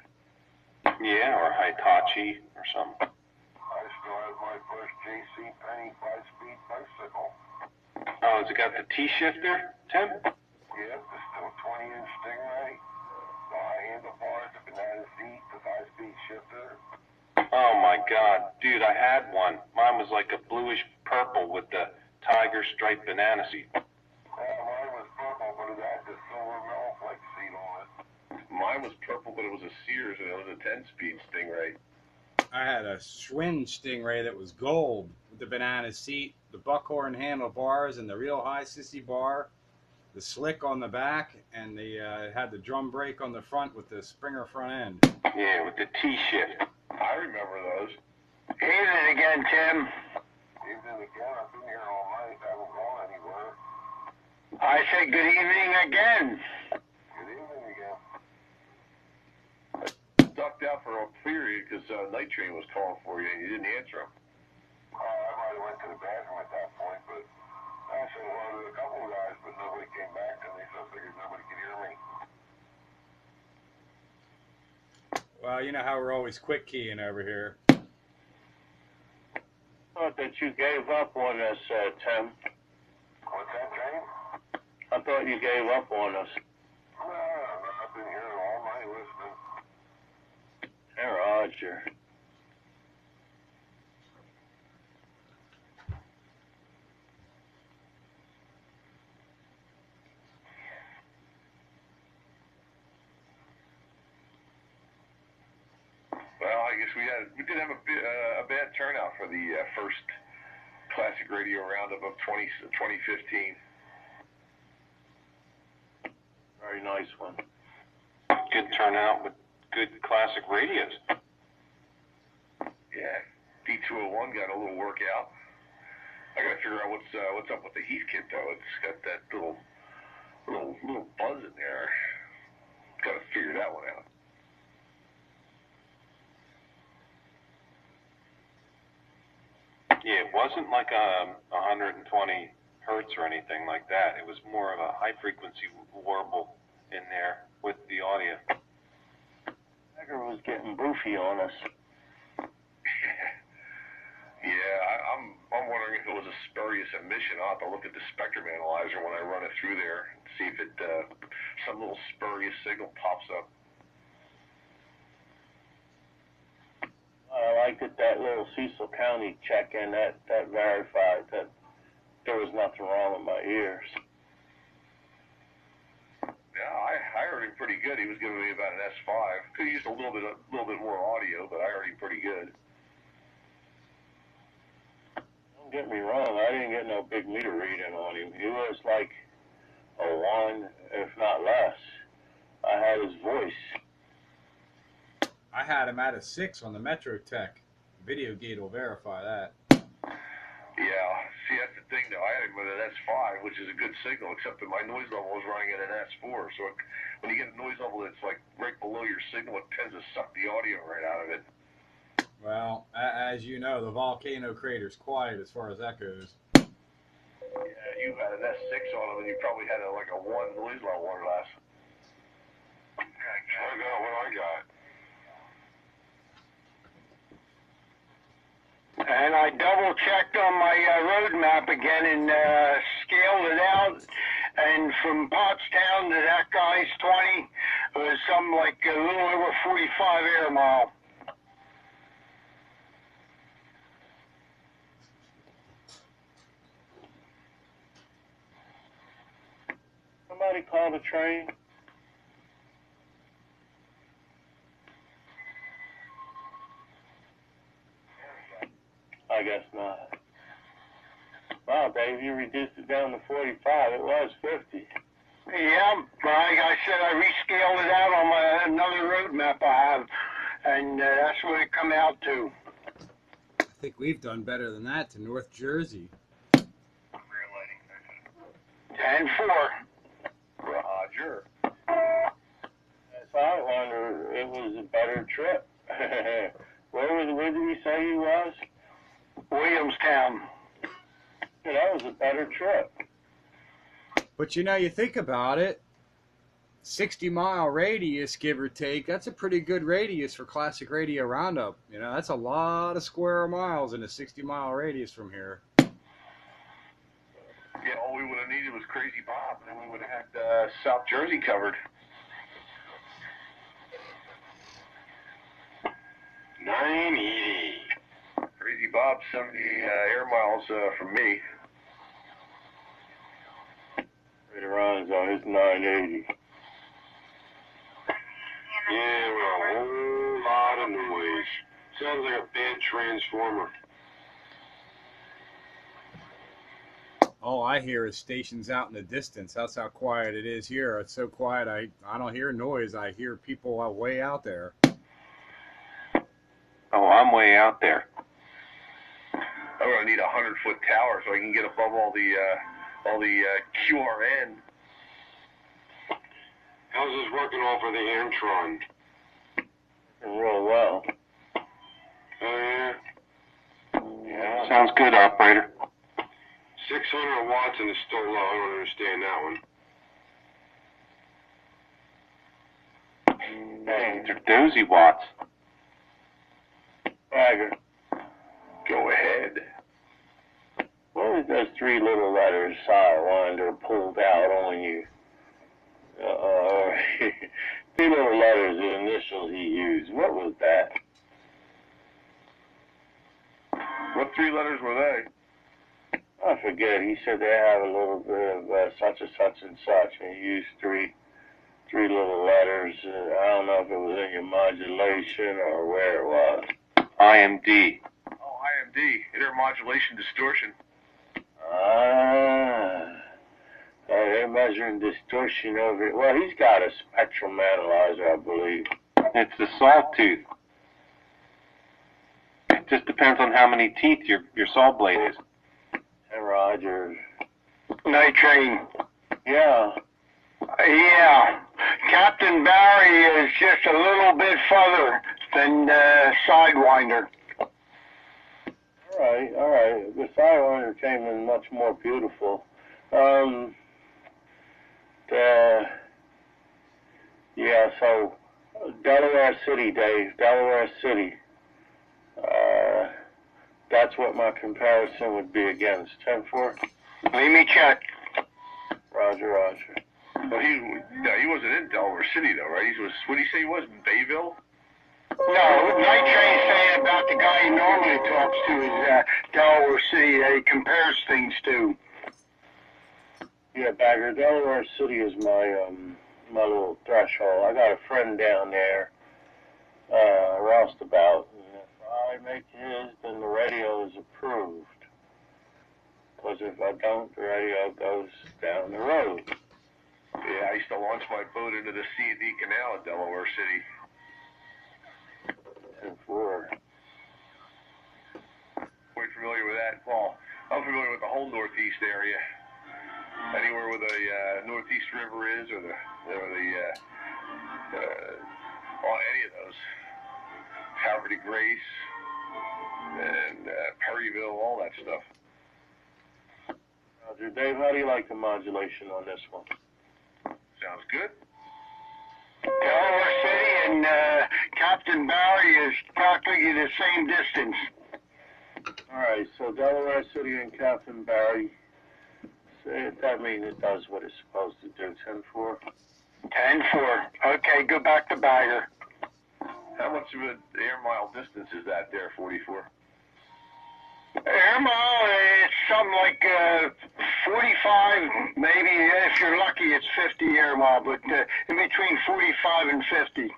Yeah, or Hitachi or something. first JC Penny 5-speed bicycle. Oh, has it got the T-shifter, Tim? Yep, the still 20-inch Stingray, the high handlebars, the banana seat, the 5-speed shifter. Oh my God, dude, I had one. Mine was like a bluish purple with the tiger striped banana seat. Mine was purple, but it had the silver metal flake seat on it. Mine was purple, but it was a Sears, and it was a 10-speed Stingray. I had a Schwinn Stingray that was gold with the banana seat, the buckhorn handlebars, and the real high sissy bar, the slick on the back, and it had the drum brake on the front with the Springer front end. Yeah, with the T-shift. I remember those. Evening again, Tim. Evening again. I've been here all night. I haven't gone anywhere. I said good evening again. Good evening again. Ducked out for a period because Night Train was calling for you and you didn't answer him. I might have went to the bathroom at that point, but I said hello to a couple of guys, but nobody came back to me, so I figured nobody could hear me. Well, you know how we're always quick keying over here. Thought that you gave up on us, Tim. What's that, Jane? I thought you gave up on us. No, I've been here all night listening. Hey, Roger. Well, I guess we did have a bad turnout for the first Classic Radio Roundup of 2015. Very nice one. Good turnout with good classic radios. Yeah, D201 got a little workout. I gotta figure out what's up with the Heath kit though. It's got that little buzz in there. Gotta figure that one out. Yeah, it wasn't like 120 hertz or anything like that. It was more of a high frequency warble in there with the audio. Tiger was getting boofy on us. Yeah, I'm wondering if it was a spurious emission. I'll have to look at the spectrum analyzer when I run it through there and see if it some little spurious signal pops up. I liked that little Cecil County check-in that verified that there was nothing wrong with my ears. Yeah, I heard him pretty good. He was giving me about an S5. Could use a little bit more audio, but I heard him pretty good. Don't get me wrong, I didn't get no big meter reading on him. He was like a 1, if not less. I had his voice. I had him at a 6 on the Metrotek. Video Gate will verify that. Yeah, see, that's the thing, though. I had him with an S5, which is a good signal, except that my noise level was running at an S4. So when you get a noise level that's like right below your signal, it tends to suck the audio right out of it. Well, as you know, the volcano crater's quiet as far as that goes. Yeah, you had an S6 on him, and you probably had like a 1 noise level or less. I got what I got. And I double-checked on my road map again and scaled it out. And from Pottstown to that guy's 20 was something like a little over 45 air mile. Somebody called a train. I guess not. Wow, Dave, you reduced it down to 45. It was 50. Yeah, like I said, I rescaled it out on another road map I have, and that's what it come out to. I think we've done better than that to North Jersey. 10-4. Roger. So I wonder, it was a better trip. Where did he say he was? Williamstown. Yeah, that was a better trip. But you know, you think about it, 60-mile radius, give or take. That's a pretty good radius for Classic Radio Roundup. You know, that's a lot of square miles in a 60-mile radius from here. Yeah, all we would have needed was Crazy Bob, and then we would have had South Jersey covered. 980. Crazy Bob, 70 air miles from me. Later on, so it's 980. Yeah, well, a whole lot of noise. Sounds like a bad transformer. All I hear is stations out in the distance. That's how quiet it is here. It's so quiet, I don't hear noise. I hear people way out there. Oh, I'm way out there. I'm gonna need a 100-foot tower so I can get above all the QRN. How's this working off of the Antron? Real well. Oh, yeah? Yeah. Sounds good, operator. 600 watts and it's still low. I don't understand that one. Hey, they're dozy watts. Bagger. Go ahead. What is those three little letters Sidewinder pulled out on you? Three little letters, the initials he used. What was that? What three letters were they? I forget. He said they have a little bit of such and such and such, and he used three little letters. I don't know if it was in your modulation or where it was. IMD. Oh, IMD, intermodulation distortion. They're measuring distortion over it. Well, he's got a spectrum analyzer, I believe. It's the sawtooth. It just depends on how many teeth your saw blade is. And Roger. Night train. Yeah. Yeah. Captain Barry is just a little bit further than Sidewinder. All right. The Sidewinder came in much more beautiful. Yeah, so Delaware City, Dave. Delaware City. That's what my comparison would be against. 10-4. Let me check. Roger. Well, he wasn't in Delaware City though, right? He was. What did he say he was? In Bayville? No, Night Train's saying about the guy he normally talks to is Delaware City that he compares things to. Yeah, Bagger, Delaware City is my little threshold. I got a friend down there, roustabout. And if I make his, then the radio is approved. Because if I don't, the radio goes down the road. Yeah, I used to launch my boat into the C&D Canal at Delaware City. 10-4. Quite familiar with that. Well, I'm familiar with the whole Northeast area. Anywhere where the Northeast River is, or any of those. Havre de Grace and Perryville, all that stuff. Roger. Dave, how do you like the modulation on this one? Sounds good. Delaware City and Captain Barry is practically the same distance. All right, so Delaware City and Captain Barry. That means it does what it's supposed to do. 10-4. 10-4. Okay, go back to Bagger. How much of an air mile distance is that there, 44? Air mile, it's something like 45, maybe if you're lucky it's 50 air mile, but in between 45 and 50.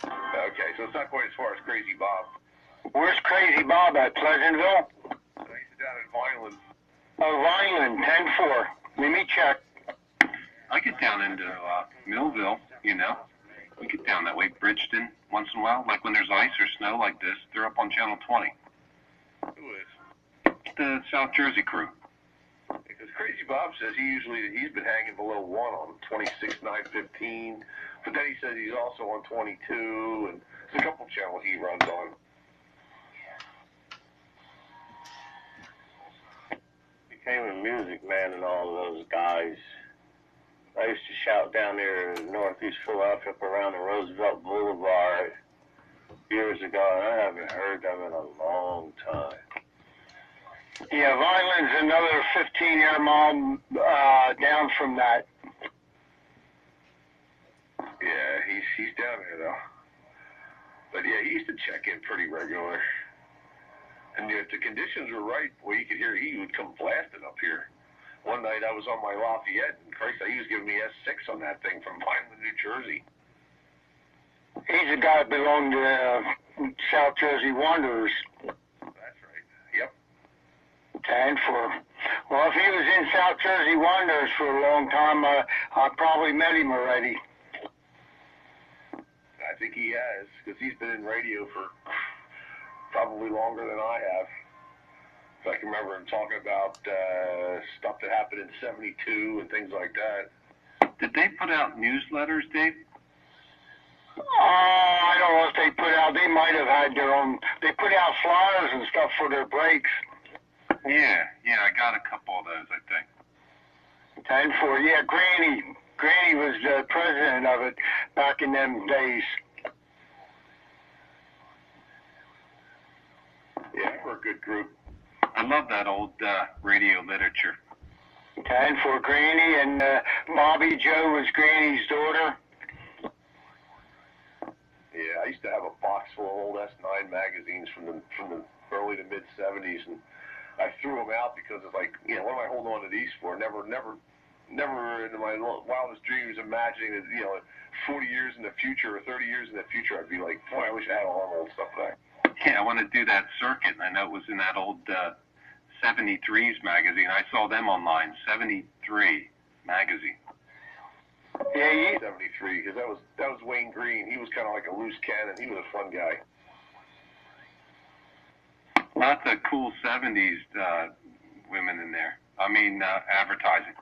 Okay, so it's not quite as far as Crazy Bob. Where's Crazy Bob at? Pleasantville? He's down in Vineland. Oh, Vineland, 10-4. Let me check. I get down into Millville, you know. We get down that way, Bridgeton, once in a while. Like when there's ice or snow like this, they're up on Channel 20. Who is? The South Jersey crew. Because Crazy Bob says he's been hanging below 1 on 26.915, but then he says he's also on 22, and there's a couple channels he runs on. Entertainment Music Man and all of those guys. I used to shout down there in Northeast Philadelphia up around the Roosevelt Boulevard years ago, and I haven't heard them in a long time. Yeah, Vineland's another 15-air mile down from that. Yeah, he's down there though. But yeah, he used to check in pretty regular. And if the conditions were right, well, you could hear he would come blasting up here. One night I was on my Lafayette, and Christ, he was giving me S6 on that thing from Vineland, New Jersey. He's a guy that belonged to South Jersey Wanderers. That's right. Yep. 10-4. Well, if he was in South Jersey Wanderers for a long time, I probably met him already. I think he has, because he's been in radio for probably longer than I have. So I can remember him talking about stuff that happened in '72 and things like that. Did they put out newsletters, Dave? I don't know if they might have had their own, they put out flyers and stuff for their breaks. Yeah, I got a couple of those, I think. 10-4, yeah, Granny was the president of it back in them days. Yeah, we're a good group. I love that old radio literature. 10-4, Granny, and Bobby Joe was Granny's daughter. Yeah, I used to have a box full of old S9 magazines from the early to mid '70s, and I threw them out because it's like, what am I holding on to these for? Never in my wildest dreams imagining that, 40 years in the future or 30 years in the future, I'd be like, boy, I wish I had all that old stuff back. Yeah, I want to do that circuit. I know it was in that old 73s magazine. I saw them online, 73 magazine. Yeah, 73, because that was Wayne Green. He was kind of like a loose cannon. He was a fun guy. Lots of cool 70s women in there. I mean, advertising.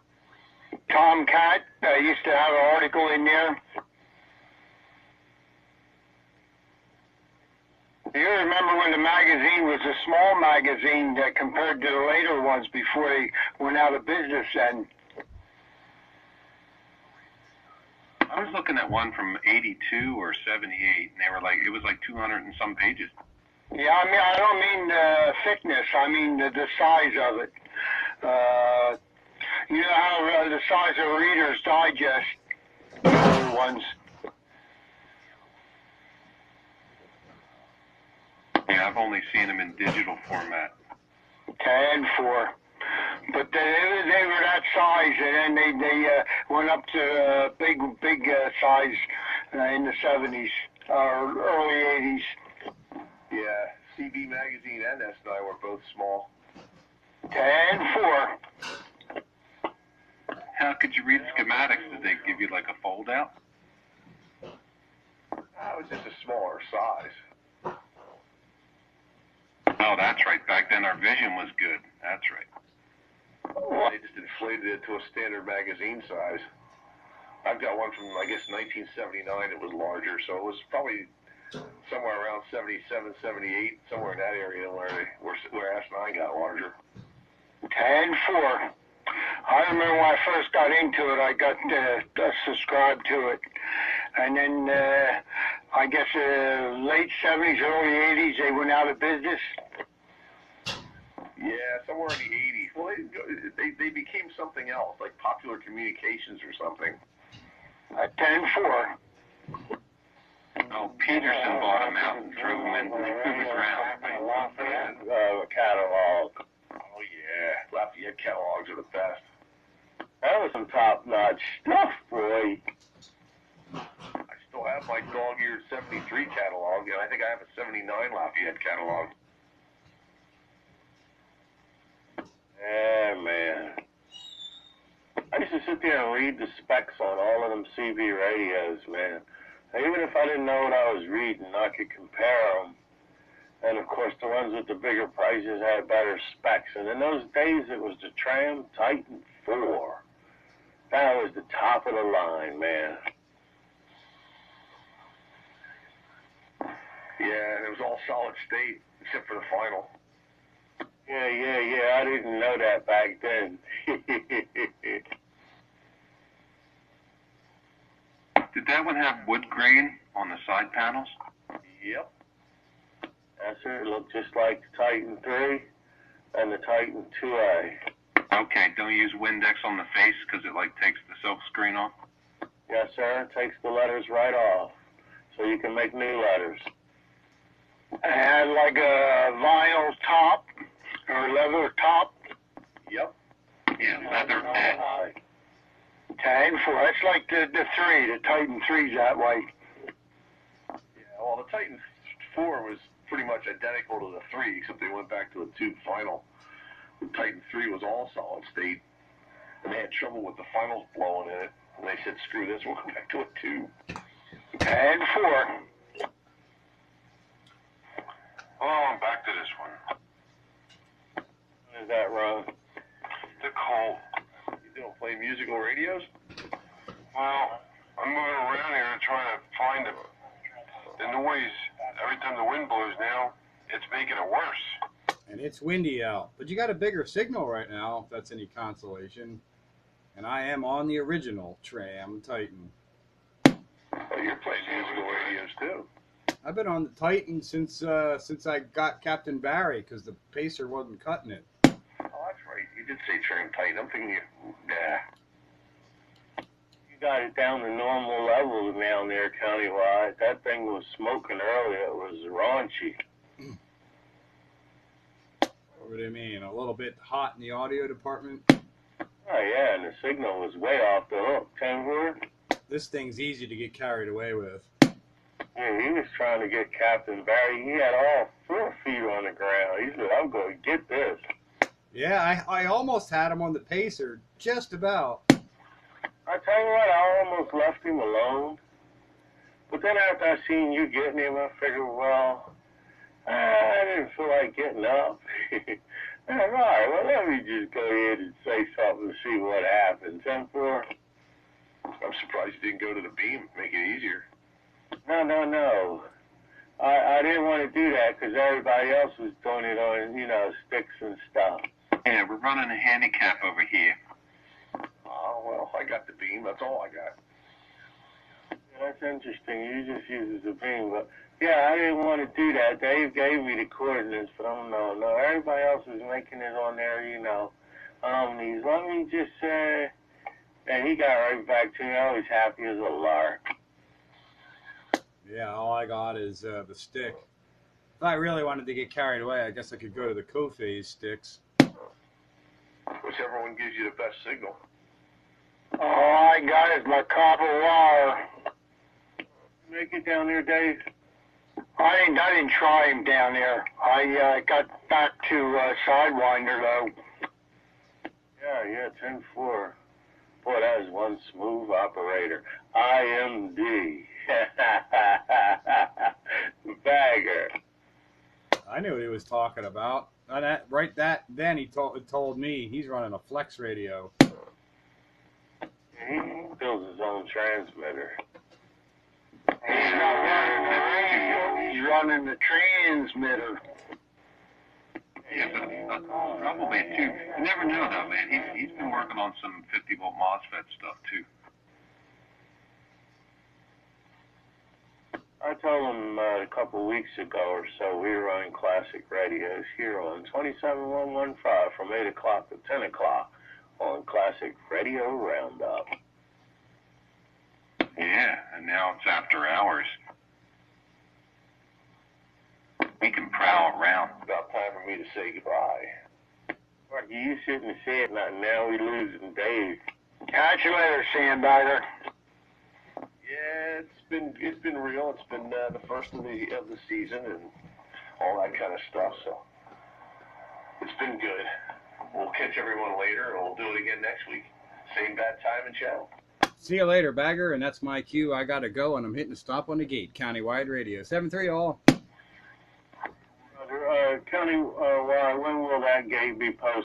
Tomcat used to have an article in there. You remember when the magazine was a small magazine compared to the later ones before they went out of business then? I was looking at one from 82 or 78, and it was like 200 and some pages. Yeah, I don't mean the thickness, I mean the size of it. You know how the size of Reader's Digest, the older ones. Yeah, I've only seen them in digital format. 10-4. But they were that size, and then they went up to big size in the 70s or early 80s. Yeah, CB Magazine and S9 were both small. 10-4. How could you read schematics? Did they give you like a fold out? It was just a smaller size. Oh, that's right. Back then our vision was good. That's right. They just inflated it to a standard magazine size. I've got one from, I guess, 1979. It was larger, so it was probably somewhere around 77, 78, somewhere in that area where S9 got larger. 10-4. I remember when I first got into it, I got subscribed to it. And then, I guess, late 70s, early 80s, they went out of business. Yeah, somewhere in the 80s. Well, they became something else, like Popular Communications or something. 10-4. Oh, Peterson bought them out and threw them in the ground. Catalog. Oh, yeah. Lafayette catalogs are the best. That was some top-notch stuff, boy. I still have my dog-eared 73 catalog, and I think I have a 79 Lafayette catalog. Yeah, man. I used to sit there and read the specs on all of them CB radios, man. Even if I didn't know what I was reading, I could compare them. And, of course, the ones with the bigger prices had better specs. And in those days, it was the Tram Titan 4. That was the top of the line, man. Yeah, it was all solid state, except for the final. Yeah. I didn't know that back then. Did that one have wood grain on the side panels? Yep. That's it. It looked just like the Titan 3 and the Titan 2A. Okay, don't use Windex on the face because it like takes the silk screen off? Yes, sir. It takes the letters right off, so you can make new letters. It had like a vinyl top or leather top. Yep. Yeah, leather bed. Tag for that's like the 3, the Titan 3's that way. Yeah, well, the Titan 4 was pretty much identical to the 3, except they went back to a tube final. The Titan 3 was all solid state, and they had trouble with the finals blowing in it. And they said, screw this, we'll go back to a tube. Tag 4. Oh, back to this one. What is that, Ron? The cold. You don't play musical radios? Well, I'm moving around here trying to find the noise. Every time the wind blows now, it's making it worse. And it's windy out. But you got a bigger signal right now, if that's any consolation. And I am on the original Tram Titan. Oh, you're playing musical radios too. I've been on the Titan since I got Captain Barry, because the Pacer wasn't cutting it. Oh, that's right. You did say Tram Titan. I'm thinking You got it down to normal levels down there countywide. That thing was smoking earlier. It was raunchy. What do you mean? A little bit hot in the audio department? Oh, yeah, and the signal was way off the hook. 10-4? This thing's easy to get carried away with. Yeah, he was trying to get Captain Barry. He had all 4 feet on the ground. He said, I'm going to get this. Yeah, I almost had him on the Pacer, just about. I tell you what, I almost left him alone. But then after I seen you getting him, I figured, well, I didn't feel like getting up. All right, well, let me just go ahead and say something to see what happens. 10-4? I'm surprised you didn't go to the beam. Make it easier. No. I didn't want to do that because everybody else was doing it on, sticks and stuff. Yeah, we're running a handicap over here. Oh, well, I got the beam. That's all I got. Yeah, that's interesting. You just use the beam, but yeah, I didn't want to do that. Dave gave me the coordinates, but no. Everybody else was making it on there, Omnis. Let me just say, and he got right back to me. I was happy as a lark. Yeah, all I got is the stick. If I really wanted to get carried away, I guess I could go to the co-phase sticks. Whichever one gives you the best signal. All I got is my copper wire. Make it down there, Dave. I didn't try him down there. I got back to Sidewinder though. Yeah, 10-4. Boy, that is one smooth operator. IMD. Bagger. I knew what he was talking about. Then he told me he's running a flex radio. He builds his own transmitter. He's not running the radio, he's running the transmitter. Yeah, but probably too. You never know though, man. He's been working on some 50-volt MOSFET stuff too. I told him a couple weeks ago or so we were running classic radios here on 27115 from 8 o'clock to 10 o'clock on Classic Radio Roundup. Yeah, and now it's after hours. We can prowl around. It's about time for me to say goodbye. Marky, you shouldn't have said nothing. Now we losing Dave. Catch you later, Sandbagger. Yeah, it's been real. It's been the first of the season and all that kind of stuff. So it's been good. We'll catch everyone later, and we'll do it again next week. Same bad time and channel. See you later, Bagger, and that's my cue. I gotta go, and I'm hitting stop on the gate. Countywide Radio 7-3 all. County, when will that gate be posted?